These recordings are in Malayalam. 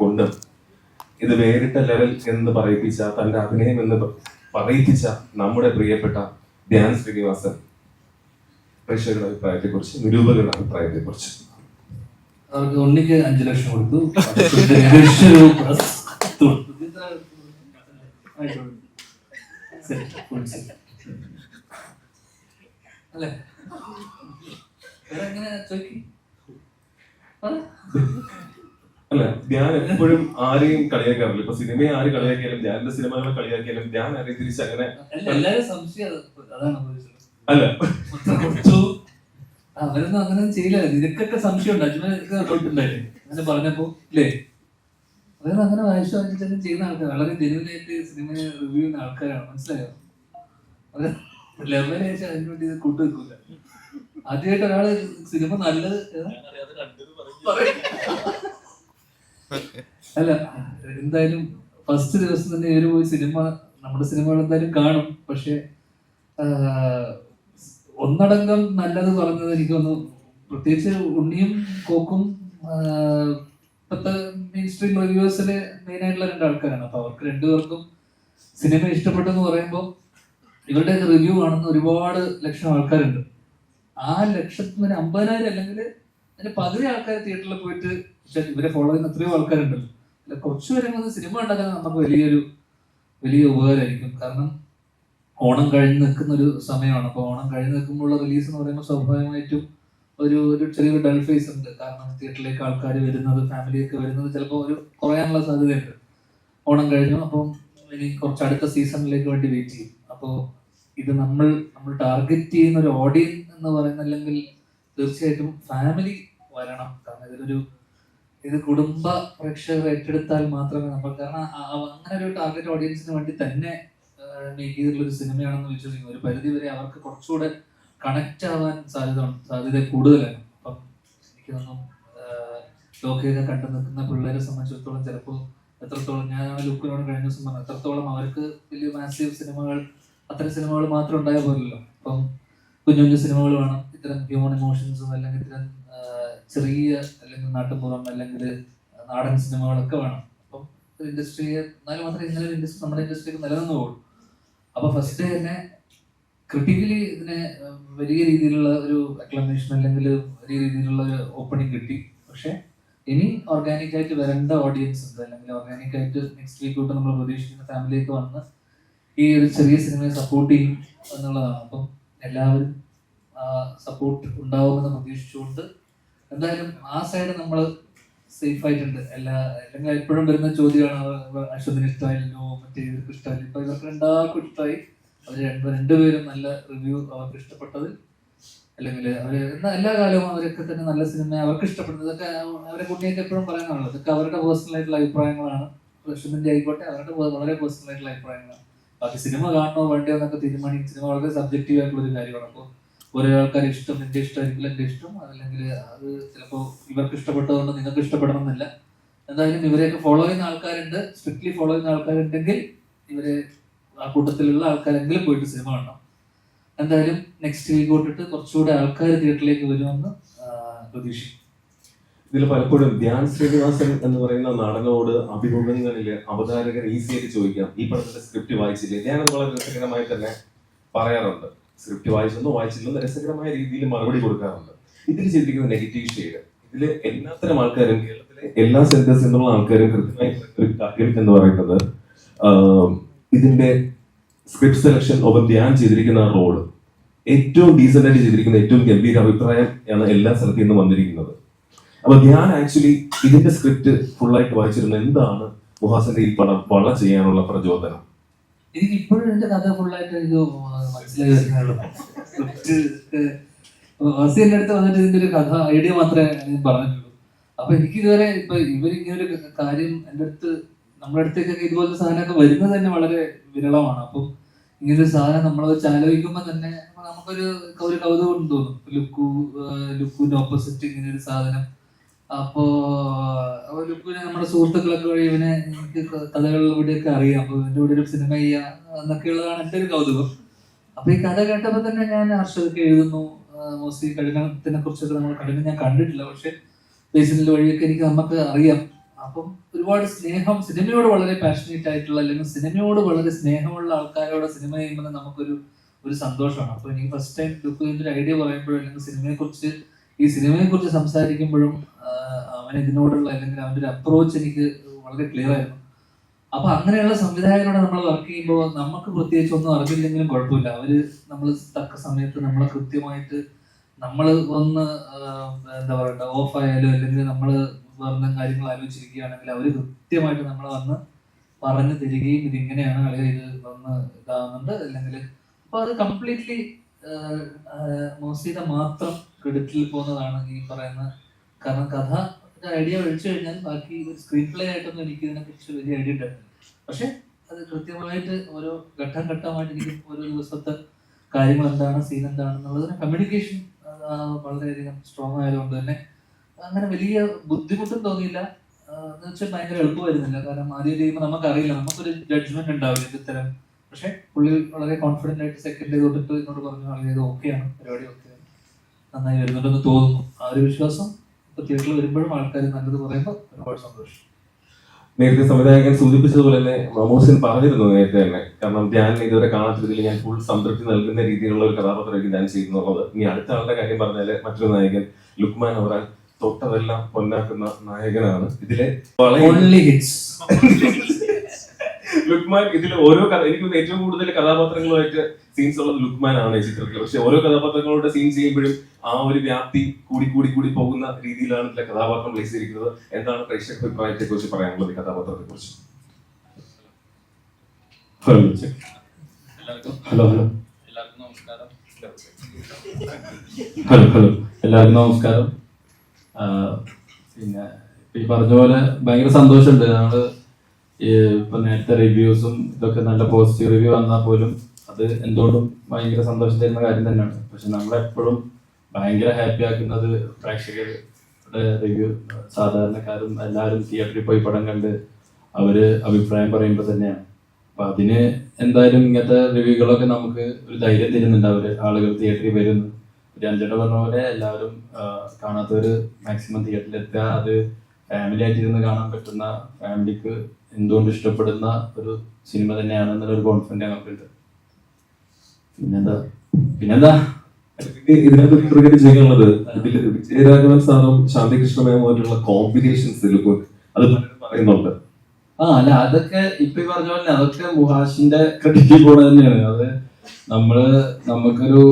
കൊണ്ട് ഇത് വേറിട്ട ലെവൽ എന്ന് പറയിപ്പിച്ച, തന്റെ അഭിനയം എന്ന് പറയിപ്പിച്ച നമ്മുടെ പ്രിയപ്പെട്ട ധ്യാൻ ശ്രീനിവാസൻ പ്രേക്ഷകരുടെ അഭിപ്രായത്തെക്കുറിച്ച്, നിരൂപകരുടെ അഭിപ്രായത്തെക്കുറിച്ച്. അവർക്ക് ഉണ്ണിക്ക് 5 ലക്ഷം കൊടുത്തു. അല്ലേ അല്ല, ധ്യാൻ എപ്പോഴും ആരെയും കളിയാക്കാറില്ല. ഇപ്പൊ സിനിമയെ ആര് കളിയാക്കിയാലും, ധ്യാനിന്റെ സിനിമകളെ കളിയാക്കിയാലും ധ്യാൻ ആരെയും തിരിച്ചങ്ങനെ എല്ലാരും സംശയം അതാണ്. അല്ല, അവരൊന്നും അങ്ങനെ ചെയ്യില്ല. നിനക്കൊക്കെ സംശയമുണ്ട്, അജ്മലുണ്ടായില്ലേ അങ്ങനെ പറഞ്ഞപ്പോ ഇല്ലേ? അവരൊന്നും അങ്ങനെ വായിച്ചു വാങ്ങിച്ചിട്ടൊക്കെ ചെയ്യുന്ന ആൾക്കാർ, വളരെ ജെനുവിനായിട്ട് സിനിമയെ റിവ്യൂ ചെയ്യുന്ന ആൾക്കാരാണ്. മനസ്സിലായോ? അവര് ലെവലേശം അതിന് വേണ്ടി ഇത് കൂട്ടുവെക്കൂല. ആദ്യമായിട്ട് ഒരാള് സിനിമ നല്ലത് അല്ല, എന്തായാലും ഫസ്റ്റ് ദിവസം തന്നെ ഇവര് പോയി സിനിമ, നമ്മുടെ സിനിമകൾ എന്തായാലും കാണും. പക്ഷെ ഒന്നടങ്കം നല്ലത് പറഞ്ഞത് എനിക്കൊന്ന്, പ്രത്യേകിച്ച് ഉണ്ണിയും കോക്കും ഇപ്പോഴത്തെ മെയിൻ സ്ട്രീം റിവ്യൂസില് മെയിൻ ആയിട്ടുള്ള 2 ആൾക്കാരാണ്. അപ്പൊ അവർക്ക് 2 പേർക്കും സിനിമ ഇഷ്ടപ്പെട്ടെന്ന് പറയുമ്പോൾ ഇവരുടെ റിവ്യൂ കാണുന്ന ഒരുപാട് ലക്ഷം ആൾക്കാരുണ്ട്. ആ ലക്ഷത്തിന് 50,000 അല്ലെങ്കിൽ അതിന് പകുതി ആൾക്കാർ തിയേറ്ററിൽ പോയിട്ട് ഇവരെ ഫോളോ ചെയ്യുന്ന എത്രയോ ആൾക്കാരുണ്ടല്ലോ. അല്ല, കുറച്ചു പേരെ സിനിമ ഉണ്ടാക്കാൻ നമുക്ക് വലിയ ഉപകാരമായിരിക്കും. കാരണം ഓണം കഴിഞ്ഞ് നിൽക്കുന്ന ഒരു സമയമാണ്. അപ്പോൾ ഓണം കഴിഞ്ഞ് നിൽക്കുമ്പോഴുള്ള റിലീസ് എന്ന് പറയുമ്പോൾ സ്വാഭാവികമായിട്ടും ഒരു ചെറിയൊരു ഡൾ ഫേസ് ഉണ്ട്. കാരണം തിയേറ്ററിലേക്ക് ആൾക്കാർ വരുന്നത്, ഫാമിലിയൊക്കെ വരുന്നത് ചിലപ്പോൾ കുറയാനുള്ള സാധ്യതയുണ്ട്. ഓണം കഴിഞ്ഞു, അപ്പം ഇനി കുറച്ച് അടുത്ത സീസണിലേക്ക് വേണ്ടി വെയിറ്റ് ചെയ്യും. അപ്പോൾ ഇത് നമ്മൾ ടാർഗറ്റ് ചെയ്യുന്ന ഒരു ഓഡിയൻസ് എന്ന് പറയുന്നില്ലെങ്കിൽ തീർച്ചയായിട്ടും ഫാമിലി വരണം. കാരണം ഇത് കുടുംബ പ്രേക്ഷകർ ഏറ്റെടുത്താൽ മാത്രമേ നമ്മൾ, കാരണം അങ്ങനെ ഒരു ടാർഗറ്റ് ഓഡിയൻസിന് വേണ്ടി തന്നെ മേക്ക് ചെയ്തിട്ടുള്ള ഒരു സിനിമയാണെന്ന് വിശ്വസിക്കുന്നു. ഒരു പരിധി വരെ അവർക്ക് കുറച്ചുകൂടെ കണക്ട് ആവാൻ സാധ്യത കൂടുതലാണ്. അപ്പം എനിക്ക് തോന്നുന്നു ലോകയൊക്കെ കണ്ടു നിൽക്കുന്ന പിള്ളേരെ സംബന്ധിച്ചിടത്തോളം ചിലപ്പോൾ എത്രത്തോളം, ഞാൻ ലുക്കിനോട് കഴിഞ്ഞ ദിവസം പറഞ്ഞു, എത്രത്തോളം അവർക്ക് വലിയ മാസീവ് സിനിമകൾ, അത്തരം സിനിമകൾ മാത്രം ഉണ്ടായ പോലല്ലോ. അപ്പം കുഞ്ഞു സിനിമകൾ വേണം, ഇത്തരം ഹ്യൂമൻ ഇമോഷൻസും അല്ലെങ്കിൽ ഇത്തരം ചെറിയ അല്ലെങ്കിൽ നാട്ടുപുറം അല്ലെങ്കിൽ നാടൻ സിനിമകളൊക്കെ വേണം. അപ്പം ഇൻഡസ്ട്രിയെ എന്നാലും മാത്രമേ ഇങ്ങനെ ഒരു ഇൻഡസ്ട്രി നമ്മുടെ ഇൻഡസ്ട്രിക്ക് നിലനിന്ന് പോകുള്ളൂ. അപ്പൊ ഫസ്റ്റ് ഡേ തന്നെ ക്രിട്ടിക്കലി ഇതിനെ വലിയ രീതിയിലുള്ള ഒരു അക്ലമേഷൻ അല്ലെങ്കിൽ വലിയ രീതിയിലുള്ള ഒരു ഓപ്പണിംഗ് കിട്ടി. പക്ഷെ ഇനി ഓർഗാനിക് ആയിട്ട് വരേണ്ട ഓഡിയൻസ് ഉണ്ട്, അല്ലെങ്കിൽ ഓർഗാനിക് ആയിട്ട് നെക്സ്റ്റ് വീക്ക് തൊട്ട് നമ്മൾ പ്രതീക്ഷിക്കുന്ന ഫാമിലിയൊക്കെ വന്ന് ഈ ഒരു ചെറിയ സിനിമയെ സപ്പോർട്ട് ചെയ്യും എന്നുള്ളതാണ്. അപ്പം എല്ലാവരും സപ്പോർട്ട് ഉണ്ടാവുമെന്ന് പ്രതീക്ഷിച്ചുകൊണ്ട് എന്തായാലും ആ സൈഡ് നമ്മൾ സേഫ് ആയിട്ടുണ്ട്. അല്ലെങ്കിൽ എപ്പോഴും വരുന്ന ചോദ്യമാണ്, അശ്വതിന് ഇഷ്ടമായില്ലോ, മറ്റേ ഇവർക്ക് ഇഷ്ടമായില്ല. ഇപ്പൊ ഇവർക്ക് 2 ഇഷ്ടമായി. അവർ രണ്ടുപേരും നല്ല റിവ്യൂ അവർക്ക് ഇഷ്ടപ്പെട്ടത്, അല്ലെങ്കിൽ അവര് എല്ലാ കാലവും അവരൊക്കെ തന്നെ നല്ല സിനിമ അവർക്ക് ഇഷ്ടപ്പെടുന്നത്. ഇതൊക്കെ അവരെ കുട്ടിയൊക്കെ എപ്പോഴും പറയുന്നതാണല്ലോ, ഇതൊക്കെ അവരുടെ പേഴ്സണൽ ആയിട്ടുള്ള അഭിപ്രായങ്ങളാണ്. അശ്വതിന്റെ ആയിക്കോട്ടെ, അവരുടെ വളരെ പേഴ്സണൽ ആയിട്ടുള്ള അഭിപ്രായങ്ങളാണ്. ബാക്കി സിനിമ കാണണോ വേണ്ടയോ എന്നൊക്കെ തീരുമാനിക്കും. സിനിമ വളരെ സബ്ജക്റ്റീവ് ആയിട്ടുള്ള ഒരു കാര്യമാണ്. അപ്പോൾ ഓരോ ആൾക്കാർ ഇഷ്ടം, എന്റെ ഇഷ്ടമായിരിക്കില്ല എന്റെ ഇഷ്ടം, അല്ലെങ്കിൽ അത് ചിലപ്പോൾ ഇവർക്ക് ഇഷ്ടപ്പെട്ടതുകൊണ്ട് നിങ്ങൾക്ക് ഇഷ്ടപ്പെടണം എന്നില്ല. എന്തായാലും ഇവരെയൊക്കെ ഫോളോ ചെയ്യുന്ന ആൾക്കാരുണ്ട്, സ്ട്രിക്ട്ലി ഫോളോ ചെയ്യുന്ന ആൾക്കാരുണ്ടെങ്കിൽ ഇവരെ ആ കൂട്ടത്തിലുള്ള ആൾക്കാരെങ്കിലും പോയിട്ട് സിനിമ കാണണം. എന്തായാലും നെക്സ്റ്റ് വീക്ക് തൊട്ടിട്ട് കുറച്ചുകൂടെ ആൾക്കാർ തിയേറ്ററിലേക്ക് വരുമെന്ന് പ്രതീക്ഷിക്കും. ഇതിൽ പലപ്പോഴും ധ്യാൻ ശ്രീനിവാസൻ എന്ന് പറയുന്ന നടനോട് അഭിമുഖങ്ങളില് അവതാരകർ ഈസി ആയിട്ട് ചോദിക്കാം, ഈ പടത്തിന്റെ സ്ക്രിപ്റ്റ് വായിച്ചില്ലേ? ഞാൻ വളരെ രസകരമായി തന്നെ പറയാറുണ്ട്, സ്ക്രിപ്റ്റ് വായിച്ചില്ലെന്ന് രസകരമായ രീതിയിൽ മറുപടി കൊടുക്കാറുണ്ട്. ഇതിൽ ചെയ്തിരിക്കുന്ന നെഗറ്റീവ് ഷെയ്ഡ്, ഇതില് എല്ലാത്തരം ആൾക്കാരും, കേരളത്തിലെ എല്ലാ സെന്റേഴ്സിൽ നിന്നുള്ള ആൾക്കാരും കൃത്യമായി ഒരു കാര്യം എന്ന് പറയുന്നത്, ഇതിന്റെ സ്ക്രിപ്റ്റ് സെലക്ഷൻ ഒപ്പം ധ്യാൻ ചെയ്തിരിക്കുന്ന റോള് ഏറ്റവും ഡീസന്റ് ആയിട്ട് ചെയ്തിരിക്കുന്ന, ഏറ്റവും ഗംഭീര അഭിപ്രായം ആണ് എല്ലാ സ്ഥലത്തു നിന്നും വന്നിരിക്കുന്നത്. അപ്പൊ ധ്യാൻ ആക്ച്വലി ഇതിന്റെ സ്ക്രിപ്റ്റ് ഫുള്ളായിട്ട് വായിച്ചിരുന്ന എന്താണ് മുഹാസന്റെ ഈ പടം വള ചെയ്യാനുള്ള പ്രചോദനം? എനിക്ക് ഇപ്പോഴും എന്റെ കഥ ഫുള്ളായിട്ട് എനിക്ക് മനസ്സിലായി വരുന്നുള്ളൂ. എന്റെ അടുത്ത് വന്നിട്ട് ഇതിന്റെ ഒരു കഥ ഐഡിയ മാത്രമേ ഞാൻ പറഞ്ഞിട്ടുള്ളൂ. അപ്പൊ എനിക്ക് ഇതുവരെ ഇപ്പൊ ഇവരിങ്ങനെ ഒരു കാര്യം എന്റെ അടുത്ത്, നമ്മുടെ അടുത്തേക്കൊക്കെ ഇതുപോലത്തെ സാധനമൊക്കെ വരുന്നത് തന്നെ വളരെ വിരളമാണ്. അപ്പം ഇങ്ങനൊരു സാധനം നമ്മളത് വെച്ച് ആലോചിക്കുമ്പോൾ തന്നെ നമുക്കൊരു കൗതുകം തോന്നും. ലുക്കുവിന്റെ ഓപ്പോസിറ്റ് ഇങ്ങനെ ഒരു സാധനം. അപ്പോ ലുക്കുവിനെ നമ്മുടെ സുഹൃത്തുക്കളൊക്കെ വഴി ഇവനെ എനിക്ക് കഥകളിലൂടെയൊക്കെ അറിയാം. അപ്പൊ ഇവന്റെ കൂടെ ഒരു സിനിമ ചെയ്യാം എന്നൊക്കെയുള്ളതാണ് എൻ്റെ ഒരു കൗതുകം. അപ്പൊ ഈ കഥ കേട്ടപ്പോൾ തന്നെ ഞാൻ ഹർഷദൊക്കെ എഴുതുന്നു. മോസ്റ്റ്ലി കഠിനത്തിനെ കുറിച്ചൊക്കെ നമ്മൾ കഠിനം ഞാൻ കണ്ടിട്ടില്ല, പക്ഷെ ബേസിനിൽ വഴിയൊക്കെ നമുക്ക് അറിയാം. അപ്പം ഒരുപാട് സ്നേഹം, സിനിമയോട് വളരെ പാഷനേറ്റ് ആയിട്ടുള്ള അല്ലെങ്കിൽ സിനിമയോട് വളരെ സ്നേഹമുള്ള ആൾക്കാരോട് സിനിമ ചെയ്യുമ്പോൾ നമുക്കൊരു സന്തോഷമാണ്. അപ്പൊ എനിക്ക് ഫസ്റ്റ് ടൈം ലുക്കുവിന്റെ ഐഡിയ പറയുമ്പോഴും അല്ലെങ്കിൽ ഈ സിനിമയെ കുറിച്ച് സംസാരിക്കുമ്പോഴും അവൻ ഇതിനോടുള്ള അല്ലെങ്കിൽ അവന്റെ ഒരു അപ്രോച്ച് എനിക്ക് വളരെ ക്ലിയർ ആയിരുന്നു. അപ്പൊ അങ്ങനെയുള്ള സംവിധായകരോട് നമ്മൾ വർക്ക് ചെയ്യുമ്പോൾ നമുക്ക് പ്രത്യേകിച്ച് ഒന്നും അറിഞ്ഞില്ലെങ്കിലും കുഴപ്പമില്ല. അവര് നമ്മൾ തക്ക സമയത്ത് നമ്മളെ കൃത്യമായിട്ട് നമ്മൾ ഒന്ന് എന്താ പറയണ്ട ഓഫ് ആയാലും അല്ലെങ്കിൽ നമ്മൾ വേറെ കാര്യങ്ങൾ ആലോചിച്ചിരിക്കുകയാണെങ്കിൽ അവർ കൃത്യമായിട്ട് നമ്മളെ വന്ന് പറഞ്ഞു തരികയും ഇതിങ്ങനെയാണ് അല്ലെങ്കിൽ ഇത് വന്ന് ഇതാകുന്നുണ്ട് അല്ലെങ്കിൽ അപ്പൊ അത് കംപ്ലീറ്റ്ലി മോസിത മാത്രം ക്രെഡിറ്റിൽ പോകുന്നതാണ് ഈ പറയുന്ന. കാരണം കഥ ഐഡിയ ഒഴിച്ചു കഴിഞ്ഞാൽ ബാക്കി ഒരു സ്ക്രീൻ പ്ലേ ആയിട്ടൊന്നും എനിക്ക് ഇതിനെക്കുറിച്ച് വലിയ ഐഡിയ ഉണ്ടായിരുന്നു. പക്ഷെ അത് കൃത്യമായിട്ട് ഓരോ ഘട്ടമായിട്ട് എനിക്ക് ഓരോ ദിവസത്തെ കാര്യങ്ങൾ എന്താണ്, സീൻ എന്താണെന്നുള്ളതിന് കമ്മ്യൂണിക്കേഷൻ വളരെയധികം സ്ട്രോങ് ആയതുകൊണ്ട് തന്നെ അങ്ങനെ വലിയ ബുദ്ധിമുട്ടും തോന്നിയില്ല. എന്ന് വെച്ചാൽ ഭയങ്കര എളുപ്പമായിരുന്നില്ല. കാരണം ആദ്യം ചെയ്യുമ്പോൾ നമുക്കറിയില്ല, നമുക്കൊരു ജഡ്ജ്മെന്റ് ഉണ്ടാവില്ല ഇത്തരം. പക്ഷെ പുള്ളി വളരെ കോൺഫിഡന്റ് ആയിട്ട് സെക്കൻഡ് തൊട്ടിട്ട് എന്നോട് പറഞ്ഞു ഇത് ഓക്കെയാണ്, പരിപാടി ഓക്കെയാണ്, നന്നായി വരുന്നുണ്ടെന്ന് തോന്നുന്നു. ആ ഒരു വിശ്വാസം ഇപ്പൊ തിയേറ്ററിൽ വരുമ്പോഴും ആൾക്കാർ നല്ലത് പറയുമ്പോൾ ഒരുപാട് സന്തോഷം. നേരത്തെ സംവിധായകൻ സൂചിപ്പിച്ചതുപോലെ തന്നെ മമ്മൂസിൻ പറഞ്ഞിരുന്നു നേരത്തെ തന്നെ, കാരണം ഞാൻ ഇതുവരെ കാണാത്തതിൽ ഞാൻ ഫുൾ സംതൃപ്തി നൽകുന്ന രീതിയിലുള്ള ഒരു കഥാപാത്രമായിരിക്കും ഞാൻ ചെയ്യുന്നുള്ളത്. ഇനി അടുത്ത ആളുടെ കാര്യം പറഞ്ഞാല് മറ്റൊരു നായകൻ ലുക്മാൻ അവറാൻ തൊട്ടതെല്ലാം പൊന്നാക്കുന്ന നായകനാണ്. ഇതിലെ ലുക്മാൻ ഇതിലെ ഓരോ എനിക്ക് ഏറ്റവും കൂടുതൽ കഥാപാത്രങ്ങളുമായിട്ട് സീൻസ് ഉള്ളത് ലുക്മാൻ ആണ് ഈ ചിത്രത്തിൽ. പക്ഷെ ഓരോ കഥാപാത്രങ്ങളുടെ സീൻ ചെയ്യുമ്പോഴും ആ ഒരു വ്യാപ്തി കൂടി പോകുന്ന രീതിയിലാണ് ഇതിലെ കഥാപാത്രം പ്ലേസ് ചെയ്തിരിക്കുന്നത്. എന്താണ് പ്രേക്ഷക അഭിപ്രായത്തെ കുറിച്ച് പറയാനുള്ളത് ഈ കഥാപാത്രത്തെ കുറിച്ച്? എല്ലാവർക്കും നമസ്കാരം. പിന്നെ ഈ പറഞ്ഞ പോലെ ഭയങ്കര സന്തോഷമുണ്ട്. നമ്മള് ഇപ്പൊ നേരത്തെ റിവ്യൂസും ഇതൊക്കെ നല്ല പോസിറ്റീവ് റിവ്യൂ വന്നാൽ പോലും അത് എന്തുകൊണ്ടും ഭയങ്കര സന്തോഷം തരുന്ന കാര്യം തന്നെയാണ്. പക്ഷെ നമ്മളെപ്പോഴും ഭയങ്കര ഹാപ്പി ആക്കുന്നത് പ്രേക്ഷകരുടെ റിവ്യൂ, സാധാരണക്കാരും എല്ലാവരും തിയേറ്ററിൽ പോയി പടം കണ്ട് അവര് അഭിപ്രായം പറയുമ്പോൾ തന്നെയാണ്. അപ്പൊ അതിന് എന്തായാലും ഇങ്ങനത്തെ റിവ്യൂകളൊക്കെ നമുക്ക് ഒരു ധൈര്യം തരുന്നുണ്ട്. ആളുകൾ തിയേറ്ററിൽ വരുന്നു. രഞ്ജന പറഞ്ഞ പോലെ എല്ലാവരും കാണാത്തവര് മാക്സിമം തിയേറ്ററിൽ എത്തുക. അത് ഫാമിലി ആയിട്ടിരുന്ന് കാണാൻ പറ്റുന്ന, ഫാമിലിക്ക് എന്തുകൊണ്ട് ഇഷ്ടപ്പെടുന്ന ഒരു സിനിമ തന്നെയാണ് എന്നുള്ളൊരു കോൺഫിഡൻസ് ഞങ്ങൾക്കുണ്ട്. പിന്നെന്താ ഇതിനകത്ത് ക്രിക്കറ്റ് ചെയ്യാനുള്ളത് ഇതിൽ വിജയരാഘവൻ സാറും ശാന്തികൃഷ്ണമേയുമായിട്ടുള്ള കോമ്പിനേഷൻസ് അത് പറയുന്നുണ്ട്. അല്ല അതൊക്കെ ഇപ്പൊ ഈ പറഞ്ഞ പോലെ അതൊക്കെ മുഹാഷിന്റെ ക്രെഡിറ്റിൽ പോണ തന്നെയാണ്. അത് നമുക്കൊരു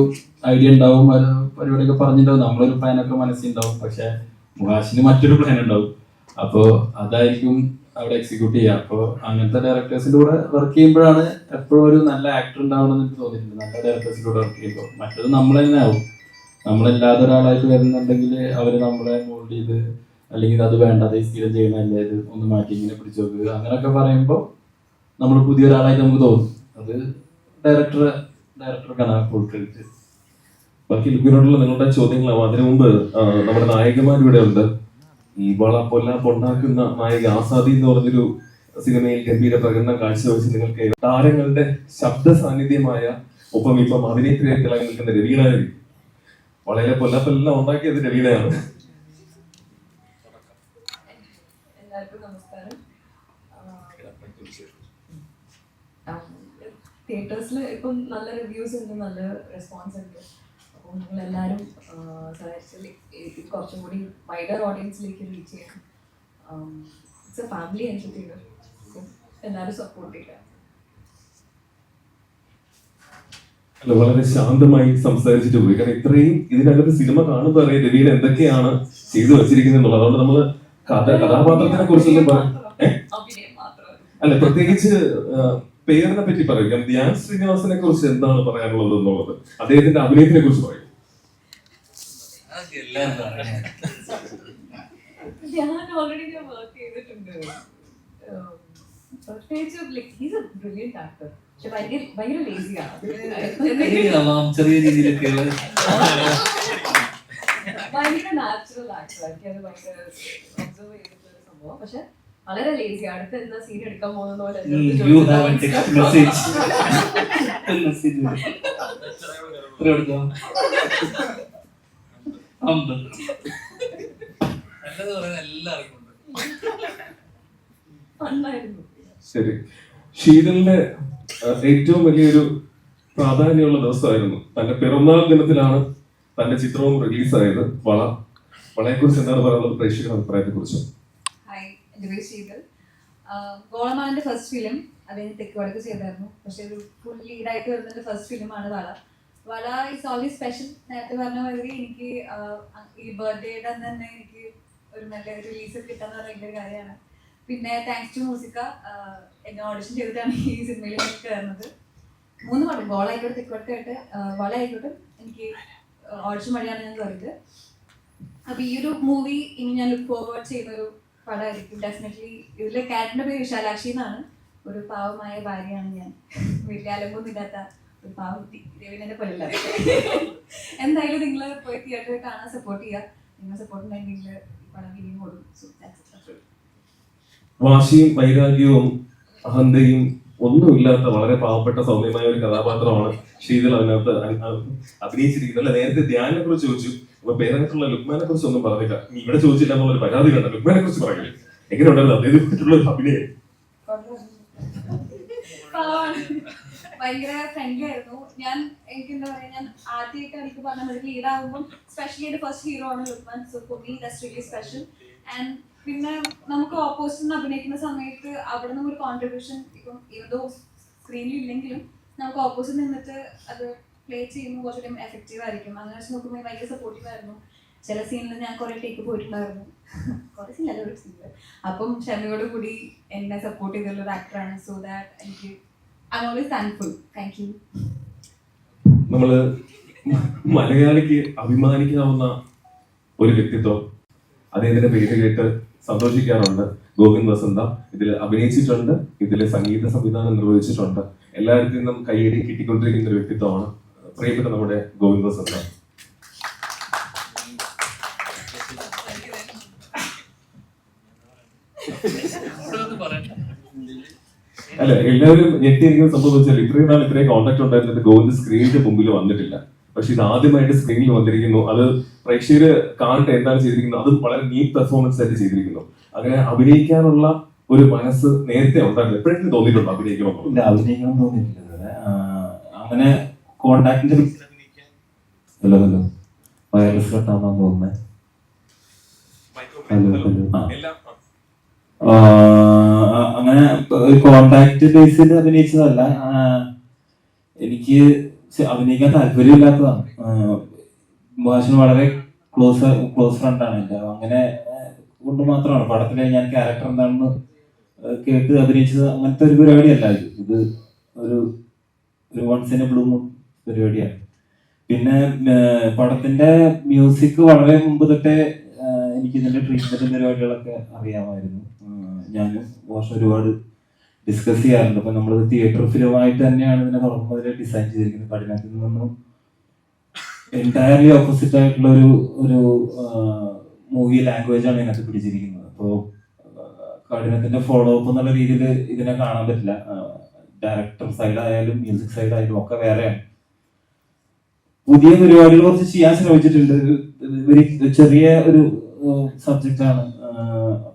ഐഡിയ ഉണ്ടാവും, ഒരു പരിപാടിയൊക്കെ പറഞ്ഞിട്ടുണ്ടാവും, നമ്മളൊരു പ്ലാനൊക്കെ മനസ്സിലുണ്ടാവും. പക്ഷെ മുഹാഷിന് മറ്റൊരു പ്ലാൻ ഉണ്ടാവും. അപ്പോ അതായിരിക്കും അവിടെ എക്സിക്യൂട്ട് ചെയ്യുക. അപ്പോൾ അങ്ങനത്തെ ഡയറക്ടേഴ്സിന്റെ കൂടെ വർക്ക് ചെയ്യുമ്പോഴാണ് എപ്പോഴും ഒരു നല്ല ആക്ടർ ഉണ്ടാവണമെന്ന് എനിക്ക് തോന്നിയിട്ടുണ്ട്. നല്ല ഡയറക്ടേഴ്സിന്റെ കൂടെ വർക്ക് ചെയ്യുമ്പോൾ മറ്റത് നമ്മൾ തന്നെ ആവും. നമ്മളല്ലാതെ ഒരാളായിട്ട് വരുന്നുണ്ടെങ്കിൽ അവര് നമ്മളെ മോൾഡ് ചെയ്ത് അല്ലെങ്കിൽ അത് വേണ്ടത് സ്ഥിരം ചെയ്യണല്ലേ, ഇത് ഒന്ന് മാറ്റി ഇങ്ങനെ പിടിച്ചു നോക്കുക അങ്ങനെയൊക്കെ പറയുമ്പോൾ നമ്മൾ പുതിയൊരാളായിട്ട് നമുക്ക് തോന്നും. അത് ഡയറക്ടർക്കാണ് ഫുൾ ക്രെഡിറ്റ്. ബാക്കി ലുക്കിനോടുള്ള നിങ്ങളുടെ ചോദ്യങ്ങളാവും. അതിനു മുമ്പ് നമ്മുടെ നായകന്മാർ ഇവിടെ ഉണ്ട്. ഈ പൊണ്ണാക്കുന്ന നായിക ആസാദി എന്ന് പറഞ്ഞൊരു സിനിമയിൽ ഗംഭീര പ്രകടനം കാഴ്ചവെച്ച് നിങ്ങൾക്ക് താരങ്ങളുടെ ശബ്ദ സാന്നിധ്യമായ ഒപ്പം ഇപ്പം അഭിനേത്രിയായി തിളങ്ങി നിൽക്കുന്ന രവീണ രവി. വളരെ പൊല്ലാപ്പെല്ലാം ഉണ്ടാക്കിയത് രവീണയാണ്. എല്ലാവർക്കും നമസ്കാരം. തിയേറ്റേഴ്സിൽ ഇപ്പം നല്ല റിവ്യൂസ് ഉണ്ട്, നല്ല റെസ്പോൺസ് ഉണ്ട്. അപ്പോൾ നിങ്ങളെല്ലാവരും കുറച്ചും കൂടി വൈഡർ ഓഡിയൻസിലേക്ക് റീച്ച് ചെയ്യാം. It's A family entertainer. എല്ലാവരും സപ്പോർട്ട് ചെയ്യുക. അല്ല, വളരെ ശാന്തമായി സംസാരിച്ചിട്ട് പോയി. കാരണം ഇത്രയും ഇതിനകത്ത് സിനിമ കാണുമ്പോൾ അറിയാം രവീണ എന്തൊക്കെയാണ് ചെയ്തു വെച്ചിരിക്കുന്നത് എന്നുള്ളത്. അതുകൊണ്ട് നമ്മള് കഥാപാത്രത്തിനെ കുറിച്ചൊന്നും അല്ല, പ്രത്യേകിച്ച് പേരിനെ പറ്റി പറയും. ധ്യാൻ ശ്രീനിവാസനെ കുറിച്ച് എന്താണ് പറയാനുള്ളത് എന്നുള്ളത്, അദ്ദേഹത്തിന്റെ അഭിനയത്തിനെ കുറിച്ച് പറയും. ഞാൻ ഓൾറെഡി വർക്ക് ചെയ്തിട്ടുണ്ട്. പ്രത്യേകിച്ച് ബ്രില്യന്റ് ആക്ടർ. പക്ഷെ ഭയങ്കര ലേസിയാണ്. ചെറിയ രീതിയിലൊക്കെ ഭയങ്കര നാച്ചുറൽ ആക്ടർ. എനിക്കത് ഭയങ്കര ഒബ്സർവ് ചെയ്തിട്ടുള്ള സംഭവം. പക്ഷെ വളരെ ലേസി. അടുത്ത എന്താ സീൻ എടുക്കാൻ പോകുന്ന പോലെ നല്ലത് പറയുന്നത് എല്ലാവർക്കും ഉണ്ട്. ഫണ്ണായിരുന്നു. ശരി, ഷീതലിന്റെ ഏറ്റവും വലിയൊരു പ്രാധാന്യമുള്ള ദിവസമായിരുന്നു തന്റെ പിറന്നാൾ ദിനത്തിലാണ് തന്റെ ചിത്രവും റിലീസായത്. വളയെ കുറിച്ച് എന്താണ് പറയുന്നത് പ്രേക്ഷകരുടെ അഭിപ്രായത്തെ കുറിച്ച്? ഹായ്, എൻ്റെ പേര് ശീതൽ. ഗോളമാണ് എൻ്റെ ഫസ്റ്റ് ഫിലിം. അത് ഞാൻ തെക്ക് വടക്ക് ചെയ്തായിരുന്നു. പക്ഷെ ഒരു ഫുൾ ലീഡായിട്ട് വരുന്ന എൻ്റെ ഫസ്റ്റ് ഫിലിമാണ് വള ഈസ് ഓൾവേസ് സ്പെഷ്യൽ. നേരത്തെ പറഞ്ഞ മാതിരി എനിക്ക് ഈ ബർത്ത്ഡേയുടെ അന്ന് തന്നെ എനിക്ക് ഒരു നല്ല റിലീസ് കിട്ടാന്ന് പറഞ്ഞ ഭയങ്കര കാര്യമാണ്. പിന്നെ താങ്ക്സ് ടു മ്യൂസിക്ക എന്നെ ഓഡിഷൻ ചെയ്തിട്ടാണ് ഈ സിനിമയിൽ കയറുന്നത്. 3 പാട്ടും ഗോളായിക്കോട്ടെ, തെക്ക് വടക്കായിട്ട്, വള ആയിക്കോട്ടെ, എനിക്ക് ഓഡിഷൻ വഴിയാണ് ഞാൻ കയറിയത്. അപ്പൊ ഈ ഒരു മൂവി ഇനി ഞാൻ ലുക്ക് ഫോർവേഡ് ചെയ്യുന്നൊരു പടമായിരിക്കും ഡെഫിനറ്റ്ലി. ഇതിലെ ക്യാരക്ടറിന്റെ പേര് വിശാലാക്ഷി എന്നാണ്. ഒരു പാവമായ ഭാര്യയാണ് ഞാൻ. വലിയ അലമ്പൊന്നും ഇല്ലാത്ത ഒരു പാവം കുട്ടി. രവിനെ പോലെയല്ല. എന്തായാലും നിങ്ങൾ പോയി തിയേറ്ററിൽ കാണാൻ സപ്പോർട്ട് ചെയ്യുക. നിങ്ങൾ സപ്പോർട്ട് ഉണ്ടെങ്കിൽ ഈ പടം ഇനിയും കൊടുക്കും. So that's. വാശിയും വൈരാഗ്യവും അഹന്തയും ഒന്നുമില്ലാത്ത വളരെ പാവപ്പെട്ട സൗമ്യമായ ഒരു കഥാപാത്രമാണ് ഷീതൽ അതിനകത്ത് അഭിനയിച്ചിരിക്കുന്നത്. അല്ല, നേരത്തെ ധ്യാനെ കുറിച്ച് ചോദിച്ചു. അപ്പൊ പേരൻസുള്ള ലുക്മാനെ കുറിച്ച് ഒന്നും പറഞ്ഞില്ല. നീ ഇവിടെ ചോദിച്ചില്ല എന്നുള്ളൊരു പരാതി കണ്ട. ലുക്മാനെ കുറിച്ച് പറയില്ലേ, എങ്ങനെ ഉണ്ടായിരുന്നു അദ്ദേഹത്തിനുള്ള ഒരു അഭിനയം? ഭയങ്കര ഫ്രണ്ട്ലി ആയിരുന്നു. എനിക്ക് എന്താ പറയാ, ഞാൻ ആദ്യമായിട്ട് എനിക്ക് പറഞ്ഞ ലീഡ് ആകുമ്പോൾ സ്പെഷ്യലി എന്റെ ഫസ്റ്റ് ഹീറോ ആണ് Luqman. So for me that's really special. And പിന്നെ നമുക്ക് ഓപ്പോസിറ്റ് അഭിനയിക്കുന്ന സമയത്ത് അവിടെ നിന്ന് ഒരു കോൺട്രിബ്യൂഷൻ ഇപ്പം ഏതോ സ്ക്രീനിൽ ഇല്ലെങ്കിലും നമുക്ക് ഓപ്പോസിറ്റ് നിന്നിട്ട് അത് പ്ലേ ചെയ്യുമ്പോൾ കുറച്ചുകൂടി എഫക്റ്റീവ് ആയിരിക്കും. അങ്ങനെ വെച്ച് നോക്കുമ്പോൾ ഭയങ്കര സപ്പോർട്ടീവ് ആയിരുന്നു. ചില സീനിൽ ഞാൻ കുറെ ടേക്ക് പോയിട്ടുണ്ടായിരുന്നു. കുറെ സീനല്ല, ഒരു സീനിൽ. അപ്പം ക്ഷമയോട് കൂടി എന്നെ സപ്പോർട്ട് ചെയ്തുള്ള ഒരു ആക്ടറാണ്. സോ ദാറ്റ് എനിക്ക് I am always thankful. Thank you. നമ്മള് മലയാളിക്ക് അഭിമാനിക്കാവുന്ന ഒരു വ്യക്തിത്വം, അദ്ദേഹത്തിന്റെ പേര് കേട്ട് സന്തോഷിക്കാറുണ്ട്. ഗോവിന്ദ് വസന്ത ഇതിൽ അഭിനയിച്ചിട്ടുണ്ട്, ഇതിൽ സംഗീത സംവിധാനം നിർവഹിച്ചിട്ടുണ്ട്. എല്ലായിടത്തു നിന്നും കയ്യടി കിട്ടിക്കൊണ്ടിരിക്കുന്ന ഒരു വ്യക്തിത്വമാണ് പ്രിയപ്പെട്ട നമ്മുടെ ഗോവിന്ദ് വസന്ത. അല്ല, എല്ലാവരും ഞെട്ടിയിരിക്കുന്ന സംഭവം വെച്ചാൽ ഇത്രയും നാൾ ഇത്രയും കോൺടാക്ട് ഉണ്ടായിരുന്നിട്ട് ഗോവിന്ദ് സ്ക്രീനിന്റെ മുമ്പിൽ വന്നിട്ടില്ല. പക്ഷെ ഇത് ആദ്യമായിട്ട് സ്ക്രീനിൽ വന്നിരിക്കുന്നു. അത് പ്രേക്ഷകര് കാണട്ടെ എന്താണ് ചെയ്തിരിക്കുന്നത്. അതും വളരെ നീറ്റ് പെർഫോമൻസ് ആയിട്ട് ചെയ്തിരിക്കുന്നു. അങ്ങനെ അഭിനയിക്കാനുള്ള ഒരു മനസ്സ് നേരത്തെ ഉണ്ടായിരുന്നു. എപ്പോഴെങ്കിലും തോന്നിയിട്ടുണ്ടോ അഭിനയിക്കണം? ഇല്ല, അഭിനയിക്കണം തോന്നിയിട്ടില്ല. അങ്ങനെ കോണ്ടാക്ടിന്റെ ഹലോ വയർലെസ് കട്ടാണെന്നാണ് തോന്നുന്നത്. അങ്ങനെ ഒരു കോണ്ടാക്ട് ബേസിൽ അഭിനയിച്ചതല്ല. എനിക്ക് അഭിനയിക്കാൻ താല്പര്യമില്ലാത്തതാണ്. ഭാഷന് വളരെ ക്ലോസ് ഫ്രണ്ടാണ് എൻ്റെ. അങ്ങനെ കൊണ്ട് മാത്രമാണ് പടത്തിലെ ഞാൻ ക്യാരക്ടർ എന്താണെന്ന് കേട്ട് അഭിനയിച്ചത്. അങ്ങനത്തെ ഒരു പരിപാടിയല്ല ഇത്. ഒരു once in a blue moon പരിപാടിയാണ്. പിന്നെ പടത്തിന്റെ മ്യൂസിക് വളരെ മുമ്പ് തൊട്ടേ എനിക്ക് ഇതിന്റെ ട്രീറ്റ്മെന്റ് പരിപാടികളൊക്കെ അറിയാമായിരുന്നു. ഞാനും മോശം ഒരുപാട് ഡിസ്കസ് ചെയ്യാറുണ്ട്. അപ്പൊ നമ്മൾ തിയേറ്റർ ഫിലിമായിട്ട് തന്നെയാണ് ഇതിനെ തുടങ്ങുന്നതിൽ ഡിസൈൻ ചെയ്തിരിക്കുന്നത്. കഠിനത്തിൽ നിന്നും എൻറ്റയർലി ഓപ്പോസിറ്റ് ആയിട്ടുള്ള ഒരു മൂവി ലാംഗ്വേജ് ആണ് ഇതിനകത്ത് പിടിച്ചിരിക്കുന്നത്. അപ്പോൾ കഠിനത്തിന്റെ ഫോളോ അപ്പ് എന്നുള്ള രീതിയിൽ ഇതിനെ കാണാൻ പറ്റില്ല. ഡയറക്ടർ സൈഡായാലും മ്യൂസിക് സൈഡായാലും ഒക്കെ വേറെയാണ്. പുതിയ പരിപാടികൾ കുറച്ച് ചെയ്യാൻ ശ്രമിച്ചിട്ടുണ്ട്. ചെറിയ ഒരു സബ്ജക്റ്റ് ആണ്.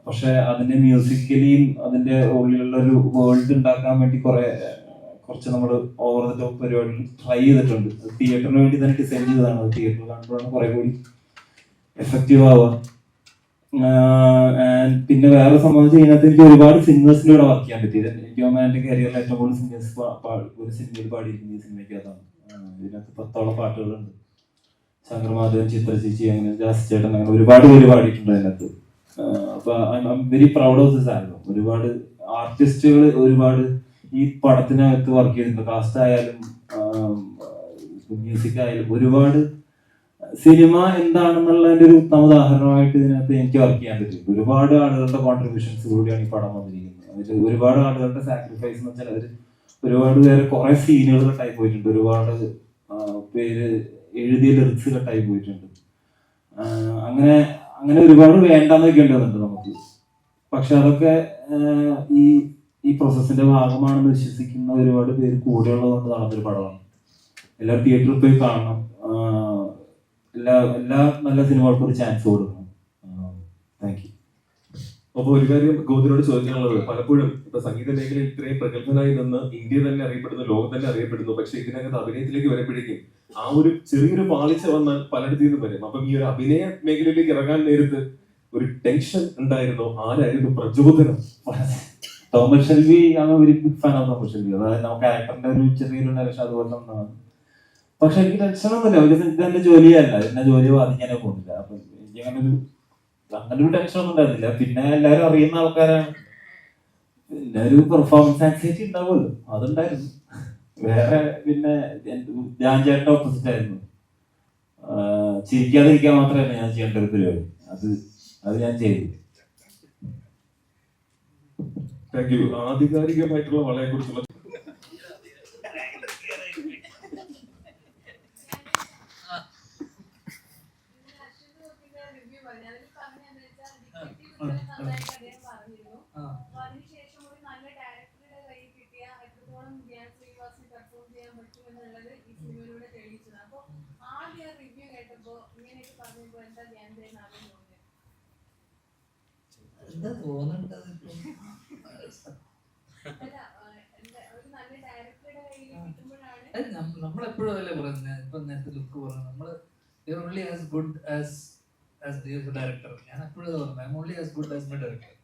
പക്ഷെ അതിന്റെ മ്യൂസിക്കലിയും അതിന്റെ ഉള്ളിലുള്ള ഒരു വേൾഡ് ഉണ്ടാക്കാൻ വേണ്ടി കുറച്ച് നമ്മൾ ഓവർ ദ ടോപ്പ് പരിപാടികൾ ട്രൈ ചെയ്തിട്ടുണ്ട്. തിയേറ്ററിന് വേണ്ടി തന്നെ ഡിസൈൻ ചെയ്തതാണ്. അത് തിയേറ്ററിൽ കാണുമ്പോഴാണ് കുറെ കൂടി എഫക്റ്റീവ് ആവുക. പിന്നെ വേറെ സംബന്ധിച്ച് ഇതിനകത്ത് എനിക്ക് ഒരുപാട് സിംഗേഴ്സിന്റെ കൂടെ വർക്ക് ചെയ്യാൻ പറ്റിയത്. എനിക്ക് തോന്നുന്നത് എന്റെ കരിയറിൽ ഏറ്റവും കൂടുതൽ സിംഗേഴ്സ് ഒരു സിനിമയിൽ പാടിയിരിക്കുന്ന ഈ സിനിമയ്ക്കകത്താണ്. ഇതിനകത്ത് 10ഓളം പാട്ടുകളുണ്ട്. ശങ്കർ മാധവൻ, ചിത്ര ചേച്ചി, അങ്ങനെ ജാസ് ചേട്ടൻ, അങ്ങനെ ഒരുപാട് പേര് പാടിയിട്ടുണ്ട് അതിനകത്ത്. അപ്പൊ I am very proud of this album. ഒരുപാട് ആർട്ടിസ്റ്റുകൾ ഒരുപാട് ഈ പടത്തിനകത്ത് വർക്ക് ചെയ്തിട്ടുണ്ട്. കാസ്റ്റ് ആയാലും മ്യൂസിക് ആയാലും ഒരുപാട്. സിനിമ എന്താണെന്നുള്ളതിന്റെ ഒരു ഉത്തമ ഉദാഹരണമായിട്ട് ഇതിനകത്ത് എനിക്ക് വർക്ക് ചെയ്യാൻ പറ്റും. ഒരുപാട് ആളുകളുടെ കോൺട്രിബ്യൂഷൻസ് കൂടിയാണ് ഈ പടം വന്നിരിക്കുന്നത്. അതിൽ ഒരുപാട് ആളുകളുടെ സാക്രിഫൈസ് എന്ന് വെച്ചാൽ അവര് ഒരുപാട് പേര് കുറെ സീനുകൾ കട്ടായി പോയിട്ടുണ്ട്. ഒരുപാട് പേര് എഴുതിയ ലിറിക്സ് കട്ടായി പോയിട്ടുണ്ട്. അങ്ങനെ ഒരുപാട് വേണ്ടാന്നൊക്കെ ഉണ്ടെന്നുണ്ട് നമുക്ക്. പക്ഷെ അതൊക്കെ ഈ പ്രോസസ്സിന്റെ ഭാഗമാണെന്ന് വിശ്വസിക്കുന്ന ഒരുപാട് പേര് കൂടെയുള്ളതുകൊണ്ട് നടന്നൊരു പടമാണ്. എല്ലാവരും തിയേറ്ററിൽ പോയി കാണണം. എല്ലാ നല്ല സിനിമകൾക്കും ഒരു ചാൻസ് കൊടുക്കണം. Thank you. അപ്പൊ ഒരു കാര്യം ഗോതിനോട് ചോദിക്കാനുള്ളത്, പലപ്പോഴും ഇപ്പൊ സംഗീത മേഖലയിൽ ഇത്രയും പ്രഗത്ഭനായി നിന്ന് ഇന്ത്യ തന്നെ അറിയപ്പെടുന്നു, ലോകം തന്നെ അറിയപ്പെടുന്നു, പക്ഷെ ഇതിനകത്ത് അഭിനയത്തിലേക്ക് വരുമ്പോഴേക്കും ആ ഒരു ചെറിയൊരു പാളിച്ച വന്നാൽ പലയിടത്തു നിന്നും വരും. അപ്പം ഈ ഒരു അഭിനയ മേഖലയിലേക്ക് ഇറങ്ങാൻ നേരത്ത് ഒരു ടെൻഷൻ ഉണ്ടായിരുന്നോ? ആരായിരുന്നു പ്രചോദനം? തോമസ് ഷെൽബി ആണ് ഒരു big fan of Thomas Shelby. അതായത് നമുക്ക് ആക്ടറിന്റെ ഒരു ചെറിയൊരു ഡയറക്ഷൻ അതുപോലെ ഒന്നാണ്. പക്ഷെ എനിക്ക് ടെൻഷനൊന്നുമില്ല. ഇതെന്റെ ജോലിയല്ല, എന്നെ ജോലി ബാധിക്കാനേ പോകുന്നില്ല. അപ്പൊ എനിക്ക് അങ്ങനെ ഒരു ടെൻഷൻ ഒന്നും ഉണ്ടായിരുന്നില്ല. പിന്നെ എല്ലാവരും അറിയുന്ന ആൾക്കാരാണ്, പിന്നെ ഒരു പെർഫോമൻസ് ആൻസൈറ്റി ഉണ്ടാവുമല്ലോ, അതുണ്ടായിരുന്നു. വേറെ പിന്നെ ഞാൻ ചേട്ടൻ ഓപ്പോസിറ്റ് ആയിരുന്നു. ചിരിക്കാതിരിക്കാൻ മാത്രമല്ല ഞാൻ ചെയ്യേണ്ട ഒരു പരിപാടി, അത് ഞാൻ ചെയ്തു. Thank you. ആധികാരികമായിട്ടുള്ള വളയെ കുറിച്ചുള്ള അതിനുശേഷം ഒരു നല്ല ഡയറക്ടറുടെ കയ്യിൽ കിട്ടിയ എത്രത്തോളം ധ്യാൻ ശ്രീനിവാസിന് പെർഫോം ചെയ്യാൻ പറ്റുമെന്നുള്ളത് ഈ സിനിമയിലൂടെ തെളിയിച്ചതാണ്. അപ്പൊ ആദ്യം റിവ്യൂ കേട്ടപ്പോ ഇങ്ങനെയൊക്കെ പറഞ്ഞപ്പോ എന്താ ധ്യാൻ ചെയ്യുന്ന ആദ്യം തോന്നിയത്? എന്താ തോന്നുന്നത്? അല്ല, ഒരു നല്ല ഡയറക്ടറുടെ കയ്യിൽ കിട്ടുമ്പോഴാണ് നമ്മളെപ്പോഴും അതല്ലേ പറയുന്നത്. ഇപ്പൊ നേരത്തെ ലുക്ക് പറഞ്ഞു, നമ്മള് only as good as director. ഞാൻ എപ്പോഴും പറഞ്ഞു, I am only as good as my director.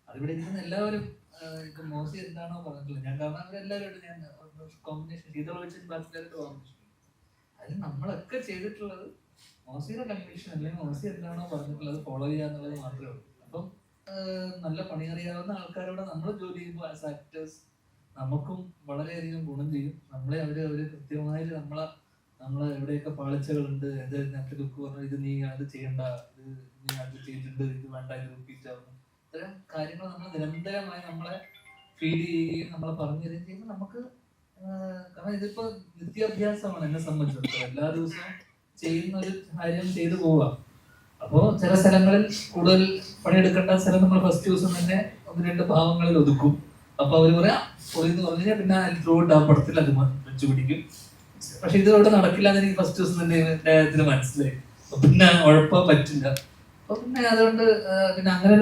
അതിവിടെ ഇരിക്കുന്ന എല്ലാവരും ഇപ്പൊ മോശം എന്താണോ പറഞ്ഞിട്ടില്ല, ഞാൻ കാരണം അവരെല്ലാവരും ഞാൻ കോമ്പിനേഷൻ ചെയ്തോളം വെച്ചിട്ട് ബാക്കിലായിട്ട് കോമ്പിനേഷൻ അതിൽ നമ്മളൊക്കെ ചെയ്തിട്ടുള്ളത് മോശയുടെ കൺവീഷൻ അല്ലെങ്കിൽ മോശം എന്താണോ പറഞ്ഞിട്ടുള്ളത് ഫോളോ ചെയ്യാന്നുള്ളത് മാത്രമേ ഉള്ളൂ. അപ്പം നല്ല പണി അറിയാവുന്ന ആൾക്കാരോട് നമ്മൾ ജോലി ചെയ്യുമ്പോൾ ആസ് ആക്ടേഴ്സ് നമുക്കും വളരെയധികം ഗുണം ചെയ്യും. നമ്മളെ അവര് കൃത്യമായിട്ട് നമ്മളെ എവിടെയൊക്കെ പാളിച്ചകളുണ്ട്, നേരത്തെ ലുക്ക് പറഞ്ഞു, ഇത് നീ അത് ചെയ്യണ്ട, ഇത് നീ അത് ചെയ്തിട്ടുണ്ട്, ഇത് വേണ്ട, ഇത് റിപ്പീറ്റ് ആവുന്നു, ഇത്തരം കാര്യങ്ങൾ നമ്മൾ നിരന്തരമായി നമ്മളെ ഫീഡ് ചെയ്യുകയും നമ്മളെ പറഞ്ഞു തരികയും ചെയ്യുമ്പോൾ നമുക്ക് കാരണം ഇതിപ്പോ നിത്യാഭ്യാസമാണ് എന്നെ സംബന്ധിച്ചിടത്തോളം. എല്ലാ ദിവസവും ചെയ്യുന്ന ഒരു കാര്യം ചെയ്തു പോവുക. അപ്പോൾ ചില സ്ഥലങ്ങളിൽ കൂടുതൽ പണിയെടുക്കേണ്ട സ്ഥലം നമ്മൾ ഫസ്റ്റ് ദിവസം തന്നെ 1-2 ഭാവങ്ങളിൽ ഒതുക്കും. അപ്പൊ അവര് പറയാം എന്ന് പറഞ്ഞു കഴിഞ്ഞാൽ പിന്നെ ത്രൂട്ട് ആ പടത്തിൽ അത് വെച്ചു പിടിക്കും. പക്ഷെ ഇതോടെ നടക്കില്ല എന്ന് എനിക്ക് ഫസ്റ്റ് ദിവസം തന്നെ അദ്ദേഹത്തിന് മനസ്സിലായി. പിന്നെ ഉഴപ്പാൻ പറ്റില്ല. അപ്പൊ പിന്നെ അതുകൊണ്ട് പിന്നെ അങ്ങനെ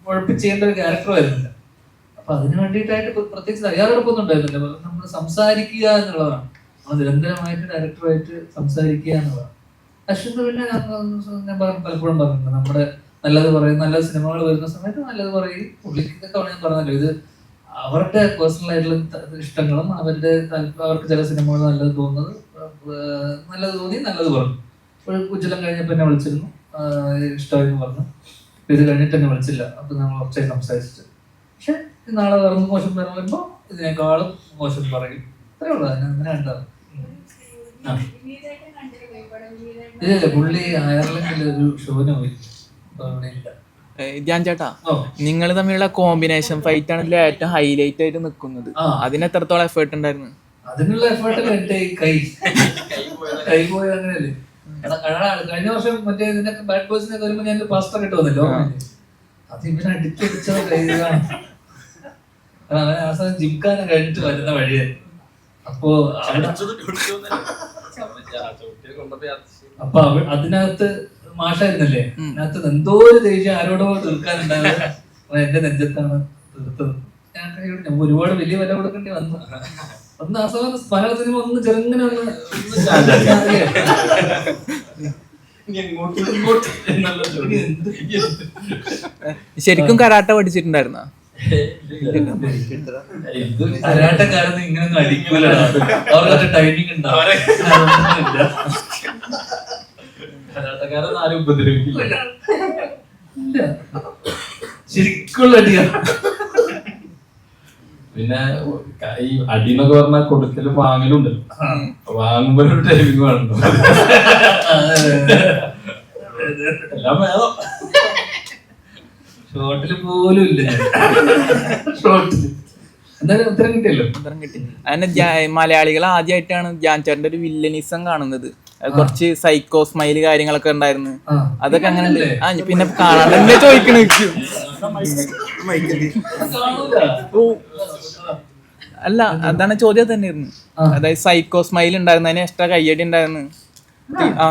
ഉഴപ്പ് ചെയ്യേണ്ട ഒരു ക്യാരക്ടർ വരുന്നില്ല. അപ്പൊ അതിന് വേണ്ടിയിട്ടായിട്ട് പ്രത്യേകിച്ച് തയ്യാറെടുപ്പൊന്നും ഉണ്ടായിരുന്നില്ല. നമ്മൾ സംസാരിക്കുക എന്നുള്ളതാണ്, നമ്മൾ നിരന്തരമായിട്ട് ഡയറക്ടറുമായിട്ട് സംസാരിക്കുക എന്നുള്ളതാണ്. അശ്വിന് പിന്നെ ഞാൻ പലപ്പോഴും പറഞ്ഞിട്ടുണ്ട്, നമ്മുടെ നല്ലത് പറയും, നല്ല സിനിമകൾ വരുന്ന സമയത്ത് നല്ലത് പറയും. പുള്ളിക്കൊക്കെ ഞാൻ പറഞ്ഞല്ലോ, ഇത് അവരുടെ പേഴ്സണൽ ആയിട്ടുള്ള ഇഷ്ടങ്ങളും അവർക്ക് ചില സിനിമകൾ നല്ലത് തോന്നുന്നത് നല്ലത് തോന്നി നല്ലത് പറഞ്ഞു. ഇപ്പോൾ ഉജ്ജ്വലം കഴിഞ്ഞപ്പോൾ എന്നെ വിളിച്ചിരുന്നു, ഇഷ്ടമായിരുന്നു പറഞ്ഞു. ഇത് കഴിഞ്ഞിട്ട് എന്നെ വിളിച്ചില്ല. അപ്പൊ നമ്മൾ കുറച്ചായി സംസാരിച്ചിട്ട്, പക്ഷെ നാളെ വേറെ മോശം പറയുമ്പോൾ ഇതിനേക്കാളും മോശം പറയും. അത്രേ ഉള്ളൂ, അങ്ങനെ ഉണ്ടാവും. ഇല്ല, പുള്ളി അയർലൻഡിൽ ഒരു ഷോന് പോയി, അവിടെ ഇല്ല. ധ്യാൻ ചേട്ടാ, നിങ്ങൾ തമ്മിലുള്ള കോമ്പിനേഷൻ ഫൈറ്റ് ആണല്ലോ ഏറ്റവും ഹൈലൈറ്റ് ആയിട്ട് നിൽക്കുന്നത്. അതിന് എത്രത്തോളം എഫേർട്ട് ഉണ്ടായിരുന്നു? അതിനുള്ള എഫേർട്ട് എന്റെ കൈ പോയത് അങ്ങനെയല്ലേ. കഴിഞ്ഞ വർഷം മറ്റേ ഇതിനൊക്കെ ബാഡ് ബോയ്സിനൊക്കെ വരുമ്പോ ഞാൻ പാസ്റ്റർ ഇട്ട് വന്നല്ലോ, അത് ഇവനെ അടിച്ചടിച്ചത് കൈകളാണ്. ആ സമയം ജിംഖാന കഴിഞ്ഞിട്ട് വരുന്ന വഴിയായിരുന്നു. അപ്പൊ അപ്പൊ അതിനകത്ത് മാഷായിരുന്നല്ലേ, അതിനകത്ത് എന്തോ ഒരു ദേഷ്യം ആരോടോ തീർക്കാനുണ്ടായത് എന്റെ നെഞ്ചത്താണ് തീർത്തത്. ഞാൻ ഒരുപാട് വലിയ വില കൊടുക്കേണ്ടി വന്നു. ഒന്ന് ആ സമയം മലയാള സിനിമ ഒന്ന് ചെറുങ്ങനെ ശരിക്കും കരാട്ട പഠിച്ചിട്ടുണ്ടായിരുന്ന? കരാട്ടക്കാരൊന്നും ഇങ്ങനൊന്നും അടിക്കൂല, അവർക്ക് ടൈമിംഗ് ഉണ്ടാവും. കരാട്ടക്കാരൊന്നും ആരും ഉപദ്രവിക്കില്ല, ശരിക്കുള്ള അടിയാ. പിന്നെ ഈ അടിന്നൊക്കെ പറഞ്ഞാൽ കൊടുക്കലും വാങ്ങലും ഉണ്ടല്ലോ, വാങ്ങുമ്പോ ഒരു ടൈമിങ് വേണല്ലോ. എല്ലാം വേണം. ഷോട്ടില് പോലും ഇല്ല. ഷോട്ടില് എന്തായാലും ഉത്തരം കിട്ടിയല്ലോ. ഉത്തരം കിട്ടി. അതിന് മലയാളികൾ ആദ്യമായിട്ടാണ് ധ്യാൻ ചേട്ടന്റെ ഒരു വില്ലനിസം കാണുന്നത്. കുറച്ച് സൈക്കോ സ്മൈല് കാര്യങ്ങളൊക്കെ ഉണ്ടായിരുന്നു. അതൊക്കെ അങ്ങനെ ഉണ്ട്. പിന്നെ കാണാൻ തന്നെ ചോദിക്കണ അല്ല, അതാണ് ചോദ്യം തന്നെയായിരുന്നു. അതായത് സൈക്കോ സ്മൈൽ ഉണ്ടായിരുന്നു, അതിന് എക്സ്ട്രാ കയ്യടി ഉണ്ടായിരുന്നു. ആ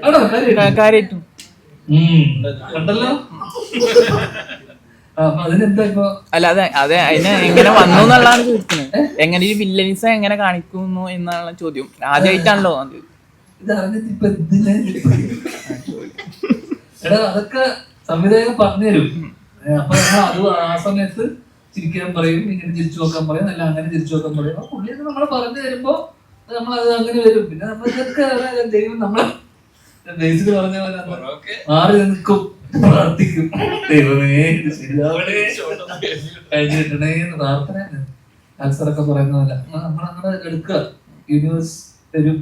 ആണോ കാര്യം കാര്യമായിട്ടും കണ്ടല്ലോ. അപ്പൊ അതിനെന്താ ഇപ്പൊ അല്ല അതെ അതിനെ എങ്ങനെ വന്നു എന്നുള്ളതാണ് ചോദിക്കുന്നത്. എങ്ങനെ ഈ വില്ലനിസം എങ്ങനെ കാണിക്കുന്നു എന്നുള്ള ചോദ്യം ആദ്യമായിട്ടാണല്ലോ അത്. ഇത് അറിഞ്ഞിട്ട് ഇപ്പൊ എന്തിനാ എടാ അതൊക്കെ സംവിധായകൻ പറഞ്ഞുതരും. അപ്പൊ നമ്മൾ അത് ആ സമയത്ത് ചിരിക്കാൻ പറയും, ഇങ്ങനെ ചിരിച്ചു നോക്കാൻ പറയും, അല്ല അങ്ങനെ ചിരിച്ചു നോക്കാൻ പറയും. അപ്പൊ പുള്ളിയൊക്കെ നമ്മളെ പറഞ്ഞു തരുമ്പോ നമ്മളത് അങ്ങനെ വരും. പിന്നെ നമ്മൾ ഇതൊക്കെ ദൈവം നമ്മളെ ബേസിൽ പറഞ്ഞ പോലെ മാറി നിൽക്കും, പ്രാർത്ഥിക്കും, ദൈവമേ ശരിയാവണേ കഴിഞ്ഞിട്ടണേ എന്ന് പ്രാർത്ഥന. ആൻസറൊക്കെ പറയുന്ന പോലെ നമ്മളങ്ങനെ എടുക്കുക, യൂണിവേഴ്സ് തരും.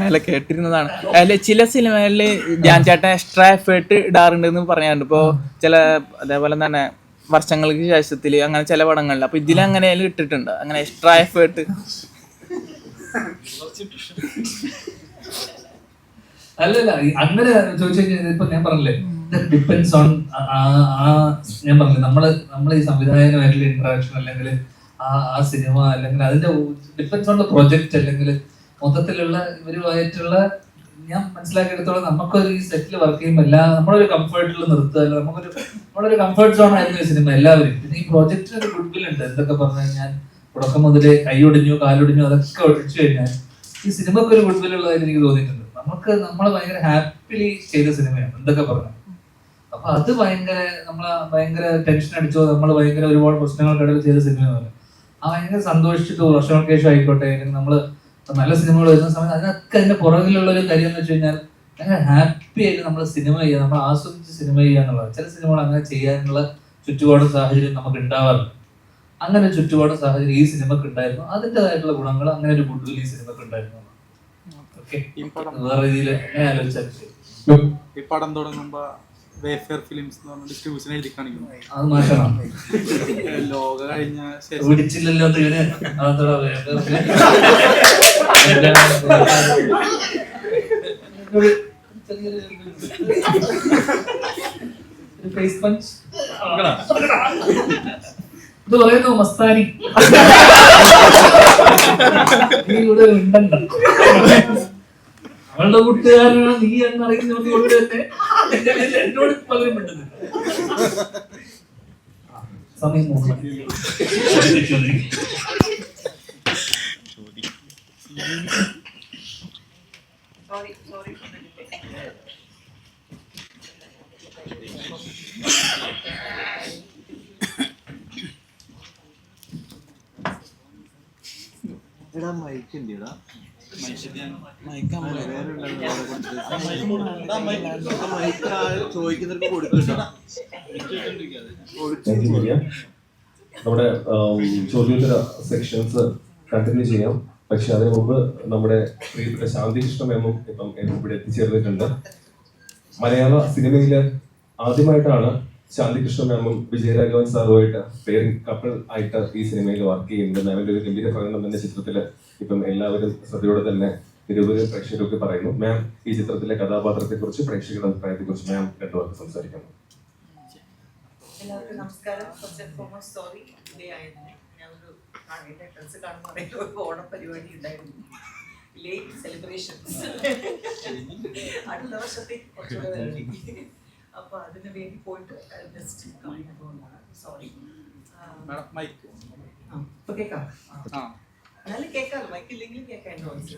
അല്ല കേട്ടിരുന്നതാണ്. അതില് ചില സിനിമകളില് ധ്യാൻ ചേട്ടൻ എക്സ്ട്രാ എഫേർട്ട് ഇടാറുണ്ടെന്ന് പറയാറുണ്ട്. ഇപ്പൊ ചില അതേപോലെ തന്നെ വർഷങ്ങൾക്ക് ശേഷത്തില് അങ്ങനെ ചില പടങ്ങളിൽ. അപ്പൊ ഇതിലങ്ങനെ ഇട്ടിട്ടുണ്ട് അങ്ങനെ എക്സ്ട്രാ എഫേർട്ട്? അല്ലല്ല അങ്ങനെ ചോദിച്ചു കഴിഞ്ഞാൽ ഇപ്പൊ ഞാൻ പറഞ്ഞില്ലേ, ഡിപ്പെൻസ് ഓൺ ഞാൻ പറഞ്ഞില്ലേ നമ്മള് ഈ സംവിധായകനുമായിട്ടുള്ള ഇന്ററാക്ഷൻ അല്ലെങ്കിൽ ആ സിനിമ അല്ലെങ്കിൽ അതിന്റെ ഡിപ്പെൻസ് ഓൺ ദ പ്രൊജക്ട് അല്ലെങ്കിൽ മൊത്തത്തിലുള്ള ഇവരുമായിട്ടുള്ള ഞാൻ മനസ്സിലാക്കിയെടുത്തോളം നമുക്കൊരു ഈ സെറ്റിൽ വർക്ക് ചെയ്യുമ്പോൾ നമ്മളൊരു കംഫർട്ടിൽ നിർത്തുക, നമ്മളൊരു കംഫർട്ട് സോൺ ആയിരുന്നു ഈ സിനിമ എല്ലാവരും. പിന്നെ ഈ പ്രോജക്റ്റിന് ഒരു ഗുഡ് വിൽ ഉണ്ട്. എന്തൊക്കെ പറഞ്ഞു കഴിഞ്ഞാൽ തുടക്കം മുതലേ കൈയൊടിഞ്ഞു കാലൊടിഞ്ഞു അതൊക്കെ ഒഴിച്ചു കഴിഞ്ഞാൽ ഈ സിനിമക്ക് ഒരു ഗുഡ് വിൽ ഉള്ളതായിട്ട് എനിക്ക് തോന്നിയിട്ടുണ്ട്. നമ്മള് ഭയങ്കര ഹാപ്പിലി ചെയ്ത സിനിമയാണ് എന്തൊക്കെ പറഞ്ഞു. അപ്പൊ അത് ഭയങ്കര ടെൻഷൻ അടിച്ചോ, നമ്മൾ ഭയങ്കര ഒരുപാട് പ്രശ്നങ്ങൾക്കിടയിൽ ചെയ്ത സിനിമയാണ്. ആ ഭയങ്കര സന്തോഷിച്ചിട്ട് വർഷങ്ങൾക്ക് ശേഷം ആയിക്കോട്ടെ, അല്ലെങ്കിൽ നമ്മള് നല്ല സിനിമകൾ വരുന്ന സമയത്ത് അതിനൊക്കെ അതിന്റെ പുറകിലുള്ള ഒരു കാര്യം എന്ന് വെച്ച് കഴിഞ്ഞാൽ ഭയങ്കര ഹാപ്പി ആയിട്ട് നമ്മൾ സിനിമ ചെയ്യുക, നമ്മൾ ആസ്വദിച്ച് സിനിമ ചെയ്യുക എന്നുള്ളത്. ചില സിനിമകൾ അങ്ങനെ ചെയ്യാനുള്ള ചുറ്റുപാടും സാഹചര്യം നമുക്ക് ഉണ്ടാവാറില്ല. അങ്ങനെ ചുറ്റുപാടും സാഹചര്യം ഈ സിനിമക്ക് ഉണ്ടായിരുന്നു. അതിൻ്റെതായിട്ടുള്ള ഗുണങ്ങൾ അങ്ങനെ ഒരു ഗുഡ് വിൽ ഈ സിനിമക്ക് ഉണ്ടായിരുന്നു. വേറെ രീതിയിൽ എങ്ങനെ ആലോചിച്ചാൽ ഈ പടം തുടങ്ങുമ്പോ വേഫെയർ ഫിലിംസ് എന്ന് പറഞ്ഞ ഡിസ്ട്രിബ്യൂഷൻ എഴുതി കാണിക്കുന്നു. അത് മാറ്റണം. ലോക കഴിഞ്ഞ ശേഷം പിടിച്ചില്ലല്ലോ ഇത് പറയുന്നു മസ്താനി നീ ഇവിടെ ഉണ്ടണ്ട, അവളുടെ കൂട്ടുകാരനാണ് നീ എന്നറിയുന്നത് കൊണ്ട് തന്നെ എന്നോട് പലരും ഉണ്ടെന്ന്. സമയം നമ്മുടെ ചോദ്യോത്തര സെക്ഷൻസ് കണ്ടിന്യൂ ചെയ്യാം. പക്ഷെ അതിനു മുമ്പ് നമ്മുടെ പ്രിയപ്പെട്ട ശാന്തികൃഷ്ണ മേമും ഇപ്പം ഇവിടെ എത്തിച്ചേർന്നിട്ടുണ്ട്. മലയാള സിനിമയില് ആദ്യമായിട്ടാണ് ശാന്തികൃഷ്ണ മേമും വിജയരാഘവൻ സാറുമായിട്ട് പേരിംഗ് കപ്പിൾ ആയിട്ട് ഈ സിനിമയിൽ വർക്ക് ചെയ്യുന്നത്. മാമിന്റെ ഒരു ഗംഭീര പ്രകടനം തന്നെ ചിത്രത്തില് ഇപ്പം എല്ലാവരും ശ്രദ്ധയോടെ തന്നെ നിരവധി പ്രേക്ഷകരൊക്കെ പറയുന്നു. മാം ഈ ചിത്രത്തിലെ കഥാപാത്രത്തെ കുറിച്ച് പ്രേക്ഷകരുടെ അഭിപ്രായത്തെ കുറിച്ച് മാം രണ്ടു വാക്ക് സംസാരിക്കുന്നു. എല്ലാവർക്കും നമസ്കാരം. First and foremost sorry delay ആയതിന്. ഞാൻ ഒരു ഡ്രസ് കാണുന്ന ഒരു ഓണം പരിപാടി ഉണ്ടായിരുന്നു, ലേറ്റ് സെലിബ്രേഷൻസ് അടുത്ത വർഷത്തെ കുറച്ചുകൂടെ വരണ്ടി. അപ്പൊ അതിന് വേണ്ടി പോയിട്ട് ജസ്റ്റ് പോകുന്നതാണ്. സോറി. ഇപ്പൊ കേൾക്കാം, എന്നാലും കേൾക്കാമല്ലോ, മൈക്കില്ലെങ്കിലും കേൾക്കാൻ വോയിസ്.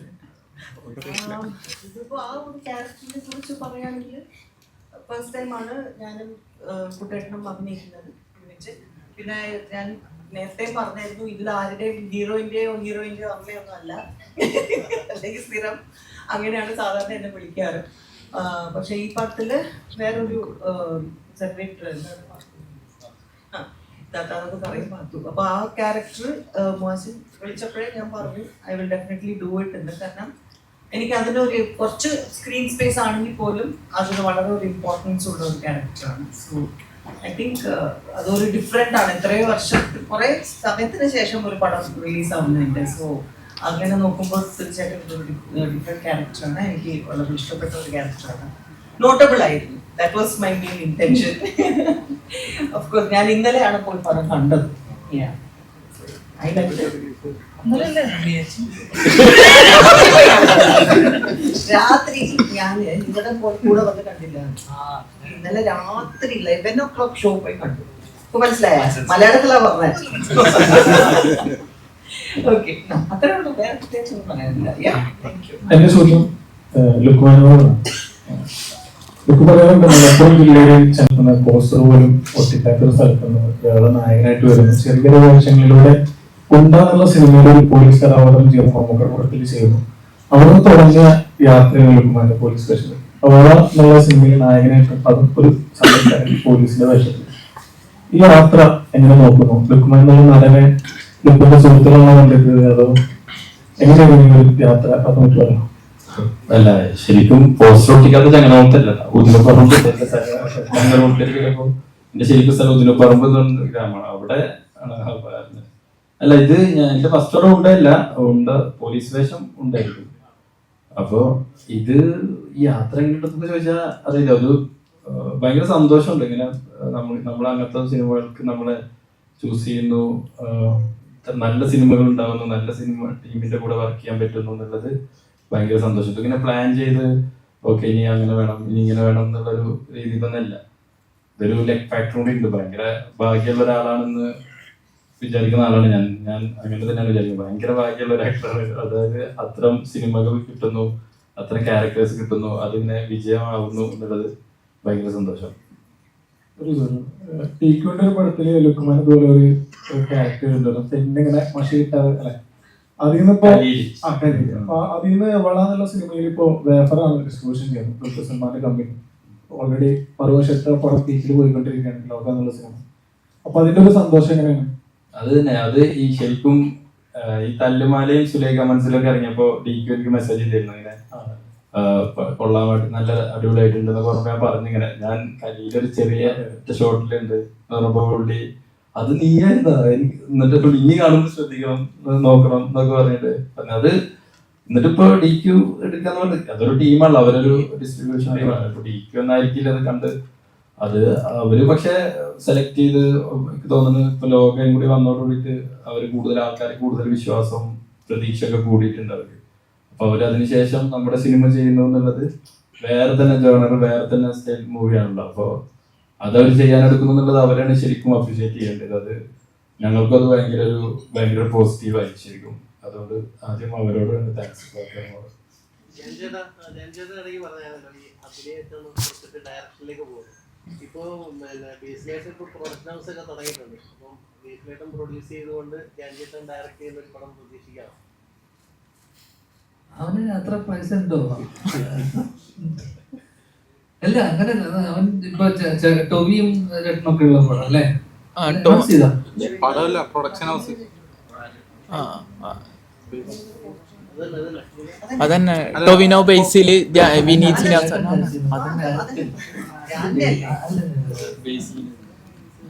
ഇതിപ്പോ ആ ഒരു ക്യാരക്ടറിനെ കുറിച്ച് പറയുകയാണെങ്കിൽ ഫസ്റ്റ് ടൈമാണ് ഞാനും കുട്ടേട്ടനും അഭിനയിക്കുന്നത് ഒന്നിച്ച്. പിന്നെ ഞാൻ നേരത്തെ പറഞ്ഞായിരുന്നു ഇതിൽ ആരുടെയും ഹീറോയിന്റെയോ അമ്മയൊന്നും അല്ല, അല്ലെങ്കിൽ സ്ഥിരം അങ്ങനെയാണ് സാധാരണ എന്നെ വിളിക്കാറ്. പക്ഷെ ഈ പടത്തില് വേറൊരു സെപ്പറേറ്റ് താത്താന്നൊക്കെ പറയും പാത്തു. അപ്പൊ ആ ക്യാരക്ടർ മോശം വിളിച്ചപ്പോഴേ ഞാൻ പറഞ്ഞു I will definitely do it എന്ന്. കാരണം എനിക്ക് അതിനൊരു കുറച്ച് സ്ക്രീൻ സ്പേസ് ആണെങ്കിൽ പോലും അതിന് വളരെ ഒരു ഇമ്പോർട്ടൻസ് ഉള്ള ഒരു ക്യാരക്ടറാണ്. സോ ഐ തിങ്ക് അതൊരു ഡിഫറെൻ്റ് ആണ്. ഇത്രയും വർഷം കുറേ സമയത്തിന് ശേഷം ഒരു പടം റിലീസ് ആവുന്നുണ്ട്. സോ അങ്ങനെ നോക്കുമ്പോൾ തീർച്ചയായിട്ടും ഇതൊരു ഡിഫറെൻറ്റ് ക്യാരക്ടറാണ്. എനിക്ക് വളരെ ഇഷ്ടപ്പെട്ട ഒരു ക്യാരക്ടറാണ്. നോട്ടബിൾ ആയിരുന്നു. That was my main intention. Of course ഞാൻ ഇന്നലെയാണ് പോയി പടം കണ്ടത്. ഐ ലൈക്ക് രാത്രി ഞാൻ ഇവിടെ കൂടെ വന്ന് കണ്ടില്ല. ഇന്നലെ രാത്രി 11 o'clock ഷോ പോയി കണ്ടു. ഇപ്പൊ മനസ്സിലായ മലയാളത്തിലാ പറഞ്ഞ. ഓക്കെ, അത്രേ ഉള്ളൂ. വേറെ പ്രത്യേകിച്ചൊന്നും പറയാനില്ല. എന്റെ ചോദ്യം ലുക്മാനോടാണ്. ലുക്ക് പറയാറുണ്ട് മലപ്പുറം ജില്ലയിൽ ചെലുത്തുന്ന പോസ്റ്റർ പോലും ഒട്ടിക്കാത്ത ഒരു സ്ഥലത്തുനിന്ന് വേറെ നായകനായിട്ട് വരുന്ന ചെറിയ ചെറിയ വേഷങ്ങളിലൂടെ ഉണ്ടാകുന്ന സിനിമയിൽ ഒരു പോലീസ് കഥാപാത്രം ചെയ്തു മമ്മൂക്ക കൂട്ടത്തിൽ ചെയ്യുന്നു. അവിടെ തുടങ്ങിയ യാത്രയാണ് ലുക്മാന്റെ പോലീസ് സ്റ്റേഷൻ. ഓള എന്നുള്ള സിനിമയിൽ നായകനായിട്ട് അതും ഒരു സംഘടന പോലീസിന്റെ വേഷത്തിൽ. ഈ യാത്ര എങ്ങനെ നോക്കുന്നു? ലുക്മാൻ എന്നുള്ള നടനെ ലുക്കിന്റെ സുഹൃത്തുക്കളാണോ കണ്ടിട്ട്, അതോ എങ്ങനെയാണ് ഒരു യാത്ര? അതൊന്നിട്ട് പറയാം. അല്ല, ശരിക്കും പോസ്റ്റർ ഒട്ടിക്കാത്ത ചങ്ങനാമത്തല്ല, ഉദിനപ്പറമ്പ് ചിലപ്പോ എന്റെ ശരിക്കും സ്ഥലം ഉദിനപ്പറമ്പ് എന്ന് പറഞ്ഞ ഗ്രാമമാണ്. അവിടെ അല്ല, ഇത് ഞാൻ എന്റെ ഫസ്റ്റ് ഓർഡർ ഉണ്ടായില്ല, പോലീസ് വേഷം ഉണ്ടായിരുന്നു. അപ്പൊ ഇത് യാത്ര എങ്ങനെയുണ്ടെന്ന് ചോദിച്ചാൽ അറിയില്ല, ഒരു ഭയങ്കര സന്തോഷമുണ്ട്. ഇങ്ങനെ നമ്മൾ അങ്ങനത്തെ സിനിമകൾക്ക് നമ്മളെ ചൂസ് ചെയ്യുന്നു, നല്ല സിനിമകൾ ഉണ്ടാവുന്നു, നല്ല സിനിമ ടീമിന്റെ കൂടെ വർക്ക് ചെയ്യാൻ പറ്റുന്നു എന്നുള്ളത് ഭയങ്കര സന്തോഷം. ഇങ്ങനെ പ്ലാൻ ചെയ്ത് ഓക്കെ ഇനി അങ്ങനെ വേണം ഇനി ഇങ്ങനെ വേണം എന്നുള്ളൊരു രീതി തന്നെയല്ല. ഇതൊരു ലെഗ് ഫാക്ടർ കൂടി ഉണ്ട്. ഭയങ്കര ഭാഗ്യമുള്ള ഒരാളാണെന്ന് വിചാരിക്കുന്ന ആളാണ് ഞാൻ. അങ്ങനെ തന്നെയാണ് വിചാരിക്കുന്നത്. ഭയങ്കര ഭാഗ്യമുള്ള ഒരു ആക്ടറാണ്. അതായത് അത്തരം സിനിമകൾ കിട്ടുന്നു, അത്തരം ക്യാരക്ടേഴ്സ് കിട്ടുന്നു, അതിങ്ങനെ വിജയമാവുന്നു എന്നുള്ളത് ഭയങ്കര സന്തോഷം. ടീക്കുവിന്റെ ഒരു പടത്തില് ലുക്മാൻ പോലെ ഒരു ക്യാരക്ടർ ഉണ്ടല്ലോ, പെണ്ണിങ്ങനെ മഷി കിട്ടാതെ അല്ലെ, അതിൽ നിന്ന് വളാന്നുള്ള സിനിമയിൽ ഇപ്പോ വേഫറാണ് ഡിസ്ട്രിബ്യൂഷൻ ചെയ്യുന്നത്. ദുൽഖർ സൽമാന്റെ കമ്പനി ഓൾറെഡി മറുവശത്തെ പടം പീക്കിൽ പോയിക്കൊണ്ടിരിക്കുകയാണ് ലോക എന്നുള്ള സിനിമ. അപ്പൊ അതിന്റെ ഒരു സന്തോഷം എങ്ങനെയാണ്? അത് തന്നെ, അത് ഈ ശരിക്കും ഈ തല്ലുമാലയും സുലേഖ മനസ്സിലൊക്കെ ഇറങ്ങിയപ്പോ DQ എനിക്ക് മെസ്സേജ് ചെയ്തിരുന്നു, ഇങ്ങനെ കൊള്ളാമായിട്ട് നല്ല അടിപൊളിയായിട്ടുണ്ടെന്ന് പറഞ്ഞപ്പോ ഞാൻ പറഞ്ഞിങ്ങനെ ഞാൻ കയ്യിലൊരു ചെറിയ ഷോട്ടിലുണ്ട് പുള്ളി അത് നീയായിരുന്നാ എനിക്ക്, എന്നിട്ട് ഇനി കാണുമ്പോൾ ശ്രദ്ധിക്കണം നോക്കണം എന്നൊക്കെ പറഞ്ഞിട്ട് അത്. എന്നിട്ടിപ്പോ DQ എടുക്കാന്ന് പറഞ്ഞത് അതൊരു ടീമാണല്ലോ, അവരൊരു ഡിസ്ട്രിബ്യൂഷൻ ടീമാണ്. ഇപ്പൊ DQ ഒന്നായിരിക്കില്ല അത് കണ്ട്, അത് അവര് പക്ഷെ സെലക്ട് ചെയ്ത് എനിക്ക് തോന്നുന്നു ഇപ്പൊ ലോകം കൂടി വന്നോടുകൂടിയിട്ട് അവര് കൂടുതൽ ആൾക്കാർ കൂടുതൽ വിശ്വാസം പ്രതീക്ഷ ഒക്കെ കൂടിയിട്ടുണ്ട് അവർക്ക്. അപ്പൊ അവര് അതിനുശേഷം നമ്മുടെ സിനിമ ചെയ്യുന്നു എന്നുള്ളത് വേറെ തന്നെ ജേണർ, വേറെ തന്നെ സ്റ്റൈൽ മൂവിയാണല്ലോ. അപ്പൊ അതവർ ചെയ്യാനെടുക്കുന്നു എന്നുള്ളത് അവരാണ് ശരിക്കും അപ്രീഷിയേറ്റ് ചെയ്യേണ്ടത്. അത് ഞങ്ങൾക്കും അത് ഭയങ്കര പോസിറ്റീവായി ശരിക്കും. അതുകൊണ്ട് ആദ്യം അവരോട് താങ്ക്സ്. ഡയറക്ഷനിലേക്ക് പോകും. ഇപ്പോ ബേസിലായിട്ട് ഇപ്പൊ പ്രൊഡക്ഷൻ ഹൗസ് ഒക്കെ തുടങ്ങിയിട്ടുണ്ട്. അപ്പം ബേസിലായിട്ടും പ്രൊഡ്യൂസ് ചെയ്തുകൊണ്ട് ജാൻചേട്ടൻ ഡയറക്ട് ചെയ്യുന്ന ഒരു പടം പ്രതീക്ഷിക്കാം. അവന് അത്ര പൈസ ഉണ്ടോ? അല്ല അങ്ങനെ അവൻ ഇപ്പൊ ടോവിയും രത്നൊക്കെ ഉള്ള പടം അല്ലേ? പടമല്ല, പ്രൊഡക്ഷൻ ഹൗസ്. അതന്നെ ടൊവിനോ ബേസില് വിനീത്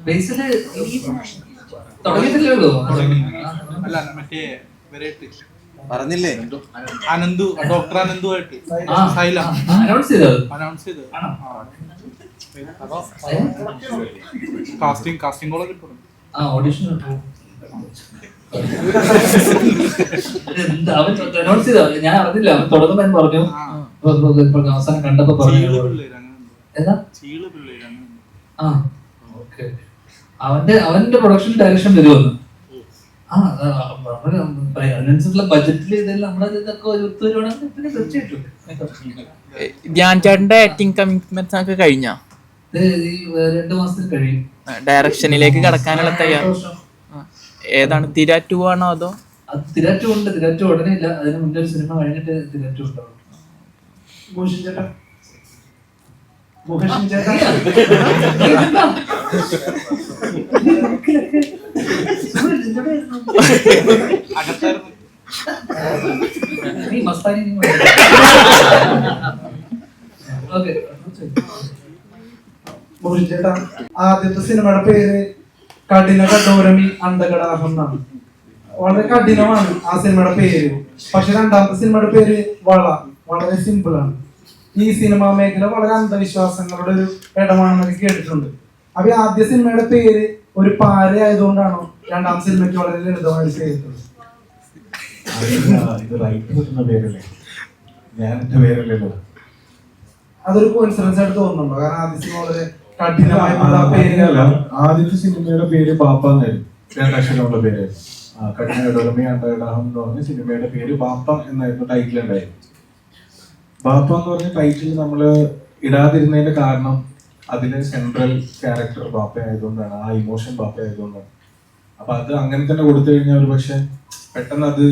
ബേസില് തുടങ്ങിയിട്ടില്ലേ ഉള്ളൂ. അല്ല മറ്റേ പറഞ്ഞില്ലേ അനന്തു, ഡോക്ടർ അനന്തു ആയിട്ട് അനൗൺസ് ചെയ്തത്. കാസ്റ്റിംഗ് കോളൊക്കെ കിട്ടും. ഓഡിഷൻ അനൗൺസ് ചെയ്ത ഞാൻ അറിഞ്ഞില്ല. അവൻ തുടങ്ങുമ്പോ പറഞ്ഞു, അവസാനം കണ്ടപ്പോ പറഞ്ഞു അവന്റെ പ്രൊഡക്ഷൻ ഡയറക്ഷൻ വരുമെന്ന്. അതിനനുസരിച്ചുള്ള ബജറ്റിൽ ഇതെല്ലാം നമ്മുടെ ഇതൊക്കെ ഒത്തുവരുവാണെങ്കിൽ പിന്നെ തീർച്ചയായിട്ടും. ധ്യാൻ ചേട്ടന്റെ ആക്ടിങ് കമ്മിറ്റ്മെന്റ്സ് ഒക്കെ കഴിഞ്ഞ 2 മാസത്തിൽ കഴിയും ഡയറക്ഷനിലേക്ക് കടക്കാനുള്ള തയ്യാറ്. ഏതാണ്, തിര 2 ആണോ അതോ? അത് തിര 2 ഉണ്ട്. തിര 2 ഉടനെ ഇല്ല, അതിന് മുന്നേ ഒരു സിനിമ കഴിഞ്ഞിട്ട് തിര 2 ഉണ്ടാവും. ചേട്ടാ, ആദ്യത്തെ സിനിമയുടെ പേര് കഠിന കഠോരമി അണ്ടകടാഹം എന്നാണ്. വളരെ കഠിനമാണ് ആ സിനിമയുടെ പേര്. പക്ഷെ രണ്ടാമത്തെ സിനിമയുടെ പേര് വളരെ സിമ്പിൾ ആണ്. ഈ സിനിമാ മേഖല വളരെ അന്ധവിശ്വാസങ്ങളുടെ ഒരു ഇടമാണെന്നൊക്കെ കേട്ടിട്ടുണ്ട്. അപ്പൊ ആദ്യ സിനിമയുടെ പേര് ഒരു പാര ആയതുകൊണ്ടാണോ രണ്ടാം സിനിമയ്ക്ക് വളരെ ലളിതമായി ചെയ്തിട്ടുള്ളത്? ഇത് റൈറ്റ് കിട്ടുന്ന പേരല്ലേ? ഞാൻ എന്റെ പേരല്ലല്ലോ. അതൊരു കോയിൻസിഡൻസ് ആയിട്ട് തോന്നുന്നുണ്ടോ? കാരണം ആദ്യ സിനിമ വളരെ കഠിനമായ പേരല്ല. ആദ്യത്തെ സിനിമയുടെ പേര് ബാപ്പ എന്നായിരുന്നു, 2 അക്ഷരമുള്ള പേരായിരുന്നു. കഠിന ഇടവമി അണ്ടകടാഹം എന്ന് പറഞ്ഞ സിനിമയുടെ പേര് ബാപ്പ എന്നായിരുന്നു ടൈറ്റിൽ ഉണ്ടായിരുന്നു. ബാപ്പ എന്ന് പറഞ്ഞ ടൈറ്റിൽ നമ്മൾ ഇടാതിരുന്നതിന്റെ കാരണം അതിലെ സെൻട്രൽ ക്യാരക്ടർ ബാപ്പ ആയതുകൊണ്ടാണ്, ആ ഇമോഷൻ ബാപ്പ ആയതുകൊണ്ടാണ്. അപ്പൊ അത് അങ്ങനെ തന്നെ കൊടുത്തു കഴിഞ്ഞാൽ ഒരു പക്ഷെ പെട്ടെന്ന് അത്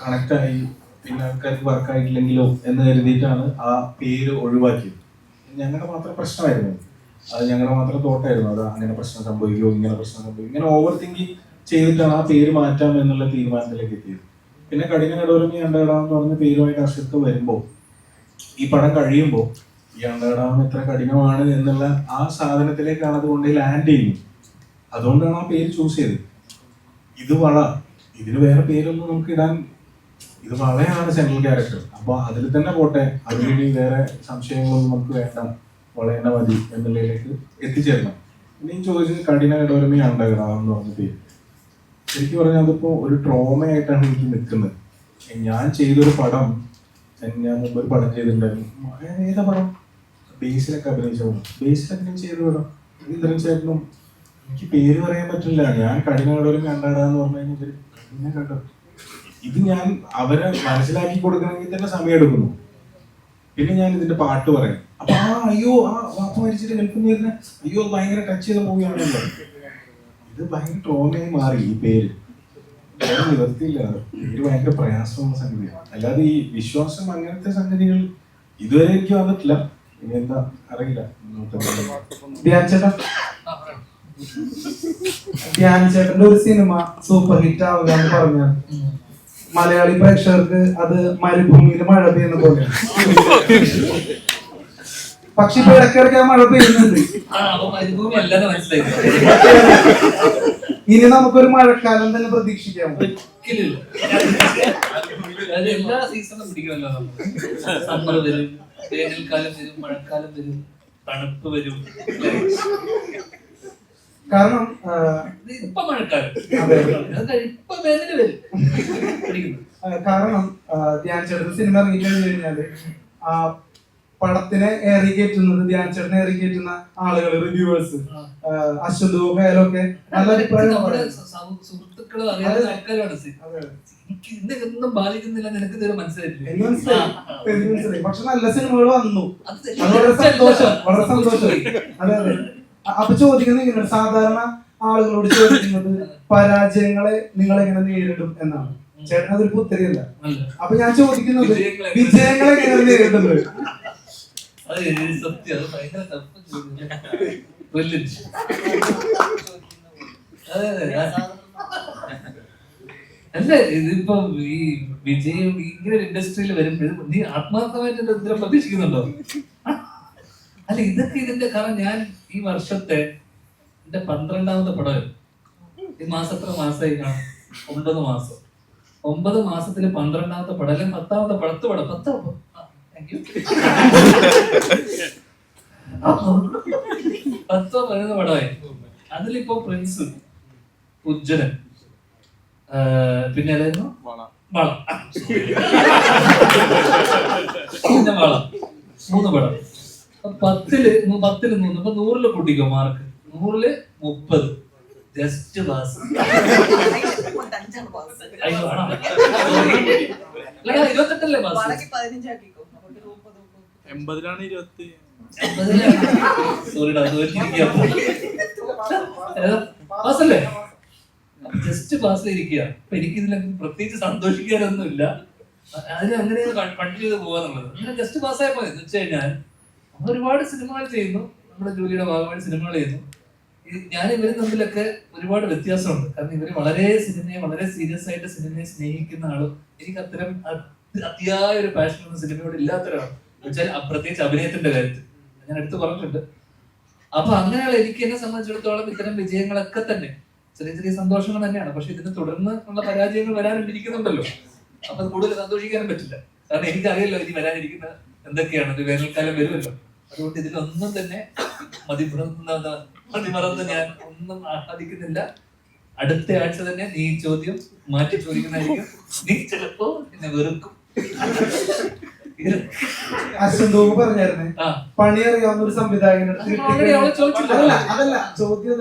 കണക്ട് ആയി പിന്നെ ആൾക്കാർക്ക് വർക്കായിട്ടില്ലെങ്കിലോ എന്ന് കരുതിയിട്ടാണ് ആ പേര് ഒഴിവാക്കിയത്. ഞങ്ങളുടെ മാത്രം പ്രശ്നമായിരുന്നു അത്, ഞങ്ങളുടെ മാത്രം തോട്ടായിരുന്നു അത്. അങ്ങനെ പ്രശ്നം സംഭവിക്കുമോ, ഇങ്ങനെ പ്രശ്നം സംഭവിക്കും, ഇങ്ങനെ ഓവർ തിങ്കിങ് ചെയ്തിട്ടാണ് ആ പേര് മാറ്റാം എന്നുള്ള തീരുമാനത്തിലേക്ക് എത്തിയത്. പിന്നെ കഠിന കടോരമി അണ്ടകടാഹം എന്ന് പറഞ്ഞ പേരുമായിട്ട് അർഷത്ത് വരുമ്പോൾ, ഈ പടം കഴിയുമ്പോൾ ഈ അണ്ടകടാഹം എത്ര കഠിനമാണ് എന്നുള്ള ആ സാധനത്തിലേക്കാണ് അത് കൊണ്ട് ലാൻഡ് ചെയ്യുന്നത്. അതുകൊണ്ടാണ് ആ പേര് ചൂസ് ചെയ്തത്. ഇത് വള, ഇതിന് വേറെ പേരൊന്നും നമുക്ക് ഇടാൻ, ഇത് വളയാണ് സെൻട്രൽ ക്യാരക്ടർ. അപ്പൊ അതിൽ തന്നെ പോട്ടെ, അതിലിനി വേറെ സംശയങ്ങളൊന്നും നമുക്ക് വേണ്ട, വളയന മതി എന്നുള്ളതിലേക്ക് എത്തിച്ചേരണം. ഇനിയും ചോദിച്ചത് കഠിന കടോരമി അണ്ടകടാഹം എന്ന് പറഞ്ഞ പേര്. ശരിക്കും പറഞ്ഞാൽ അതിപ്പോ ഒരു ട്രോമയായിട്ടാണ് എനിക്ക് നിൽക്കുന്നത്. ഞാൻ ചെയ്തൊരു പടം, ഞാൻ മുമ്പ് ഒരു പടം ചെയ്തിട്ടുണ്ടായിരുന്നു. ഏതാ പടം? ബേസിലൊക്കെ അഭിനയിച്ച പടം. ബേസിലൊക്കെ ഞാൻ ചെയ്ത പടം ഇന്ദ്രൻ ചേട്ടനും എനിക്ക് പേര് പറയാൻ പറ്റില്ല. ഞാൻ കഠിന കടോരമി അണ്ടകടാഹം എന്ന് പറഞ്ഞു കഴിഞ്ഞാൽ കഠിന കട, ഇത് ഞാൻ അവരെ മനസ്സിലാക്കി കൊടുക്കണമെങ്കിൽ തന്നെ സമയം എടുക്കുന്നു. പിന്നെ ഞാൻ ഇതിന്റെ പാട്ട് പറയാം. അപ്പൊ അയ്യോ ആ വാപ്പ മരിച്ചിട്ട് കേൾക്കുന്ന അയ്യോ ഭയങ്കര ടച്ച് ചെയ്ത മൂവിയാണല്ലോ. ഇത് ഭയങ്കര ട്രോമയായി മാറി ഈ പേര്. നിവർത്തിയില്ല, പേര് ഭയങ്കര പ്രയാസമുള്ള സംഗതിയാണ്. അല്ലാതെ ഈ വിശ്വാസം അങ്ങനത്തെ സംഗതികൾ ഇതുവരെ എനിക്ക് വന്നിട്ടില്ല. ഇനി എന്താ അറിയില്ല. ധ്യാൻ ചേട്ടന്റെ ഒരു സിനിമ സൂപ്പർ ഹിറ്റ് ആവുക എന്ന് പറഞ്ഞാൽ മലയാളി പ്രേക്ഷകർക്ക് അത് മരുഭൂമിയിൽ മഴ പെയ്യുന്ന പോലെയാണ്. പക്ഷെ ഇപ്പൊ ഇടയ്ക്കിടയ്ക്ക് മഴ പെയ്യുന്നുണ്ട്. ഇനി നമുക്കൊരു മഴക്കാലം തന്നെ പ്രതീക്ഷിക്കാം. എല്ലാ സീസണും പിടിക്കുമല്ലോ. സമ്മർ വരും, വേനൽക്കാലം വരും, മഴക്കാലം വരും, തണുപ്പ് വരും. കാരണം ഇപ്പൊ മഴക്കാലം, ഇപ്പൊ വേനൽ വരും. കാരണം ധ്യാൻ ചേട്ടൻ സിനിമ ഇറങ്ങി കഴിഞ്ഞു കഴിഞ്ഞാല് ആ പടത്തിനെ ഏറികേറ്റുന്നത്, ധ്യാൻ ചേട്ടനെ ഏറികേറ്റുന്ന ആളുകൾ, റിവ്യൂവേഴ്സ്, അശ്വന്തൂക്കെ നല്ല അഭിപ്രായം. സുഹൃത്തുക്കള് അറിയാത്ത ആൾക്കാരാണ്. എനിക്ക് ഇതൊന്നും ബാധിക്കുന്നില്ല, നിനക്ക് ഇതുവരെ മനസ്സിലായിട്ടില്ല. പക്ഷെ നല്ല സിനിമകൾ വന്നു, വളരെ സന്തോഷം, വളരെ സന്തോഷം. അതെ അതെ. അപ്പൊ ചോദിക്കുന്നത് ഇങ്ങനെ, സാധാരണ ആളുകളോട് ചോദിക്കുന്നത് പരാജയങ്ങളെ നിങ്ങൾ എങ്ങനെ നേരിടും എന്നാണ്. ചേട്ടൻ അതൊരു പുത്തരിയല്ല. അപ്പൊ ഞാൻ ചോദിക്കുന്നത് വിജയങ്ങളെ എങ്ങനെ നേരിടുന്നത്. അല്ല, ഇതിപ്പോ ഈ വിജയം ഇങ്ങനെ ഒരു ഇൻഡസ്ട്രിയിൽ വരുമ്പോൾ നീ ആത്മാർത്ഥമായിട്ട് എന്തെങ്കിലും പ്രതീക്ഷിക്കുന്നുണ്ടോ? അല്ല, ഇതൊക്കെ ഇതിന്റെ കാരണം. ഞാൻ ഈ വർഷത്തെ എന്റെ 12ാമത്തെ പടം, ഈ മാസം എത്ര മാസമായി കാണും? 9 മാസം. 9 മാസത്തില് 12ാമത്തെ പടം, അല്ലെങ്കിൽ 10ാമത്തെ പടം. 10 പടമായി. അതിലിപ്പോ പ്രിൻസ്, ഉജ്ജ്വലൻ, പിന്നെ ഏതായിരുന്നു? വളം. പിന്നെ വളം. 3 പടം. 10ല് 3. അപ്പൊ 100ല് കൂട്ടിക്കോ മാർക്ക്. 100ല് 30. Just pass. 28 പാസ്. 80ലാണ് 20. സോറിടാ, പാസല്ലേ? ജസ്റ്റ് പാസ് ഇരിക്കുക. അപ്പൊ എനിക്കിതിൽ പ്രത്യേകിച്ച് സന്തോഷിക്കാനൊന്നുമില്ല. അതിന് അങ്ങനെ കണ്ടിന്യൂ ചെയ്ത് പോകാന്നുള്ളത്. അങ്ങനെ ജസ്റ്റ് പാസ്സായ പോയത് എന്ന് വെച്ച് കഴിഞ്ഞാൽ നമ്മൾ ഒരുപാട് സിനിമകൾ ചെയ്യുന്നു, നമ്മുടെ ജോലിയുടെ ഭാഗമായിട്ട് സിനിമകൾ ചെയ്യുന്നു. ഞാൻ ഇവരും തമ്മിലൊക്കെ ഒരുപാട് വ്യത്യാസമുണ്ട്. കാരണം ഇവര് വളരെ സിനിമയെ വളരെ സീരിയസ് ആയിട്ട് സിനിമയെ സ്നേഹിക്കുന്ന ആളും എനിക്ക് അത്തരം അതിയായ ഒരു പാഷൻ ഒന്നും സിനിമയോട് ഇല്ലാത്തൊരാളാണ്. വെച്ചാൽ പ്രത്യേകിച്ച് അഭിനയത്തിന്റെ കാര്യത്തിൽ ഞാൻ എടുത്തു പറഞ്ഞിട്ടുണ്ട്. അപ്പൊ അങ്ങനെയുള്ള എനിക്ക് എന്നെ സംബന്ധിച്ചിടത്തോളം ഇത്തരം വിജയങ്ങളൊക്കെ തന്നെ ചെറിയ ചെറിയ സന്തോഷങ്ങൾ തന്നെയാണ്. പക്ഷെ ഇതിന് തുടർന്ന് ഉള്ള പരാജയങ്ങൾ വരാനിരിക്കുന്നുണ്ടല്ലോ. അപ്പൊ അത് കൂടുതൽ സന്തോഷിക്കാനും പറ്റില്ല. കാരണം എനിക്കറിയല്ലോ ഇനി വരാനിരിക്കുന്ന എന്തൊക്കെയാണ്. ഇത് വേനൽക്കാലം വരുമല്ലോ. അതുകൊണ്ട് ഇതിലൊന്നും തന്നെ മതിമറന്ന് ഞാൻ ഒന്നും ആഹ്ലാദിക്കുന്നില്ല. അടുത്ത ആഴ്ച തന്നെ നീ ചോദ്യം മാറ്റി ചോദിക്കുന്നതായിരിക്കും. നീ ചിലപ്പോ എന്നെ വെറുക്കും. അശ്വന്തോക്ക് പറഞ്ഞായിരുന്നേ, ആ. പണി അറിയാവുന്ന ഒരു സംവിധായകന്റെ അടുത്ത് already അവള് ചോദിച്ചില്ല. അതല്ല ചോദ്യം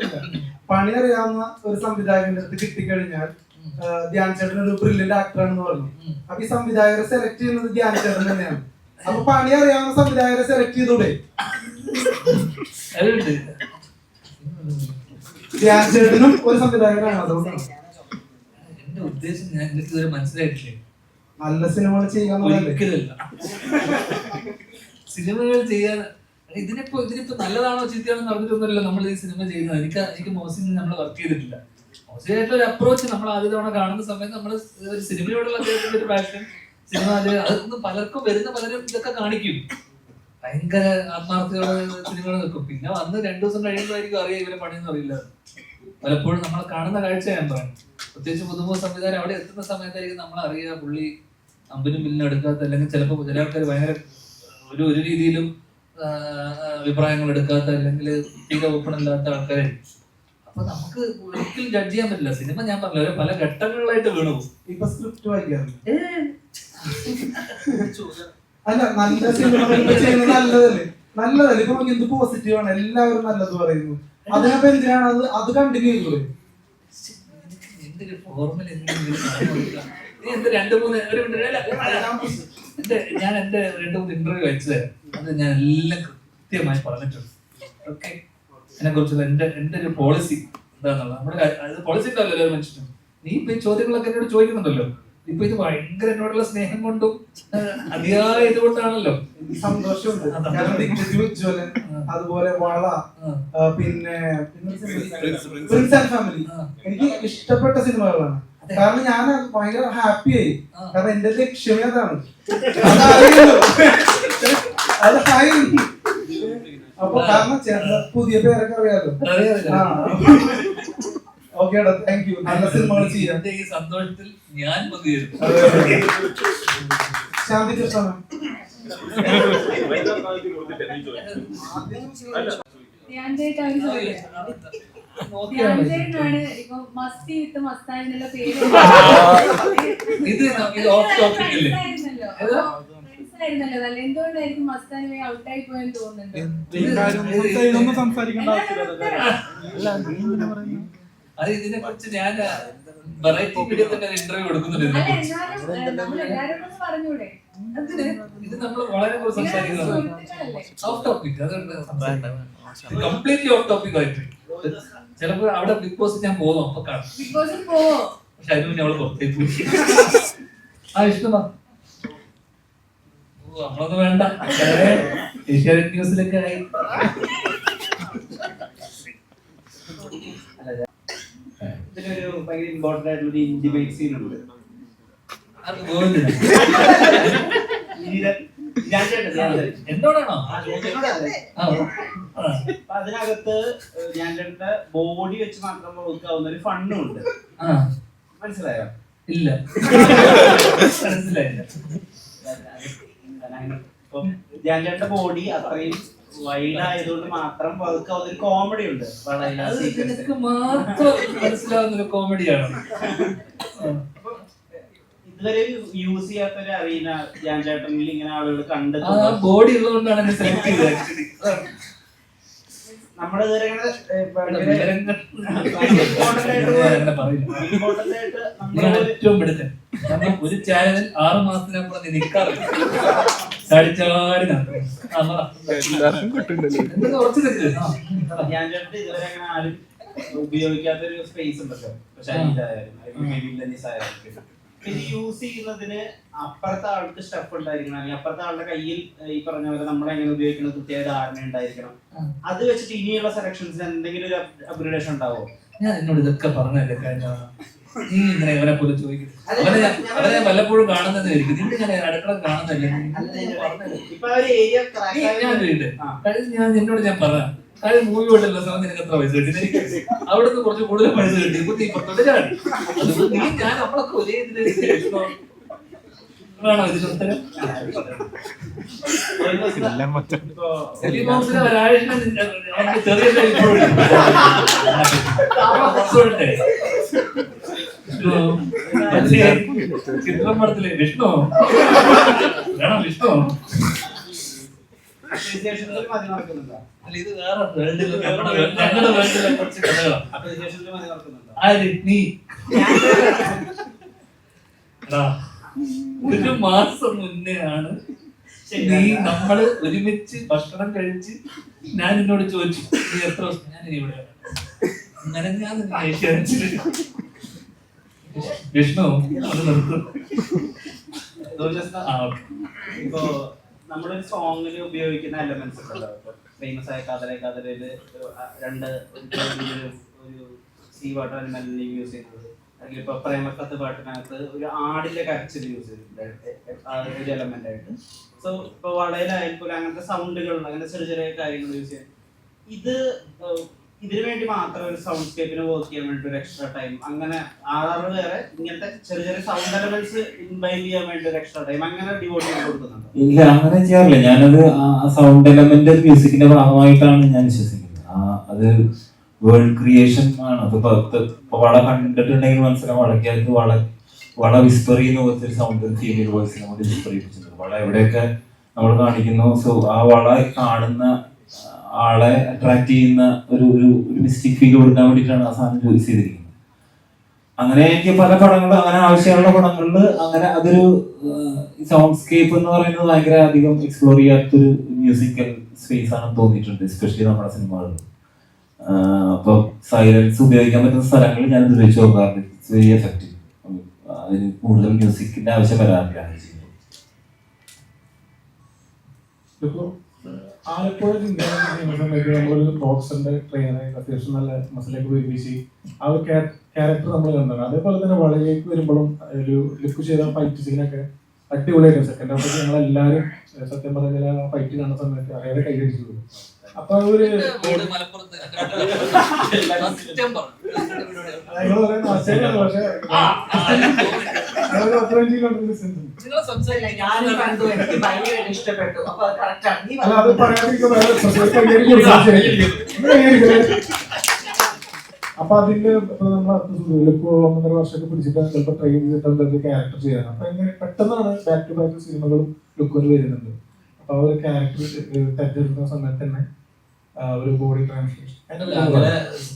പണി അറിയാവുന്ന ഒരു സംവിധായകന്റെ അടുത്ത് കിട്ടിക്കഴിഞ്ഞാൽ ധ്യാൻ ചേട്ടൻ ഒരു ബ്രില്യന്റ് ആക്ടറാണെന്ന് പറഞ്ഞു. അപ്പൊ ഈ സംവിധായകരെ സെലക്ട് ചെയ്യുന്നത് ധ്യാൻ ചേട്ടൻ തന്നെയാണ്. അപ്പൊ പണി അറിയാവുന്ന സംവിധായകരെ സെലക്ട് ചെയ്തൂടെ? ധ്യാൻ ചേട്ടനും ഒരു സംവിധായകനാണ്. അതുകൊണ്ടാണ് എന്റെ ഉദ്ദേശം ഞാൻ എനിക്ക് ഇതുവരെ മനസ്സിലായിട്ടില്ലേ. നല്ല സിനിമകൾ ചെയ്യാൻ ഒരിക്കലല്ല സിനിമകൾ ചെയ്യാൻ ഇതിനിപ്പോ നല്ലതാണോ ചീത്തയാണോ പറഞ്ഞിട്ടൊന്നുമല്ല നമ്മൾ ഈ സിനിമ ചെയ്യുന്നത്. എനിക്ക് മോശം നമ്മൾ വർക്ക് ചെയ്തിട്ടില്ല. മോശമായിട്ടുള്ള ഒരു അപ്രോച്ച് നമ്മൾ ആദ്യ തവണ കാണുന്ന സമയത്ത് നമ്മൾ ഒരു സിനിമയോടുള്ള അദ്ദേഹത്തിന്റെ ഒരു പാഷൻ, സിനിമ അതൊന്നും പലർക്കും വരുന്ന പലരും ഇതൊക്കെ കാണിക്കും, ഭയങ്കര ആത്മാർത്ഥതയോടെ സിനിമകൾ നിൽക്കും. പിന്നെ വന്ന് 2 ദിവസം കഴിയുമ്പോഴായിരിക്കും അറിയാം ഇവരെ പണിയൊന്നും അറിയില്ല. പലപ്പോഴും നമ്മൾ കാണുന്ന കാഴ്ച ഞാൻ പറയും. പ്രത്യേകിച്ച് പുതുമുഖ സംവിധാനം അവിടെ എത്തുന്ന സമയത്തായിരിക്കും നമ്മൾ അറിയുക പുള്ളി അമ്പനും ബില്ലിനും എടുക്കാത്ത, അല്ലെങ്കിൽ ചിലപ്പോൾ ചില ആൾക്കാർ ഭയങ്കര ഒരു രീതിയിലും അഭിപ്രായങ്ങൾ എടുക്കാത്ത, അല്ലെങ്കിൽ തീരെ ഓപ്പൺ അല്ലാത്ത ആൾക്കാരായിരിക്കും. അപ്പൊ നമുക്ക് ഒരിക്കലും ജഡ്ജ് ചെയ്യാൻ പറ്റില്ല. സിനിമ ഞാൻ പറഞ്ഞില്ല പല ഘട്ടങ്ങളിലായിട്ട് വീണു പോകും. ഇപ്പൊ സ്ക്രിപ്റ്റ് വായിക്കാറില്ല. അല്ല, നല്ല സിനിമകൾ ചെയ്യുന്നത് നല്ലതല്ലേ. ഇപ്പൊ നമുക്ക് എന്ത് പോസിറ്റീവ് ആണ്, എല്ലാവരും നല്ലത് പറയുന്നു. അതിനപ്പോ എന്തിനാണ് അത് കണ്ടിന്യൂ ചെയ്തൂടെ? ഞാൻ എന്റെ 2-3 ഇന്റർവ്യൂ വെച്ചത് അത് ഞാൻ എല്ലാം കൃത്യമായി പറഞ്ഞിട്ടുണ്ട്. ഓക്കെ, അതിനെ കുറിച്ചുള്ള എന്റെ ഒരു പോളിസി എന്താണെന്നുള്ളത് നമ്മുടെ പോളിസി ഉണ്ടല്ലോ എല്ലാവരും മനസ്സിലുണ്ട്. നീ ഇപ്പൊ ഈ ചോദ്യങ്ങളൊക്കെ എന്നോട് ചോദിക്കുന്നുണ്ടല്ലോ. ഇപ്പൊ ഇത് ഭയങ്കര എന്നോടുള്ള സ്നേഹം കൊണ്ടും അതിയായ ഇതുകൊണ്ടാണല്ലോ. സന്തോഷമുണ്ട്. അതുപോലെ വള, പിന്നെ പ്രിൻസ് ആൻഡ് ഫാമിലി എനിക്ക് ഇഷ്ടപ്പെട്ട സിനിമകളാണ്. കാരണം ഞാൻ ഭയങ്കര ഹാപ്പി ആയി. കാരണം എന്റെ ലക്ഷ്യമേ അതാണ്. അപ്പൊ കാരണം ചേട്ടൻ പുതിയ പേരൊക്കെ അറിയാലോ. Okay, thank you. നല്ല സിനിമകൾ ചെയ്യാം. ഈ സന്തോഷത്തിൽ ഞാൻ ശാന്തി കൃഷ്ണ ധ്യാൻചേട്ടനാണ് ഇപ്പൊ മസ്തി വിത്ത് മസ്താൻ എന്നുള്ള പേര് ആയിരുന്നല്ലോ. അല്ല, എന്തുകൊണ്ടായിരിക്കും മസ്താൻ ഔട്ടായി പോയെന്ന് തോന്നുന്നുണ്ട്? അത് ഇതിനെ കുറിച്ച് ഞാൻ വെറൈറ്റി മീഡിയ തന്നെ ഇന്റർവ്യൂ കൊടുക്കുന്നുണ്ട്. അല്ല, എന്നാലും നമ്മൾ എല്ലാവരും ഒന്ന് പറഞ്ഞൂടെ? ഇത് നമ്മൾ വളരെ കുറച്ച് സംസാരിക്കുന്നത് of topic, completely of topic ആയിട്ട്. ചിലപ്പോ അവിടെ ബിഗ് ബോസ് ഞാൻ പോകും, അപ്പൊ കാണും. ബിഗ് ബോസിൽ പോവോ? പക്ഷെ അതിന് മുന്നേ അവള് പുറത്തേക്ക് പോയി. ആ ഇഷ്ടമാ നമ്മളൊന്നും വേണ്ട, ഏഷ്യാനെറ്റ് ന്യൂസിലൊക്കെ ആയി. ഇതിലൊരു ഭയങ്കര ഇമ്പോർട്ടന്റ് ആയിട്ടുള്ള ഒരു ഇന്റിമേറ്റ് സീൻ ഉണ്ട്. എന്നോടാണോ? അതിനകത്ത് ഞാൻ ബോഡി വെച്ച് മാത്രം ഒതുക്കാവുന്ന ഒരു ഫണ്ണും ഉണ്ട്. മനസ്സിലായോ? ഇല്ല, മനസ്സിലായില്ല. ഞാൻ ബോഡി അത്രയും വൈഡ് ആയതുകൊണ്ട് മാത്രം വതുക്കാവുന്ന ഒരു കോമഡി ഉണ്ട്. മാത്രം മനസ്സിലാവുന്ന ഒരു കോമഡിയാണ്. ഇതുവരെ യൂസ് ചെയ്യാത്ത ഒരു അറീന ഞാൻ ചേട്ടനിൽ ഇങ്ങനെ ആളുകൾ കണ്ടെത്തും. ബോഡി ഉള്ളതുകൊണ്ടാണ് സെലക്ട് ചെയ്തത്. നമ്മളിതുവരെ ഏറ്റവും പെടുത്തൻ ഒരു ചാനലിൽ 6 മാസത്തിനപ്പുറം നിൽക്കാറില്ല. ചാടിച്ചാടി ഞാൻ ചേട്ടൻ ഇതുവരെ അങ്ങനെ ആരും ഉപയോഗിക്കാത്തൊരു സ്പേസ് ഉണ്ടല്ലോ. ഇത് യൂസ് ചെയ്യുന്നതിന് അപ്പുറത്തെ ആൾക്ക് സ്റ്റഫ് ഉണ്ടായിരിക്കണം, അല്ലെങ്കിൽ അപ്പുറത്തെ ആളുടെ കയ്യിൽ ഈ പറഞ്ഞ പോലെ നമ്മളെങ്ങനെ ഉപയോഗിക്കുന്ന കൃത്യമായ ധാരണ ഉണ്ടായിരിക്കണം. അത് വെച്ചിട്ട് ഇനിയുള്ള സെലക്ഷൻസിന് എന്തെങ്കിലും ഒരു അപ്ഗ്രേഡേഷൻ ഉണ്ടാവോ? ഞാൻ എന്നോട് ഇതൊക്കെ പറഞ്ഞല്ലേ കഴിഞ്ഞ നീ ഇങ്ങനെ ഇവനെ പോലെ ചോദിക്കും. അവനെ വല്ലപ്പോഴും കാണുന്നതായിരിക്കും. നിന്റെ ഞാൻ അടുക്കള കാണുന്നല്ലേ. ഞാൻ എന്നോട് ഞാൻ പറയാം, കാര്യം മൂവി കൊണ്ടല്ലോ സമയം നിനക്ക് എത്ര പൈസ കിട്ടി? എനിക്ക് അവിടുന്ന് കുറച്ച് കൂടുതൽ പൈസ കിട്ടി. ഇപ്പൊ നീ ഇപ്പത്തോട്ട് ചാടി. അതുകൊണ്ട് നീ ഞാൻ നമ്മളൊക്കെ ഒരേ ഇതിൽ ആണോ ഇതിനുത്തരം? ചെറിയ ചിത്രം പടത്തില് വിഷ്ണു വേണം വിഷ്ണു. അപ്രീസിയേഷനിൽ മതി നടക്കുന്നുണ്ടോ? അല്ല ഇത് വേറെ വേൾഡില് ഞങ്ങളുടെ വേൾഡിലെ കുറച്ച് കഥകളാണ്. അപ്രീസിയേഷനിൽ മതി നടക്കുന്നുണ്ടോ? ആര് നീ? എടാ, ഒരു മാസം മുന്നേ ആണ് നീ നമ്മള് ഒരുമിച്ച് ഭക്ഷണം കഴിച്ച് ഞാൻ എന്നോട് ചോദിച്ചു നീ എത്ര ദിവസം, ഞാൻ ഇനി ഇവിടെ അങ്ങനെ ഞാൻ വിഷ്ണു അത് നിർത്തും. ഇപ്പോ നമ്മളൊരു സോങ്ങില് ഉപയോഗിക്കുന്ന എലമെന്റ്സ് ഉണ്ടല്ലോ, ഫേമസ് ആയ കാതലയില് ഒരു സീ വാട്ടർ അനിമലിനെ യൂസ് ചെയ്തത്, അല്ലെങ്കിൽ ഇപ്പൊ പ്രേമക്കത്ത് പാട്ടിനകത്ത് ഒരു ആടിന്റെ കരച്ചിൽ യൂസ് ചെയ്തിട്ടുണ്ട് ഒരു എലമെന്റ് ആയിട്ട്. സോ ഇപ്പൊ വളയിലായാലും അങ്ങനത്തെ സൗണ്ടുകൾ, അങ്ങനെ ചെറിയ ചെറിയ കാര്യങ്ങൾ യൂസ് ചെയ്യാം. ഇതിനു വേണ്ടി മാത്രം ഒരു സൗണ്ട് സ്കേപ്പിന് വർക്ക് ചെയ്യാൻ വേണ്ടി ഒരു എക്സ്ട്രാ ടൈം, അങ്ങനെ ആറ് വേറെ ഇങ്ങനത്തെ ചെറിയ ചെറിയ സൗണ്ട് എലമെന്റ്സ് ഇൻവൈറ്റ് ചെയ്യാൻ വേണ്ടി ഒരു എക്സ്ട്രാ ടൈം അങ്ങനെ ഡിവോട്ട് ചെയ്ത് കൊടുക്കുന്നുണ്ട്? ഇല്ല, അങ്ങനെ ചെയ്യാറില്ല. ഞാനത് സൗണ്ട് എലമെന്റ് മ്യൂസിക്കിന്റെ ഭാഗമായിട്ടാണ് ഞാൻ വിശ്വസിക്കുന്നത്. അത് വേൾഡ് ക്രിയേഷൻ ആണ്. ഇപ്പൊ വള കണ്ടിട്ടുണ്ടെങ്കിൽ മനസ്സിലാവും, വളയ്ക്കകത്ത് വള വിസ്പർ ചെയ്യുന്ന പോലത്തെ ഒരു സൗണ്ട് ഫീമെയിൽ വോയിസിനെ കൊണ്ട് വിസ്പർ ചെയ്യിപ്പിച്ചിട്ടുണ്ട്. വള എവിടെയൊക്കെ നമ്മൾ കാണിക്കുന്നു, സോ ആ വള കാണുന്ന ആളെ അട്രാക്ട് ചെയ്യുന്ന ഒരു മിസ്റ്റിക് ഫീൽ കൊടുക്കാൻ വേണ്ടിയിട്ടാണ് ആ സാധനം യൂസ് ചെയ്തിരിക്കുന്നത്. അങ്ങനെ എനിക്ക് പല പടങ്ങൾ, അങ്ങനെ ആവശ്യമുള്ള പടങ്ങളിൽ അങ്ങനെ അതൊരു സൗണ്ട് സ്കേപ്പ് എന്ന് പറയുന്നത് ഭയങ്കര അധികം എക്സ്പ്ലോർ ചെയ്യാത്തൊരു മ്യൂസിക്കൽ സ്പേസ് ആണെന്ന് തോന്നിയിട്ടുണ്ട്, എസ്പെഷ്യലി നമ്മുടെ സിനിമകളിൽ. അപ്പൊ സൈലൻസ് ഉപയോഗിക്കാൻ പറ്റുന്ന സ്ഥലങ്ങളിൽ ഞാൻ ഉപയോഗിച്ച് നോക്കാറുണ്ട്. It's very effective. അതിന് കൂടുതൽ മ്യൂസിക്കിന്റെ ആവശ്യം വരാറില്ല. ഇപ്പോ ആലപ്പുഴ ജില്ലയിൽ ചെയ്യുന്ന സമയത്ത് നമ്മളൊരു ബോക്സറിന്റെ ട്രെയിനറെ അത്യാവശ്യം നല്ല മസിലേക്ക് ഉപയോഗിച്ച് ആ ഒരു ക്യാരക്ടർ നമ്മൾ കണ്ടതാണ്. അതേപോലെ തന്നെ വളയിലേക്ക് വരുമ്പോഴും ഒരു ലുക്ക് ചെയ്ത ഫൈറ്റ് സീനൊക്കെ അടിപൊളിയായിട്ട് സെക്കൻഡ് ഹാഫ് ഞങ്ങളെല്ലാവരും സത്യം പറഞ്ഞാൽ ആ ഫൈറ്റ് കാണുന്ന സമയത്ത് അറിയാതെ കൈയടിച്ചു പോകും. അപ്പൊ ഒരു ഇഷ്ടപ്പെട്ടു. അല്ല, അത് പറയാതിരിക്കുന്ന അപ്പൊ അതിന്റെ നമ്മൾ 1.5 വർഷമൊക്കെ പിടിച്ചിട്ട് ചിലപ്പോൾ ട്രെയിൻ ചെയ്തിട്ട് ക്യാരക്ടർ ചെയ്യാൻ. അപ്പൊ ഇങ്ങനെ പെട്ടെന്നാണ് ബാക്ക് ടു ബാക്ക് സിനിമകളും ലുക്കുകൾ വരുന്നുണ്ട്. അപ്പൊ ആ ഒരു ക്യാരക്ടർ തെറ്റെടുക്കുന്ന സമയത്ത് തന്നെ ഒരു ബോഡി ട്രാൻസ്ലേഷൻ അങ്ങനെ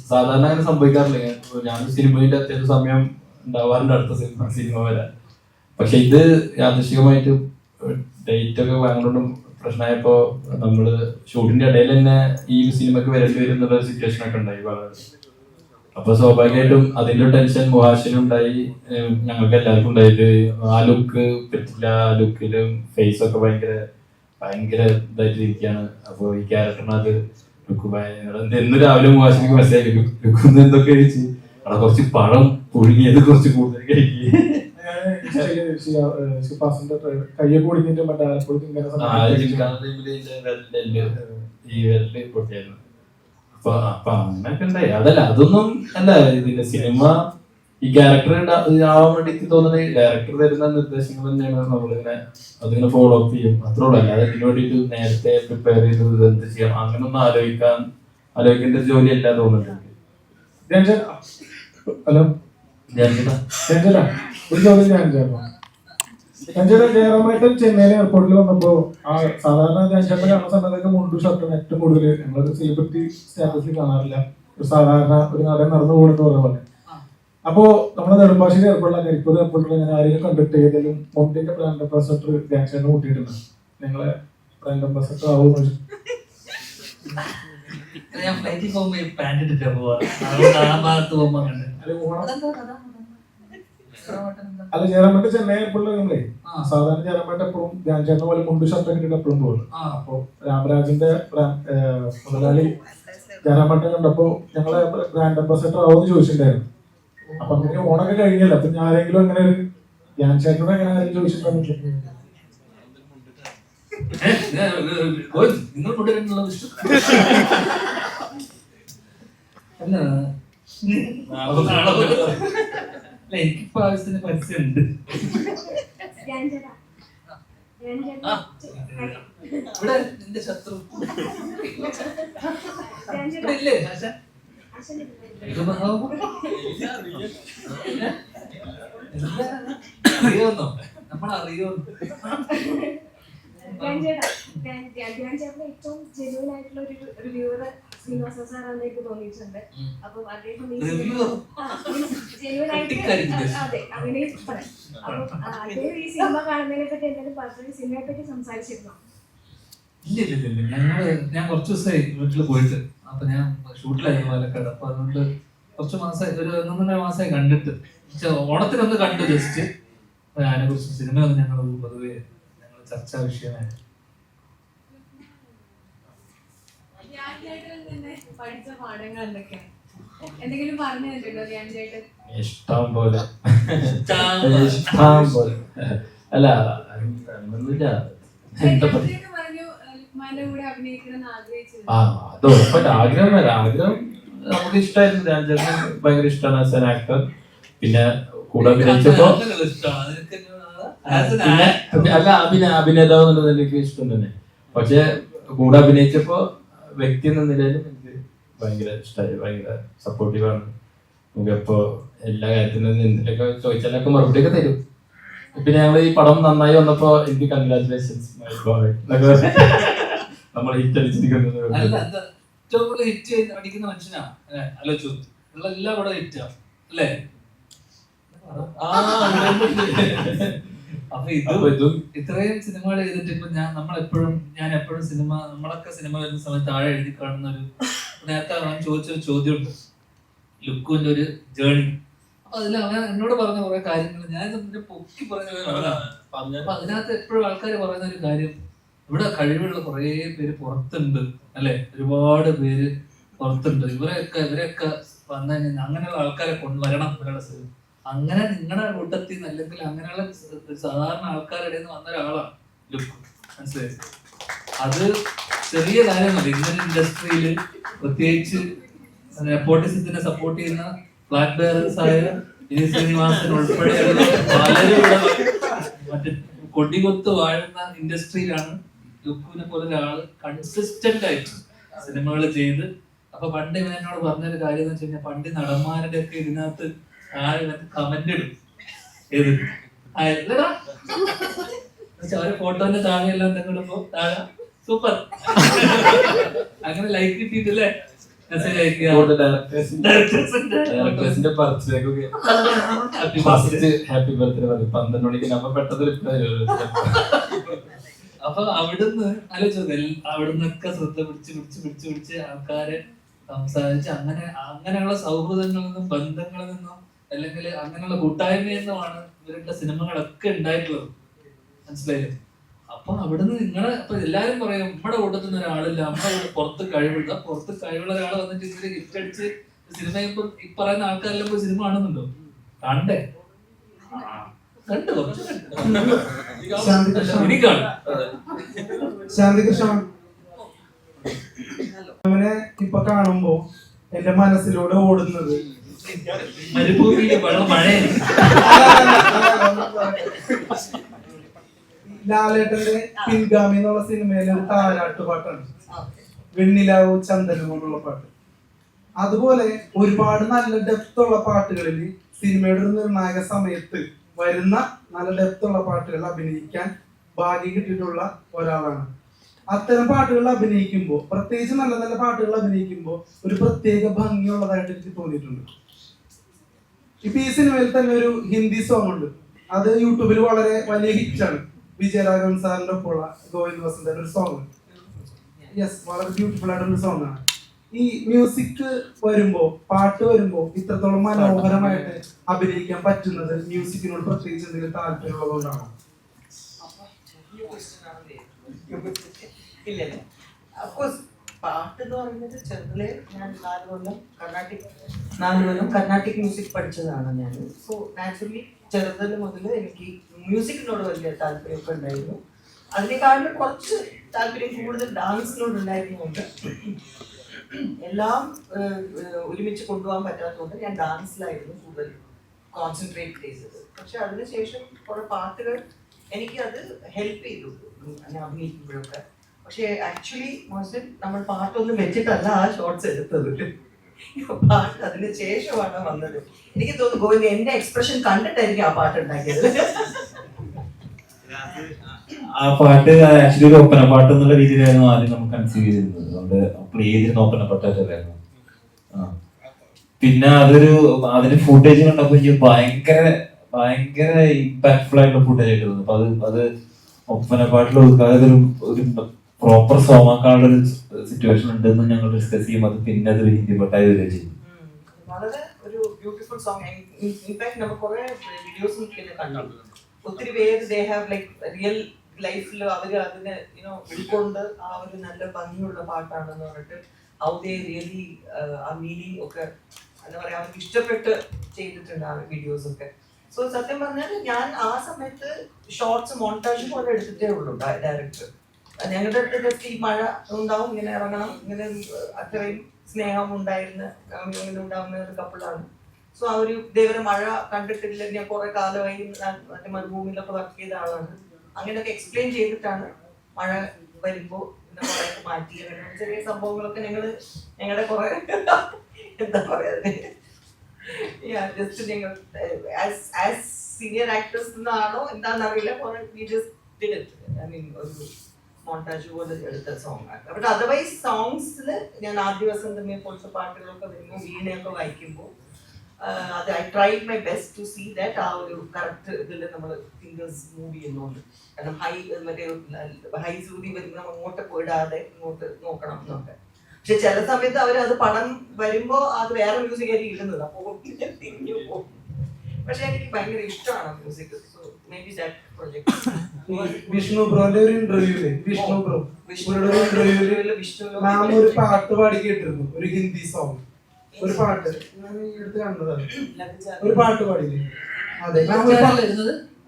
സാധാരണ അങ്ങനെ സംഭവിക്കാറില്ല. ഞാൻ സിനിമയിൽ അത്യാവശ്യം സമയം ഉണ്ടാവാറുണ്ട് അടുത്ത സിനിമ വരാൻ. പക്ഷെ ഇത് യാദൃശികമായിട്ട് ഡേറ്റ് ഒക്കെ ഭയങ്കര പ്രശ്നമായപ്പോ നമ്മള് ഷൂട്ടിന്റെ ഇടയിൽ തന്നെ ഈ സിനിമക്ക് വരേണ്ടി വരും എന്നുള്ള സിറ്റുവേഷൻ ഒക്കെ ഉണ്ടായി വളരെ. അപ്പൊ സ്വാഭാവികമായിട്ടും അതിന്റെ ടെൻഷൻ മുഹാഷിനും ഉണ്ടായി, ഞങ്ങൾക്ക് എല്ലാവർക്കും ഉണ്ടായിട്ട്. ആ ലുക്ക് പറ്റില്ല, ആ ലുക്കിലും ഫേസ് ഒക്കെ ഭയങ്കര ഇതായിട്ട് ഇരിക്കുകയാണ്. അപ്പൊ ഈ ക്യാരക്ടറിന് അത് ലുക്ക് എന്ന് രാവിലെ മുഹാഷിനൊക്കെ മെസ്സേജ് ലുക്ക് എന്തൊക്കെ കഴിച്ച് അവിടെ കുറച്ച് പഴം പുഴുങ്ങിയത് കുറച്ച് കൂടുതൽ കഴിക്കുക. കയ്യെ കൂടിഞ്ഞിട്ട് മറ്റേ ഈ വിരല് പൊട്ടിയായിരുന്നു. അപ്പൊ അങ്ങനെയൊക്കെ ഉണ്ടായി. അതല്ല, അതൊന്നും അല്ല ഇതിന്റെ സിനിമ ഈ ക്യാരക്ടർ ആവാൻ വേണ്ടിട്ട് തോന്നുന്നത് ഡയറക്ടർ തരുന്ന നിർദ്ദേശങ്ങൾ തന്നെയാണ് നമ്മളിങ്ങനെ അതിങ്ങനെ ഫോളോ അപ്പ് ചെയ്യും, അത്രേ ഉള്ളൂ. അല്ലാതെ ഇതിനു വേണ്ടിയിട്ട് നേരത്തെ പ്രിപ്പയർ ചെയ്ത് എന്ത് ചെയ്യാം അങ്ങനൊന്നും ആലോചിക്കേണ്ട ഒരു ജോലി അല്ല തോന്നുന്നുണ്ട്. ഹലോ, ഒരു ചോദ്യം ഞാൻ ജയറാമേട്ടൻ ചെന്നൈയിലെ എയർപോർട്ടിൽ വന്നപ്പോ ആ സാധാരണ ജയചേട്ടൻ കാണുന്ന സമയത്തൊക്കെ മുണ്ടു ഷർട്ടാണ് ഏറ്റവും കൂടുതൽ നമ്മളൊരു സെലിബ്രിറ്റി സ്റ്റാറ്റസിൽ കാണാറില്ല. ഒരു സാധാരണ ഒരു നടൻ നടന്നു പോകുന്ന പറഞ്ഞ പോലെ. അപ്പോ നമ്മുടെ നെടുമ്പാശ്ശേരി എയർപോർട്ടിലെ കരിപ്പൂർ എയർപോർട്ടിൽ ഞാൻ ആരെയും കണ്ടിട്ട് ഏതെങ്കിലും മുണ്ടിന്റെ ബ്രാൻഡ് അംബാസഡർ ജാക്സേട്ടനെ കൂട്ടിയിട്ടുണ്ട്. നിങ്ങളെ ബ്രാൻഡ് അംബാസഡർ ആവുമെന്ന് ഞാൻ ഫ്ലൈറ്റിൽ പോകുമ്പോ പാന്റ് ഇട്ടിട്ടാ പോവാ. അതുകൊണ്ട് ആ ഭാഗത്ത് പോകുമ്പോ അല്ല, ജയറാമേട്ടൻ ചെന്നൈ എയർപോർട്ടിൽ നമ്മളെ സാധാരണ ജയറാമേട്ടൻ എപ്പോഴും ജാൻചേട്ടനെ പോലെ മുണ്ട് ഷർട്ടൊക്കെ ഇട്ടിട്ട് എപ്പോഴും പോകും. അപ്പൊ രാമരാജിന്റെ മുതലാളി ജയറാമേട്ടൻ കണ്ടപ്പോ ഞങ്ങളെ ബ്രാൻഡ് അംബാസഡർ ആവുമെന്ന് ചോദിച്ചിട്ടുണ്ടായിരുന്നു. അപ്പൊ അങ്ങനെ ഓണൊക്കെ കഴിഞ്ഞല്ലോ. അപ്പൊ ഞാൻ ആരെങ്കിലും അങ്ങനെ ഒരു ജാൻചേട്ടനോട് അങ്ങനെ ആരെങ്കിലും ചോദിച്ചിട്ടുണ്ടെങ്കിൽ നിങ്ങൾ കൊണ്ടുവരുന്നുള്ളത് ഇഷ്ടം അല്ല. എനിക്കിപ്പോ ആവശ്യത്തിന് പരസ്യമുണ്ട്. ഇവിടെ നിന്റെ ശത്രു ഇല്ലേ? അറിയോന്നോ നമ്മളറിയോന്നോ ചേട്ടൻ ഏറ്റവും ജെന്യൂൻ ആയിട്ടുള്ള ഒരു റിവ്യൂവർ ശ്രീനിവാസ സാറാണെന്ന് എനിക്ക് തോന്നിയിട്ടുണ്ട്. അപ്പം അദ്ദേഹം ജെന്യൂൻ ആയിട്ട് അതെ അങ്ങനെ പറയാം. അപ്പം അദ്ദേഹം ഈ സിനിമ കാണുന്നതിനെ പറ്റി എന്തെങ്കിലും പറഞ്ഞ സിനിമയെ പറ്റി സംസാരിച്ചിരുന്നോ? ഇല്ല ഞാൻ കുറച്ച് ദിവസമായി വീട്ടിൽ പോയിട്ട്. അപ്പൊ ഞാൻ ഷൂട്ടിലായിരുന്നു പാലക്കാട്. അപ്പൊ അതുകൊണ്ട് കുറച്ച് മാസമായി, ഒരു 1.5 മാസമായി കണ്ടിട്ട്. ഓണത്തിനൊന്ന് കണ്ടു ജസ്റ്റ്. അതിനെ കുറിച്ച് സിനിമയൊന്നും ഞങ്ങൾ പൊതുവെ ചർച്ചാ വിഷയമായിരുന്നു. പഠിച്ച പാഠങ്ങൾ എന്തൊക്കെയാണ്? എന്തെങ്കിലും പറഞ്ഞു തന്നിട്ടുണ്ടോ ധ്യാൻ ചേട്ടൻ? ഇഷ്ടം പോലെ അല്ല ഒന്നുമില്ല. പറഞ്ഞു ലുക്മാന്റെ കൂടെ അഭിനയിക്കണമെന്ന് ആഗ്രഹിച്ചത്. അത് ഉറപ്പായിട്ട് ആഗ്രഹം നമുക്ക് ഇഷ്ടമായിരുന്നു. ധ്യാൻ ചേട്ടൻ ഭയങ്കര ഇഷ്ടമാണ് ആസ് ആൻ ആക്ടർ. പിന്നെ കൂടെ അഭിനയിച്ചപ്പോ അല്ല അഭിനേതാവ് എന്നുള്ളത് എനിക്ക് ഇഷ്ടം തന്നെ. പക്ഷെ കൂടെ അഭിനയിച്ചപ്പോ വ്യക്തി എന്ന നിലയിലും എനിക്ക് ഭയങ്കര ഇഷ്ടമായി. ഭയങ്കര സപ്പോർട്ടീവാണ്. നമുക്കെപ്പോ എല്ലാ കാര്യത്തിനും എന്തിനൊക്കെ ചോദിച്ചാലൊക്കെ മറുപടിയൊക്കെ തരും. പിന്നെ ഞങ്ങൾ ഈ പടം നന്നായി വന്നപ്പോ എനിക്ക് കൺഗ്രാറ്റുലേഷൻസ് നമ്മൾ ഹിറ്റ് അടിച്ചിരിക്കുന്നത്. ഏറ്റവും കൂടുതൽ ഹിറ്റ് അടിക്കുന്ന മനുഷ്യനാ ആലോചിച്ചു. എല്ലാ പടം ഹിറ്റാണ് അല്ലേ? അപ്പൊ ഇത്രയും സിനിമകൾ ചെയ്തിട്ട് ഇപ്പൊ ഞാൻ എപ്പോഴും സിനിമ, നമ്മളൊക്കെ സിനിമ വരുന്ന സമയത്ത് താഴെ എഴുതി കാണുന്ന ഒരു, നേരത്തെ അവൻ ചോദിച്ചൊരു ചോദ്യമുണ്ട്, ലുക്കുവിന്റെ ഒരു ജേർണി. അപ്പൊ അതിൽ അവൻ എന്നോട് പറഞ്ഞ കുറെ കാര്യങ്ങൾ ഞാൻ പൊക്കി പറഞ്ഞ. അപ്പൊ അതിനകത്ത് എപ്പോഴും ആൾക്കാർ പറയുന്ന ഒരു കാര്യം, ഇവിടെ കഴിവുള്ള കുറെ പേര് പുറത്തുണ്ട് അല്ലെ, ഒരുപാട് പേര് പുറത്തുണ്ട്. ഇവരെയൊക്കെ വന്നു കഴിഞ്ഞാൽ അങ്ങനെയുള്ള ആൾക്കാരെ കൊണ്ടുവരണം ഇവരുടെ സ്ഥലം. അങ്ങനെ നിങ്ങളുടെ കൂട്ടത്തിൽ നിന്ന് അല്ലെങ്കിൽ അങ്ങനെയുള്ള സാധാരണ ആൾക്കാരുടെ നിന്ന് വന്ന ഒരാളാണ് ലുക്ക്. മനസ്സിലായി? അത് ചെറിയ കാര്യമല്ല. ഇങ്ങനെ ഇൻഡസ്ട്രിയിൽ പ്രത്യേകിച്ച് നെപ്പോട്ടിസത്തിനെ സപ്പോർട്ട് ചെയ്യുന്ന ഫ്ലാഗ് ബെയറേഴ്സ് ആയ വിനീത് ശ്രീനിവാസൻ ഉൾപ്പെടെയുള്ള പലരും മറ്റേ കൊടികൊത്ത് വാഴുന്ന ഇൻഡസ്ട്രിയിലാണ് ലുക്കുവിനെ പോലെ ഒരാൾ കൺസിസ്റ്റന്റ് ആയിട്ട് സിനിമകൾ ചെയ്ത്. അപ്പൊ പണ്ട് ഇവൻ എന്നോട് പറഞ്ഞൊരു കാര്യം എന്ന് വെച്ച് കഴിഞ്ഞാൽ, പണ്ട് നടന്മാരുടെ ഒക്കെ ഇതിനകത്ത് കമന്റ് ഇടും. ഏത് അല്ലടാ ഒരു ഫോട്ടോന്റെ താഴെ എല്ലാം എന്തെങ്കിലും താഴെ സൂപ്പർ അങ്ങനെ ലൈക്ക് കിട്ടിയിട്ടില്ലേ? മെസ്സേജ് അയക്കുക. ഹാപ്പി ബർത്ത്ഡേ 12 മണിക്ക് നമ്മൾ പെട്ടെന്ന് റിപ്ലൈ. അപ്പൊ അവിടുന്ന് ആലോചിച്ചു, അവിടുന്നൊക്കെ ശ്രദ്ധ പിടിച്ച് ആൾക്കാരെ സംസാരിച്ച് അങ്ങനെയുള്ള സൗഹൃദങ്ങളിൽ നിന്നും ബന്ധങ്ങളിൽ നിന്നും അല്ലെങ്കിൽ അങ്ങനെയുള്ള കൂട്ടായ്മയിൽ നിന്നുമാണ് ഇവരുടെ സിനിമകളൊക്കെ ഉണ്ടായിട്ടുള്ളത്. മനസ്സിലായില്ലേ? അപ്പൊ അവിടുന്ന് അപ്പൊ എല്ലാരും പറയും നമ്മുടെ കൂട്ടത്തിൽ നിന്ന് ഒരാളില്ല, നമ്മുടെ പുറത്ത് കഴിവുള്ള ഒരാൾ വന്നിട്ട് ഇതിൽ ഹിറ്റ് അടിച്ച് സിനിമ ഈ പറയുന്ന ആൾക്കാരെല്ലാം പോയി സിനിമ കാണുന്നുണ്ടോ? കണ്ടേ? കണ്ടു കുറച്ച് ഇനി കാണും. ശാന്തികൃഷ്ണ അവനെ ഇപ്പൊ കാണുമ്പോ എന്റെ മനസ്സിലൂടെ ഓടുന്നത് മരുഭൂമിയിലെ വെള്ളം മഴയായിരുന്നു. ലാലേട്ടന്റെ പിൻഗാമി എന്നുള്ള സിനിമയിലെ ഒരു താരാട്ടുപാട്ടാണ് വെണ്ണിലാവു ചന്ദനം എന്നുള്ള പാട്ട്. അതുപോലെ ഒരുപാട് നല്ല ഡെപ്ത് ഉള്ള പാട്ടുകളിൽ സിനിമയുടെ ഒരു നിർണായക സമയത്ത് വരുന്ന നല്ല ഡെപ്ത് ഉള്ള പാട്ടുകൾ അഭിനയിക്കാൻ ഭാഗ്യം കിട്ടിയിട്ടുള്ള ഒരാളാണ്. അത്തരം പാട്ടുകൾ അഭിനയിക്കുമ്പോൾ, പ്രത്യേകിച്ച് നല്ല നല്ല പാട്ടുകൾ അഭിനയിക്കുമ്പോൾ ഒരു പ്രത്യേക ഭംഗിയുള്ളതായിട്ട് എനിക്ക് തോന്നിയിട്ടുണ്ട്. ഇപ്പൊ ഈ സിനിമയിൽ തന്നെ ഒരു ഹിന്ദി സോങ് ഉണ്ട്, അത് യൂട്യൂബിൽ വളരെ വലിയ ഹിറ്റാണ്. വിജയരാഘവൻ സാറിന്റെ ഒപ്പമുള്ള ഗോവിന്ദ് വസന്തന്റെ ഒരു സോങ്. യെസ്, വളരെ ബ്യൂട്ടിഫുൾ ആയിട്ടൊരു സോങ് ആണ്. ഈ മ്യൂസിക് വരുമ്പോ, പാട്ട് വരുമ്പോ ഇത്രത്തോളം മനോഹരമായിട്ട് അഭിനയിക്കാൻ പറ്റുന്നത് മ്യൂസിക്കിനോട് പ്രത്യേകിച്ച് എന്തെങ്കിലും താല്പര്യമുള്ളതുകൊണ്ടാണോ? ഇല്ലല്ലോ. അഫ്കോഴ്സ് പാട്ട് എന്ന് പറയുന്നത് ചെറുതിലെ ഞാൻ 4 കൊല്ലം കർണാട്ടിക് മ്യൂസിക് പഠിച്ചതാണ് ഞാൻ. സോ നാച്ചുറലി ചെറുതിൽ മുതൽ എനിക്ക് മ്യൂസിക്കിനോട് വലിയ താല്പര്യമൊക്കെ ഉണ്ടായിരുന്നു. അതിനേക്കാളും കുറച്ച് താല്പര്യം കൂടുതൽ ഡാൻസിനോട് ഉണ്ടായിരുന്നുകൊണ്ട് എല്ലാം ഒരുമിച്ച് കൊണ്ടുപോകാൻ പറ്റാത്തതുകൊണ്ട് ഞാൻ ഡാൻസിലായിരുന്നു കൂടുതൽ കോൺസെൻട്രേറ്റ് ചെയ്തത്. പക്ഷെ അതിനുശേഷം കുറെ പാട്ടുകൾ എനിക്ക് അത് ഹെൽപ്പ് ചെയ്തു അഭിനയിക്കുമ്പോഴൊക്കെ. പക്ഷെ ആക്ച്വലി മോശം നമ്മൾ പാട്ടൊന്നും വെച്ചിട്ടല്ല ആ ഷോർട്സ് എടുത്തത്. പാട്ട് അതിന് ശേഷമാണ് വന്നത്. എനിക്ക് തോന്നുന്നു ഗോവിന്ദ് എന്റെ എക്സ്പ്രഷൻ കണ്ടിട്ടായിരിക്കും ആ പാട്ട് ഉണ്ടാക്കിയത്. ആ പാട്ട് ആക്ച്വലി ഒരു ഒപ്പന പാട്ട് എന്നുള്ള രീതിയിലായിരുന്നു ആദ്യം നമുക്ക് കൺസീവ് ചെയ്തിരുന്നത്. അതുകൊണ്ട് പ്ലേ ചെയ്തിരുന്ന ഒപ്പന പാട്ടായിട്ടായിരുന്നു. പിന്നെ അതിന് ഫുട്ടേജ് കണ്ടപ്പോൾ എനിക്ക് ഭയങ്കര ഇമ്പാക്ട്ഫുൾ ആയിട്ടുള്ള ഫുട്ടേജ് ആയിട്ട് തോന്നുന്നു. അപ്പൊ അത് ഒപ്പന പാട്ടിൽ ഒതുക്കാതെ ഒരു പ്രോപ്പർ സോങ് ആക്കാനുള്ള ഒരു സിറ്റുവേഷൻ ഉണ്ടെന്ന് ഞങ്ങൾ ഡിസ്കസ് ചെയ്യും. അത് പിന്നെ അത് ഹിന്ദി പാട്ടായി വരിക ചെയ്യും. വളരെ ഒരു ബ്യൂട്ടിഫുൾ സോങ്. ഇൻഫാക്ട് നമ്മൾ കുറെ വീഡിയോസും കണ്ടു. ഒത്തിരി പേര് ദേ ഹാവ് ലൈക്ക് റിയൽ ലൈഫിൽ അവര് അതിനെ ഉൾക്കൊണ്ട് ആ ഒരു നല്ല ഭംഗിയുള്ള പാട്ടാണെന്ന് പറഞ്ഞിട്ട് ഹൗ ദേ റിയലി ആ മീനിങ് ഒക്കെ എന്താ പറയാ അവർക്ക് ഇഷ്ടപ്പെട്ട് ചെയ്തിട്ടുണ്ട് ആ വീഡിയോസ് ഒക്കെ. സോ സത്യം പറഞ്ഞാൽ ഞാൻ ആ സമയത്ത് ഷോർട്സ് മോണ്ടാജ് പോലെ എടുത്തിട്ടേ ഉള്ളൂ ഡയറക്ടർ. ഞങ്ങളുടെ അടുത്ത് ഈ മഴ ഉണ്ടാവും, ഇങ്ങനെ ഇറങ്ങണം, ഇങ്ങനെ അത്രയും സ്നേഹം ഉണ്ടായിരുന്ന ഇങ്ങനെ ഉണ്ടാവുന്ന ഒരു കപ്പിളാണ്. സോ ആ ഒരു ഇതേവരെ മഴ കണ്ടിട്ടില്ല, ഞാൻ കുറെ കാലമായി മറ്റേ മരുഭൂമിയിലൊക്കെ വർക്ക് ചെയ്ത ആളാണ്. അങ്ങനെയൊക്കെ എക്സ്പ്ലെയിൻ ചെയ്തിട്ടാണ് മഴ വരുമ്പോ കുറെ മാറ്റി അങ്ങനെ ചെറിയ സംഭവങ്ങളൊക്കെ ഞങ്ങളുടെ കുറെ എന്താ പറയാ ജസ്റ്റ് ഞങ്ങൾ ആസ് സീനിയർ ആക്ടേഴ്സ് എന്നാണോ എന്താണെന്നറിയില്ല, കുറെ ഐ മീൻ ഒരു മോണ്ടാജ് പോലെ എടുത്ത സോങ് ആണ്. ബട്ട് അതർവൈസ് സോങ്സില് ഞാൻ ആദ്യ ദിവസം തന്നെ പോലത്തെ പാട്ടുകളൊക്കെ വരുമ്പോൾ വീണയൊക്കെ വായിക്കുമ്പോൾ അത് I tried my best to see that ആ ഒരു കറക്റ്റ് ഇതിൽ നമ്മൾ ഫിംഗേഴ്സ് മൂവ് ചെയ്യുന്നുണ്ട്. കാരണം മറ്റേ ഹൈ സൂതി വരുമ്പോൾ നമ്മൾ അങ്ങോട്ട് പോയിടാതെ ഇങ്ങോട്ട് നോക്കണം എന്നൊക്കെ. പക്ഷെ ചില സമയത്ത് അത് പടം വരുമ്പോ അത് വേറെ മ്യൂസിക് ആയിരിക്കും ഇടുന്നത്, അപ്പോൾ തിരിഞ്ഞു പോകും. പക്ഷെ എനിക്ക് ഭയങ്കര ഇഷ്ടമാണ് music. So may be that project. Vishnu ബ്രോന്റെ ഒരു ഇന്റർവ്യൂല് മാം ഒരു പാട്ട് പാടി കേട്ടിരുന്നു, ഒരു ഹിന്ദി സോങ്. ഒരു പാട്ട് ഞാൻ ഈ അടുത്ത് കണ്ടതാണ്. ഒരു പാട്ട് പാടില്ലേ? അതെ മാം ഒരു പാട്ട്.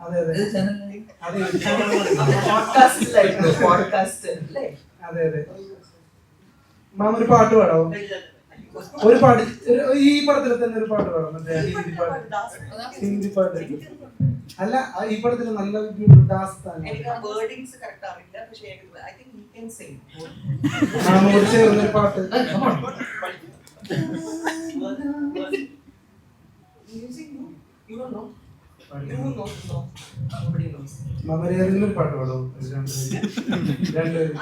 അതെ അതെ അതെ മാം ഒരു പാട്ട് പാടാവോ? ഒരു പാട്ട് ഈ പടത്തിൽ തന്നെ ഒരു പാട്ട് പാടാം. മറ്റേ ഹിന്ദി പാട്ട് അല്ല, ഈ പടത്തിൽ നല്ല ദാസ്താൻ മാമോട് ചേർന്നൊരു പാട്ട്. മമരേതൊരു പാട്ട് പാടോ?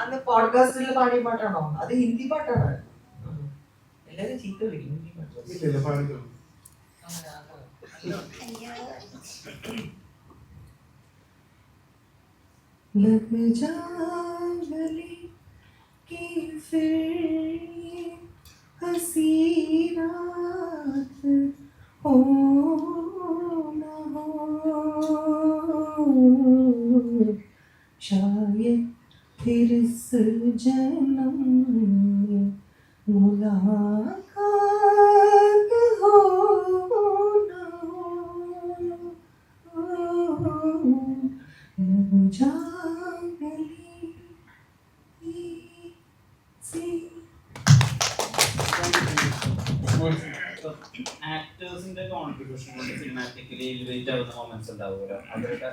അന്ന് പോഡ്കാസ്റ്റിൽ പാടിയ പാട്ടാണോ? അത് ഹിന്ദി പാട്ടാണ്. എല്ലാരും ചീത്ത വിളിക്കും ഹിന്ദി പാട്ട്. ഇല്ല പാടിക്കോ. लग जा गले की फिर हंसी रात हो न हो, शायद फिर इस जन्म मुलाकात हो न हो, लग जा ആക്ടേഴ്സിന്റെ കോൺട്രിബ്യൂഷൻ കൊണ്ട് സിനിമാറ്റിക്കലി എലിവേറ്റ് ആവുന്ന മൊമെന്റ്സ് ഉണ്ടാവുമല്ലോ, അവരുടെ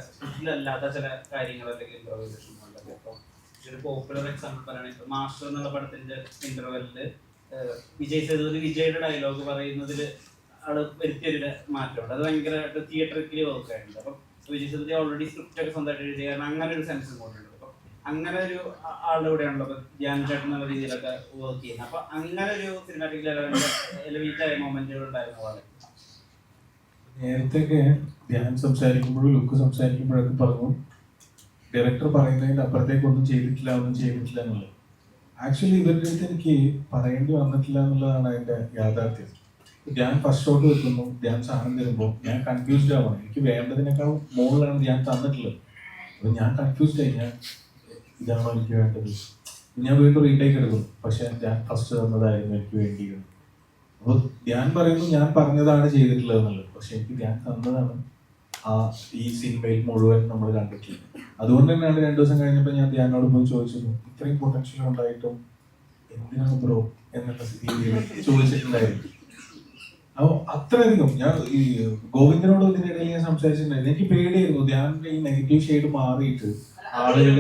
അല്ലാത്ത ചില കാര്യങ്ങൾ അല്ലെങ്കിൽ ഇംപ്രവൈസേഷൻ കൊണ്ടൊക്കെ. ഇപ്പോൾ ഒരു പോപ്പുലർ എക്സാമ്പിൾ പറയുകയാണെങ്കിൽ മാസ്റ്റർ എന്നുള്ള പടത്തിന്റെ ഇന്റർവെല്ലില് വിജയുടെ ഡയലോഗ് പറയുന്നതിൽ അവിടെ വരുത്തിയൊരു മാറ്റമുണ്ട്. അത് ഭയങ്കരമായിട്ട് തിയേറ്ററിക്കലി വർക്ക് ആയിട്ടുണ്ട്. അപ്പം വിജയ് സേതുപതി ഓൾറെഡി സ്ക്രിപ്റ്റ് ഒക്കെ സ്വന്തമായിട്ട് എഴുതിയ കാരണം അങ്ങനെ ഒരു സെൻസും കൊണ്ടുണ്ട്. അപ്പം അങ്ങനെ ഒരു ആളുടെ കൂടെയാണല്ലോ ഇപ്പൊ ധ്യാൻ ചേട്ടൻ എന്നുള്ള രീതിയിലൊക്കെ വർക്ക് ചെയ്യുന്നത്. അപ്പൊ അങ്ങനെ ഒരു സിനിമാറ്റിക് എലവേറ്റ് ആയ മൊമെന്റുകൾ ഉണ്ടായിരുന്നു വളരെ. നേരത്തെയൊക്കെ ധ്യാൻ സംസാരിക്കുമ്പോഴും ലുക്ക് സംസാരിക്കുമ്പോഴൊക്കെ പറഞ്ഞു ഡയറക്ടർ പറയുന്നതിന്റെ അപ്പുറത്തേക്ക് ഒന്നും ചെയ്തിട്ടില്ല എന്നുള്ളത്. ആക്ച്വലി ഇവരുടെ അടുത്ത് എനിക്ക് പറയേണ്ടി വന്നിട്ടില്ല എന്നുള്ളതാണ് അതിന്റെ യാഥാർത്ഥ്യം. ധ്യാൻ ഫസ്റ്റ് ഷോട്ട് വെക്കുന്നു, ധ്യാൻ സാധനം തരുമ്പോൾ ഞാൻ കൺഫ്യൂസ്ഡ് ആവണം. എനിക്ക് വേണ്ടതിനേക്കാൾ മുകളിലാണ് ധ്യാൻ തന്നിട്ടുള്ളത്. അപ്പൊ ഞാൻ കൺഫ്യൂസ്ഡ് ആയി, ഞാൻ ഇതാണോ എനിക്ക് വേണ്ടത്. ഞാൻ വീണ്ടും റീടേക്ക് എടുക്കുന്നു, പക്ഷെ ധ്യാൻ ഫസ്റ്റ് തന്നതായിരുന്നു എനിക്ക് വേണ്ടിയിരുന്നത്. അപ്പോൾ ധ്യാൻ പറയുന്നു ഞാൻ പറഞ്ഞതാണ് ചെയ്തിട്ടുള്ളത് എന്നുള്ളത്, പക്ഷെ എനിക്ക് ധ്യാൻ തന്നതാണ് ഈ സിനിമയിൽ മുഴുവൻ നമ്മൾ കണ്ടിട്ടുള്ളത്. അതുകൊണ്ട് തന്നെയാണ് 2 ദിവസം കഴിഞ്ഞപ്പോൾ ഞാൻ ധ്യാനോട് പോയി ചോദിച്ചിരുന്നു, ഇത്രയും പൊട്ടൻഷ്യൽ ഉണ്ടായിട്ടും എന്തിനാണ് ബ്രോ എന്നുള്ള രീതിയിൽ ചോദിച്ചിട്ടുണ്ടായിരുന്നു. അപ്പോൾ അത്രയധികം ഞാൻ ഈ ഗോവിന്ദനോട് ഇതിനിടയിൽ ഞാൻ സംസാരിച്ചിട്ടുണ്ടായിരുന്നു. എനിക്ക് പേടിയായിരുന്നു ധ്യാനിന്റെ ഈ നെഗറ്റീവ് ഷെയ്ഡ് മാറിയിട്ട് ആളുകൾ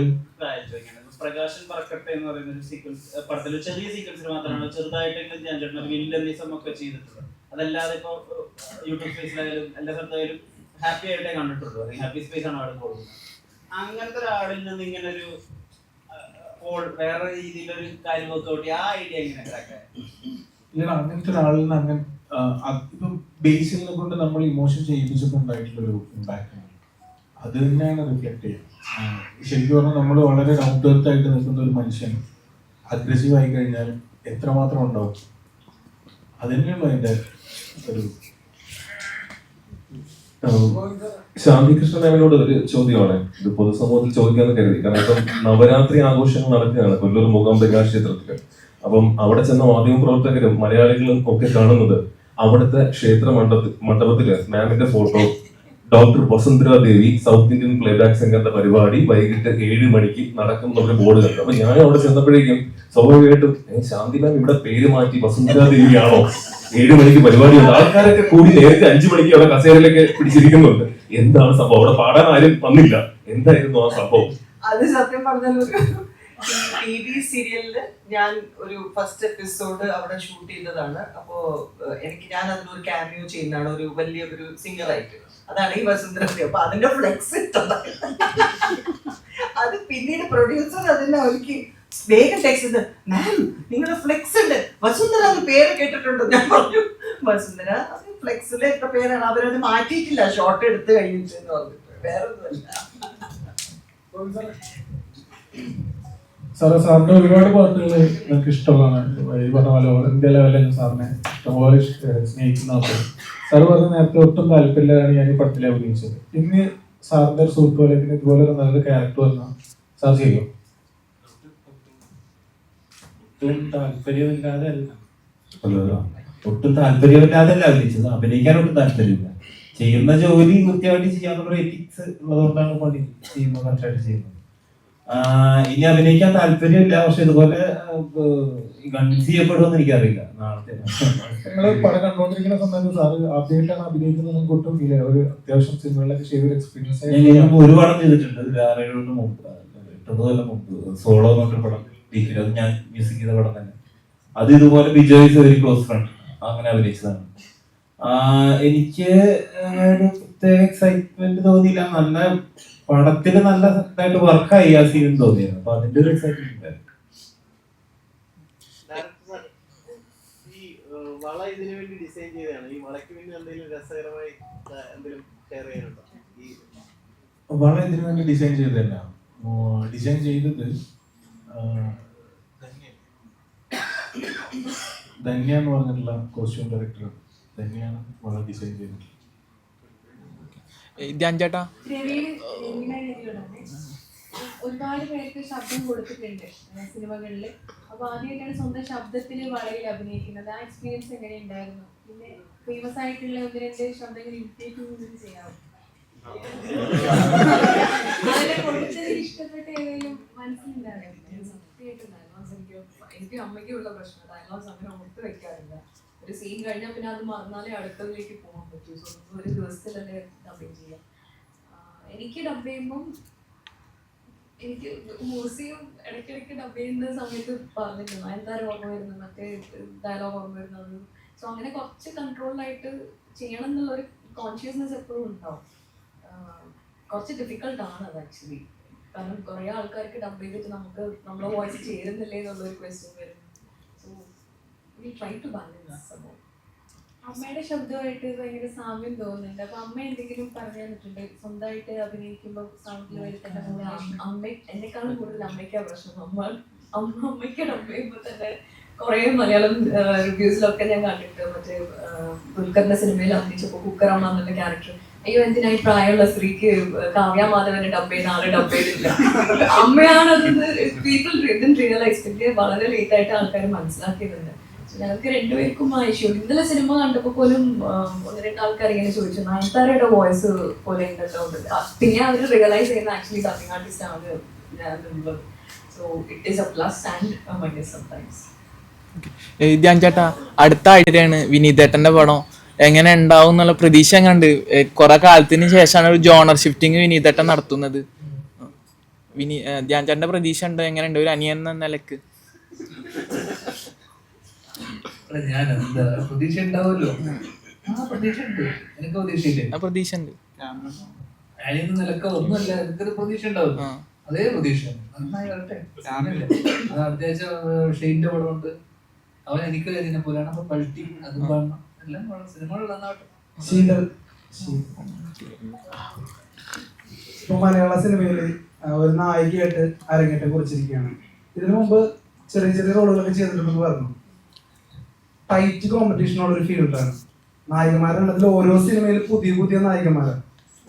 പ്രകാശൻ പറക്കട്ടെ എന്ന് പറയുന്ന ഒരു സീക്വൻസ് പടത്തിൽ ചെറിയ സീക്വൻസിൽ മാത്രമാണ് ചെറുതായിട്ടെങ്കിലും ഞാൻ ചേട്ടൻ വില്ലനിസം ഒക്കെ ചെയ്തിട്ടുള്ളത്. അതല്ലാതെ ഇപ്പോൾ യൂട്യൂബ് സ്പേസിലായാലും എല്ലാ സ്ഥലത്തായാലും ഹാപ്പി ആയിട്ടേ കണ്ടിട്ടുള്ളൂ. ഹാപ്പി സ്പേസ് ആണ് അവിടെ കൊടുക്കുന്നത്. അങ്ങനത്തെ ഒരാളിൽ നിന്ന് ഇങ്ങനെ ഒരു വേറെ രീതിയിലൊരു കാര്യം വർക്ക്ഔട്ട് ആ ഐഡിയ എങ്ങനെ ക്രാക്ക് ഇല്ല, അങ്ങനത്തെ ഒരാളിൽ നിന്ന് അങ്ങനെ ഇപ്പം ബേസിലിനെ കൊണ്ട് നമ്മൾ ഇമോഷൻ ചെയ്യിപ്പിച്ചപ്പോൾ ഉണ്ടായിട്ടുള്ളൊരു ഇമ്പാക്റ്റ് ആണ്. അത് തന്നെയാണ് റിഫ്ലക്ട് ചെയ്യുക. ശരിക്കും പറഞ്ഞാൽ നമ്മൾ വളരെ ഡൗൺ ടു എർത്ത് ആയിട്ട് നിൽക്കുന്ന ഒരു മനുഷ്യൻ അഗ്രസീവ് ആയി കഴിഞ്ഞാൽ എത്രമാത്രം ഉണ്ടാവും. അത് തന്നെയുള്ളൂ അതിൻ്റെ ഒരു. ശാന്തി കൃഷ്ണനോട് ഒരു ചോദ്യമാണ്, ഇത് പൊതുസമൂഹത്തിൽ ചോദിക്കാന്ന് കരുതി. കാരണം ഇപ്പം നവരാത്രി ആഘോഷങ്ങൾ നടക്കുകയാണ് കൊല്ലൂർ മൂകാംബിക ക്ഷേത്രത്തിൽ. അപ്പം അവിടെ ചെന്ന മാധ്യമപ്രവർത്തകരും മലയാളികളും ഒക്കെ കാണുന്നത് അവിടുത്തെ ക്ഷേത്ര മണ്ഡപത്തില് മാമിന്റെ ഫോട്ടോ, ഡോക്ടർ വസുന്ധര ദേവി സൗത്ത് ഇന്ത്യൻ പ്ലേബാക്ക് സിംഗറിന്റെ പരിപാടി വൈകിട്ട് 7 മണിക്ക് നടക്കുന്ന ഒരു ബോർഡ് കണ്ടു. അപ്പൊ ഞാൻ അവിടെ ചെന്നപ്പോഴേക്കും സ്വാഭാവികമായിട്ടും ശാന്തി മാം ഇവിടെ പേര് മാറ്റി വസുന്ധര ദേവിയാണോ, 7 മണിക്ക് പരിപാടിയുണ്ട്, ആൾക്കാരൊക്കെ കൂടി നേരത്തെ 5 മണിക്ക് അവിടെ കസേരയിലൊക്കെ പിടിച്ചിരിക്കുന്നുണ്ട്. എന്താണ് സംഭവം? അവിടെ പാടാൻ ആരും വന്നില്ല. എന്തായിരുന്നു ആ സംഭവം? അത് സത്യം പറഞ്ഞാൽ ഒരു TV സീരിയലില് ഞാൻ ഒരു ഫസ്റ്റ് എപ്പിസോഡ് അവിടെ ഷൂട്ട് ചെയ്തതാണ്. അപ്പോ ഞാൻ അതിനൊരു ക്യാമിയോ ചെയ്യുന്നതാണ്, ഒരു വലിയ ഒരു സിംഗറായിട്ട്. അതാണ് ഈ വസുന്ധര. അപ്പൊ അതിന്റെ ഫ്ലെക്സ് ഇട്ടത്. അത് പിന്നീട് പ്രൊഡ്യൂസർ അതിനെ അവർക്ക് വേഗം ടെക്സ്റ്റ്, മാം നിങ്ങളുടെ ഫ്ലെക്സ് ഉണ്ട്, വസുന്ധര പേര് കേട്ടിട്ടുണ്ട്. ഞാൻ പറഞ്ഞു വസുന്ധര അത് ഫ്ലെക്സിലെ എത്ര പേരാണ്, അവരത് മാറ്റിയിട്ടില്ല ഷോർട്ട് എടുത്ത് കഴിഞ്ഞിട്ട് എന്ന് പറഞ്ഞിട്ട്. വേറെ ഒന്നുമല്ല. സാറിന്റെ ഒരുപാട് പാട്ടുകൾ നിങ്ങൾക്ക് ഇഷ്ടമുള്ളതാണ്. ഈ പറഞ്ഞ പോലെ ഓൾ ഇന്ത്യ ലെവലിൽ സാറിനെ ഇഷ്ടംപോലെ സ്നേഹിക്കുന്ന ആൾക്കാർ. സാറ് പറഞ്ഞ നേരത്തെ ഒട്ടും താല്പര്യമില്ലാണ് ഞാൻ ഈ പടത്തിൽ അഭിനയിച്ചത്. ഇന്ന് സാറിന്റെ ഒരു സുഹൃത്ത് പോലെ ഇതുപോലെ ഒരു നല്ലൊരു ക്യാരക്ടർ വന്നാൽ സാർ ചെയ്യും? താല്പര്യമില്ലാതെ ഒട്ടും താല്പര്യമില്ലാതല്ല അഭിനയിച്ചത്. അഭിനയിക്കാൻ ഒട്ടും താല്പര്യമില്ല. ചെയ്യുന്ന ജോലി കൃത്യമായിട്ട് ചെയ്യാനുള്ള എത്തിക്സ് ഉള്ളതുകൊണ്ടാണ് പണി ചെയ്യുന്നത്, കറക്റ്റായിട്ട് ചെയ്യുന്നത്. ഇനി അഭിനയിക്കാൻ താല്പര്യമില്ല, പക്ഷെ ഇതുപോലെ കൺവിൻസ് ചെയ്യപ്പെടുമെന്ന് എനിക്കറിയില്ല. നാളത്തെ നിങ്ങൾ പടം കണ്ടുകൊണ്ടിരിക്കുന്ന സമയത്ത് സാറ് ആദ്യമായിട്ടാണ് അഭിനയിക്കുന്നത്, നിങ്ങൾക്ക് ഒട്ടും ഫീൽ ചെയ്യാം? ഒരു അത്യാവശ്യം സിനിമകളിലൊക്കെ ചെയ്തൊരു എക്സ്പീരിയൻസ്. ഞാൻ ഒരു പടം ചെയ്തിട്ടുണ്ട്, 6-7 കൊല്ലം മുമ്പ്, 8 കൊല്ലം മുമ്പ്, സോളോ എന്ന് പറഞ്ഞൊരു പടം. അത് ഞാൻ മ്യൂസിക് ചെയ്ത പടം തന്നെ. അത് ഇതുപോലെ Bijoy is very close friend അങ്ങനെ അഭിനയിച്ചതാണ്. എനിക്ക് ഒരു പ്രത്യേക എക്സൈറ്റ്മെന്റ് തോന്നിയില്ല. നല്ല പടത്തില് നല്ല ഇതായിട്ട് വർക്കായി ആ സീൻ തോന്നിയത്. അപ്പൊ അതിന്റെ ഒരു എക്സൈറ്റ്മെന്റ്. ഈ വള ഇതിനു വേണ്ടി ഡിസൈൻ ചെയ്തതാണ്. ഈ വളയ്ക്ക് വേണ്ടി എന്തെങ്കിലും രസകരമായി എന്തെങ്കിലും ഷെയർ ചെയ്യാനുണ്ടോ? വള ഇതിനു വേണ്ടി ഡിസൈൻ ചെയ്തതല്ല, ഡിസൈൻ ചെയ്തത് ധന്യ എന്ന് പറഞ്ഞിട്ടുള്ള കോസ്റ്റ്യൂം ഡയറക്ടർ തന്നെയാണ് വള ഡിസൈൻ ചെയ്തിട്ടുള്ളത്. ധ്യാൻ ചേട്ടാ, ഒരുപാട് പേർക്ക് ശബ്ദം കൊടുത്തിട്ടുണ്ട് സിനിമകളിൽ. അപ്പൊ ആദ്യമായിട്ടാണ് സ്വന്തം ശബ്ദത്തിൽ വളയിൽ അഭിനയിക്കുന്നത്. ആ എക്സ്പീരിയൻസ് എങ്ങനെയുണ്ടായിരുന്നു? പിന്നെ ഫേമസ് ആയിട്ടുള്ള 1-2 ശബ്ദങ്ങൾ ഇമിറ്റേറ്റ് ചെയ്യാവും. അതിനെ കൊടുത്തതിൽ ഇഷ്ടപ്പെട്ട ഏതെങ്കിലും മനസ്സിലുണ്ടായിരുന്നു? എനിക്ക് അമ്മയ്ക്കുള്ള പ്രശ്നം ഡയലോഗ്സ് അങ്ങനെ ഓർത്ത് വെക്കാറില്ല. ഒരു സീൻ കഴിഞ്ഞാൽ പിന്നെ അത് മറന്നാലേ അടുത്തതിലേക്ക് പോകാൻ പറ്റൂ. സോ ഒരു ദിവസത്തിൽ തന്നെ ഡബിങ് ചെയ്യാം. എനിക്ക് ഡബ് ചെയ്യുമ്പം എനിക്ക് മ്യൂസിയം ഇടയ്ക്കിടയ്ക്ക് ഡബ് ചെയ്യുന്ന സമയത്ത് പറഞ്ഞിരുന്നു എന്തായാലും ഓർമ്മ വരുന്നത്, മറ്റേ ഡയലോഗ് ഓർമ്മ വരുന്നത്. സോ അങ്ങനെ കുറച്ച് കൺട്രോളായിട്ട് ചെയ്യണം എന്നുള്ളൊരു കോൺഷ്യസ്നെസ് എപ്പോഴും ഉണ്ടാവും. കുറച്ച് ഡിഫിക്കൽട്ടാണ് അത് ആക്ച്വലി. കാരണം കുറേ ആൾക്കാർക്ക് ഡബ് ചെയ്തിട്ട് നമുക്ക് നമ്മളെ വോയിസ് ചേരുന്നില്ലേ എന്നുള്ളൊരു ക്വസ്റ്റ്യൻ വരും. So we try to balance. അമ്മയുടെ ശബ്ദമായിട്ട് ഭയങ്കര സാമ്യം തോന്നുന്നുണ്ട്. അപ്പൊ അമ്മ എന്തെങ്കിലും പറഞ്ഞു തന്നിട്ടുണ്ട് സ്വന്തമായിട്ട് അഭിനയിക്കുമ്പോൾ സൗണ്ടിൽ വരുത്തേണ്ട? അമ്മ എന്നെക്കാളും കൂടുതൽ അമ്മയ്ക്കാ പ്രശ്നം. അമ്മയ്ക്ക് ഡബ് ചെയ്യുമ്പോൾ തന്നെ കുറേ മലയാളം റിവ്യൂസിലൊക്കെ ഞാൻ കണ്ടിട്ട്, മറ്റേ ദുൽഖറിന്റെ സിനിമയിൽ അഭിനയിച്ചപ്പോൾ കുക്കറമ്മ എന്നുള്ള ക്യാരക്ടർ, അയ്യോ എന്തിനായി പ്രായമുള്ള സ്ത്രീക്ക് കാവ്യ മാധവനെ ഡബ് ചെയ്യുന്ന ആളെ ഡബ് ചെയ്തില്ല. അമ്മയാണത്. പീപ്പിൾ റിയലൈസ് വളരെ ലേറ്റ് ആയിട്ട് ആൾക്കാർ മനസ്സിലാക്കിയതുണ്ട്. ഞങ്ങൾക്ക് രണ്ടുപേർക്കും ആ ഇഷ്യൂ. ഇന്നലെ സിനിമ കണ്ടപ്പോൾ പോലും 1-2 ആൾക്കാർ ഇങ്ങനെ ചോദിച്ചു നയൻതാരയുടെ വോയിസ് പോലെ ഉണ്ടല്ലോ. പിന്നെ അവർ റിയലൈസ് ചെയ്യുന്ന ആക്ച്വലി ഡബിങ് ആർട്ടിസ്റ്റ് ആണ് ഞാനുള്ളത്. So it is a plus and a minus sometimes. Dhyan ചേട്ടാ, അടുത്ത ആഴ്ചയാണ് വിനീതേട്ടന്റെ പടം. എങ്ങനെ ഉണ്ടാവും എന്നുള്ള പ്രതീക്ഷ കണ്ട് കുറെ കാലത്തിന് ശേഷമാണ് ഒരു ജോണർ ഷിഫ്റ്റിംഗ് വിനീതേട്ടൻ നടത്തുന്നത്. ധ്യാൻ ചേട്ടന്റെ പ്രതീക്ഷ ഉണ്ടോ? എങ്ങനെയുണ്ട് ഒരു അനിയൻ എന്ന നിലക്ക്? ഞാൻ എന്താ പ്രതീക്ഷ ഉണ്ടാവുമല്ലോ. പ്രതീക്ഷ ഉണ്ട്, എനിക്ക് പ്രതീക്ഷയില്ലേ? പ്രതീക്ഷ ഉണ്ട്. അനിയെന്ന നിലക്ക് ഒന്നുമല്ല, എനിക്കൊരു പ്രതീക്ഷ ഉണ്ടാവും. അതേ പ്രതീക്ഷ നന്നായി വരട്ടെ. അത്യാവശ്യം ഷെയ്ന്റെ പടം ഉണ്ട്, അവൻ എനിക്ക് ഇതിനെ പോലെയാണ്. അപ്പൊ പൾട്ടി അതും കാണണം, എല്ലാം സിനിമകൾ നന്നാവട്ടെ. ഇപ്പൊ മലയാള സിനിമയില് ഒരു നായികയായിട്ട് അരങ്ങേറ്റം കുറിച്ചിരിക്കുകയാണ്. ഇതിനു മുമ്പ് ചെറിയ ചെറിയ റോളുകളൊക്കെ ചെയ്തിട്ടുണ്ടെന്ന് പറഞ്ഞു. ടൈറ്റ് കോമ്പറ്റീഷനുള്ള ഒരു ഫീൽഡാണ്. നായികമാരുള്ളതിൽ ഓരോ സിനിമയിൽ പുതിയ പുതിയ നായികമാരാണ്.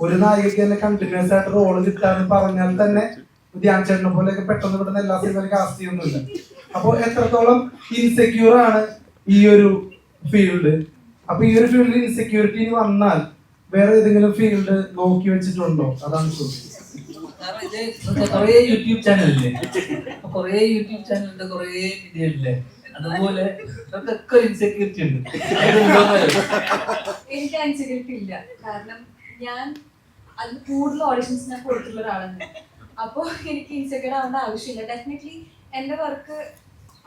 ഒരു നായികയ്ക്ക് തന്നെ കണ്ടിന്യൂസ് ആയിട്ട് റോള് കിട്ടാന്ന് പറഞ്ഞാൽ തന്നെ ധ്യാൻ ചേട്ടനെ പോലെയൊക്കെ പെട്ടെന്ന് പെട്ടെന്ന് എല്ലാ സിനിമയിലും കാസ്റ്റ് ചെയ്യുന്നില്ല. അപ്പൊ എത്രത്തോളം ഇൻസെക്യൂർ ആണ് ഈ ഒരു ഫീൽഡ്? അപ്പൊ ഈ ഒരു ഫീൽഡിൽ ഇൻസെക്യൂരിറ്റി വന്നാൽ വേറെ ഏതെങ്കിലും ഫീൽഡ് നോക്കി വെച്ചിട്ടുണ്ടോ? അതാണ് ചോദ്യം. കൊറേ യൂട്യൂബ് ചാനലില്ലേ, കൊറേ യൂട്യൂബ് ചാനലുണ്ട്, കൊറേ മീഡിയ ഇല്ലേ, അതുപോലെ ഇതൊക്കെ ഇൻസെക്യൂരിറ്റി ഉണ്ട്. എനിക്ക് ഇൻസെക്യൂരിറ്റി ഇല്ല, കാരണം ഞാൻ അതിന് കൂടുതൽ ഓഡിഷൻസ് ഞാൻ കൊടുത്തിട്ടുള്ള ഒരാളാണ്. അപ്പോൾ എനിക്ക് ഇൻസെക്യൂർ ആവേണ്ട ആവശ്യമില്ല. ഡെഫിനറ്റ്ലി എൻ്റെ വർക്ക്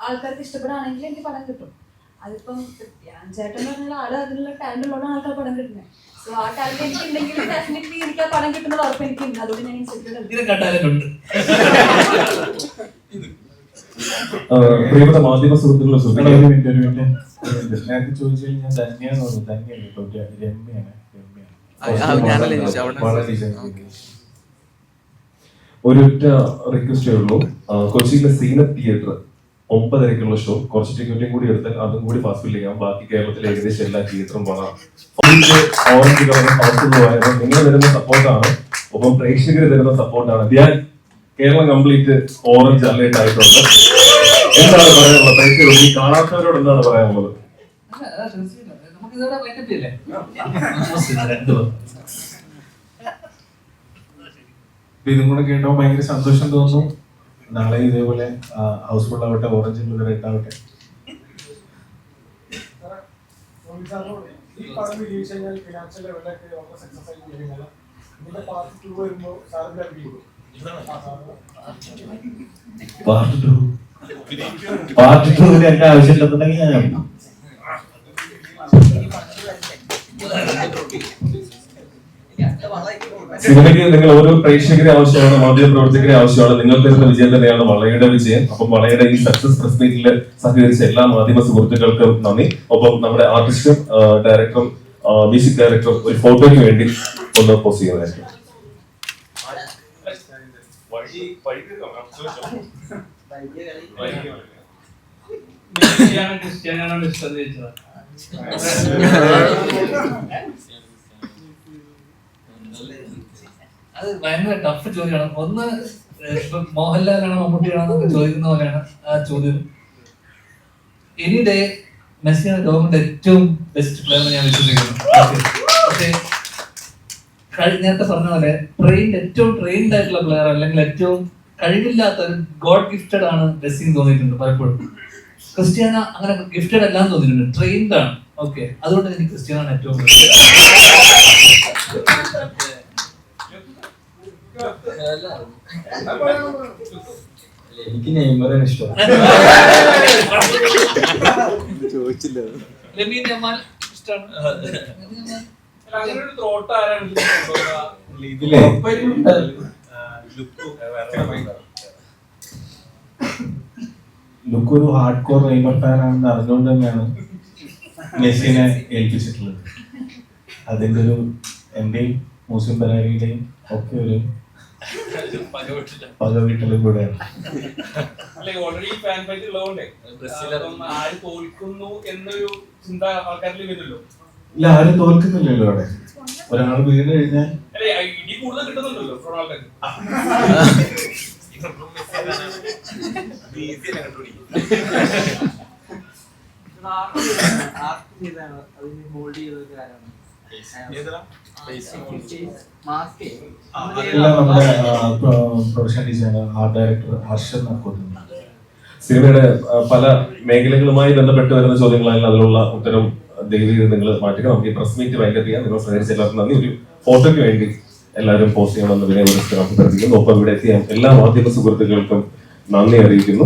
ആൾക്കാർക്ക് ഇഷ്ടപ്പെടുകയാണെങ്കിൽ എനിക്ക് പടം കിട്ടും. അതിപ്പം ധ്യാൻ ചേട്ടൻ പറഞ്ഞ ആള് അതിനുള്ള ടാലന്റ് ഉള്ളതാണ് ആൾക്കാർ പടം കിട്ടുന്നത്. സോ ആ ടാലന്റ് എനിക്ക് ഉണ്ടെങ്കിൽ ഡെഫിനറ്റ്ലി എനിക്ക് ആ പടം കിട്ടുന്നത് ഉറപ്പ് എനിക്കുണ്ട്. അതുകൊണ്ട് ഞാൻ ഇൻസെക്യൂർ അല്ല. പ്രിയപ്പെട്ട മാധ്യമ സുഹൃത്തുക്കളെ നേരത്തെ ചോദിച്ചു കഴിഞ്ഞാൽ ധന്യാണ് രമ്യാണ്. ഒരൊറ്റ റിക്വസ്റ്റേ ഉള്ളൂ. കൊച്ചിയിലെ സീനത്ത് തിയേറ്റർ 9:30 ഷോ, കുറച്ച് ടിക്കറ്റും കൂടി എടുത്താൽ അതും കൂടി ഫാസ്റ്റ് ചെയ്യാം. ബാക്കി കേരളത്തിലെ ഏകദേശം എല്ലാ തിയേറ്ററും പോകാം. ഓറഞ്ച് കളർ ഹൗസ്ഫുള്ളായത് നിങ്ങൾ തരുന്ന സപ്പോർട്ടാണ്, ഒപ്പം പ്രേക്ഷകർ തരുന്ന സപ്പോർട്ടാണ്. Dhyan Keralam complete orange alert ആയിട്ടുണ്ട്. എന്താണ് പറയാനുള്ളത് പ്രേക്ഷകരോട്? ഈ കാണാത്തവരോട് എന്താണ് പറയാനുള്ളത്? ഇതും കൂടെ കേട്ടോ ഭയങ്കര സന്തോഷം തോന്നുന്നു. നാളെ ഇതേപോലെ ഹൗസ്ഫുൾ ആവട്ടെ, ഓറഞ്ച് റെഡ് ആവട്ടെ. ഈ പടം റിലീസ് കഴിഞ്ഞാൽ ഫിനാൻഷ്യൽ ലെവലൊക്കെ സക്സസ് ആയി കഴിഞ്ഞാൽ ഇതിന്റെ പാർട്ട് 2 വരുമ്പോൾ സാറിന്റെ പാർട്ട് 2 എന്റെ ആവശ്യമില്ലെന്നുണ്ടെങ്കിൽ ഞാൻ സിനിമയ്ക്ക് നിങ്ങൾ ഓരോ പ്രേക്ഷകരെ ആവശ്യമാണ്, മാധ്യമ പ്രവർത്തകരെ ആവശ്യമാണ്. നിങ്ങൾ തരുന്ന വിജയം തന്നെയാണ് വളയുടെ വിജയം. അപ്പം വളയുടെ ഈ സക്സസ് പ്രസ് മീറ്റിൽ സഹകരിച്ച എല്ലാ മാധ്യമ സുഹൃത്തുക്കൾക്കും നന്ദി. ഒപ്പം നമ്മുടെ ആർട്ടിസ്റ്റും ഡയറക്ടറും മ്യൂസിക് ഡയറക്ടറും ഒരു ഫോട്ടോയ്ക്ക് വേണ്ടി ഒന്ന് പോസ്റ്റ് ചെയ്യുന്നതായിരിക്കും. അത് ഭയങ്കര ടഫ് ചോദ്യമാണ്. ഒന്ന് മോഹൻലാലാണോ മമ്മൂട്ടിയാണോ ചോദിക്കുന്ന പോലെയാണ് ആ ചോദ്യം. എനി ഡേ മെസ്സിയാണ് ലോകത്തിന്റെ ഏറ്റവും ബെസ്റ്റ് പ്ലെയർ എന്ന് ഞാൻ വിശ്വസിക്കുന്നു. പക്ഷേ നേരത്തെ പറഞ്ഞ പോലെ ഏറ്റവും ട്രെയിൻഡ് ആയിട്ടുള്ള പ്ലെയർ അല്ലെങ്കിൽ ഏറ്റവും കഴിവില്ലാത്ത ഒരു ഗോഡ് ഗിഫ്റ്റഡ് ആണ് മെസ്സി തോന്നിയിട്ടുണ്ട് പലപ്പോഴും. ക്രിസ്ത്യാനോ അങ്ങനെ ഗിഫ്റ്റഡ് അല്ലാന്ന് തോന്നിയിട്ടുണ്ട്, ട്രെയിൻഡ് ആണ്. ഓക്കെ, അതുകൊണ്ട് എനിക്ക് ക്രിസ്ത്യാനോ ആണ് ഏറ്റവും എനിക്ക് നെയ്മറാണ് ഇഷ്ടം. ചോദിച്ചില്ല. ലുക്ക് ഒരു ഹാർഡ് കോർ നെയ്മർ ഫാൻ ആണെന്ന് അറിഞ്ഞുകൊണ്ട് തന്നെയാണ് മെസ്സിനെ ഏൽപ്പിച്ചിട്ടുള്ളത്. അതിന്റെ ഒരു എന്റെയും മൂസിം ബലാരിയുടെയും ഒക്കെ ഒരു പക വീട്ടിലും കൂടെയാണ്. ഓൾറെഡി ഫാൻ ഫൈറ്റ് ഉള്ളതുകൊണ്ടേ ആര് തോൽക്കുന്നു എന്നൊരു ചിന്ത ആൾക്കാരിൽ വരുമല്ലോ. ഇല്ല, ആരും തോൽക്കുന്നില്ലല്ലോ. അവിടെ ഒരാൾ വീണ് കഴിഞ്ഞാൽ അല്ലെ ഇടി കൂടുതൽ കിട്ടുന്നുണ്ടല്ലോ റൊണാൾഡോക്ക്. നമ്മുടെ production designer, art director Harshan നക്കോത്തുന്നു. സിനിമയുടെ പല മേഖലകളുമായി ബന്ധപ്പെട്ട് വരുന്ന ചോദ്യങ്ങളായാലും അതിലുള്ള ഉത്തരം ദയവ് ചെയ്ത് നിങ്ങൾ മാറ്റുക. നമുക്ക് ഈ പ്രസ് മീറ്റ് വൈൻഡപ്പ് ചെയ്യാം. നിങ്ങൾ സഹകരിച്ച എല്ലാവർക്കും നന്ദി. ഒരു ഫോട്ടോയ്ക്ക് വേണ്ടി എല്ലാവരും പോസ്റ്റ് ചെയ്യണമെന്ന് വിനയപുരസ്കാരം അഭ്യർത്ഥിക്കുന്നു. ഒപ്പം ഇവിടെ എത്തിയ എല്ലാ മാധ്യമ സുഹൃത്തുക്കൾക്കും നന്ദി അറിയിക്കുന്നു.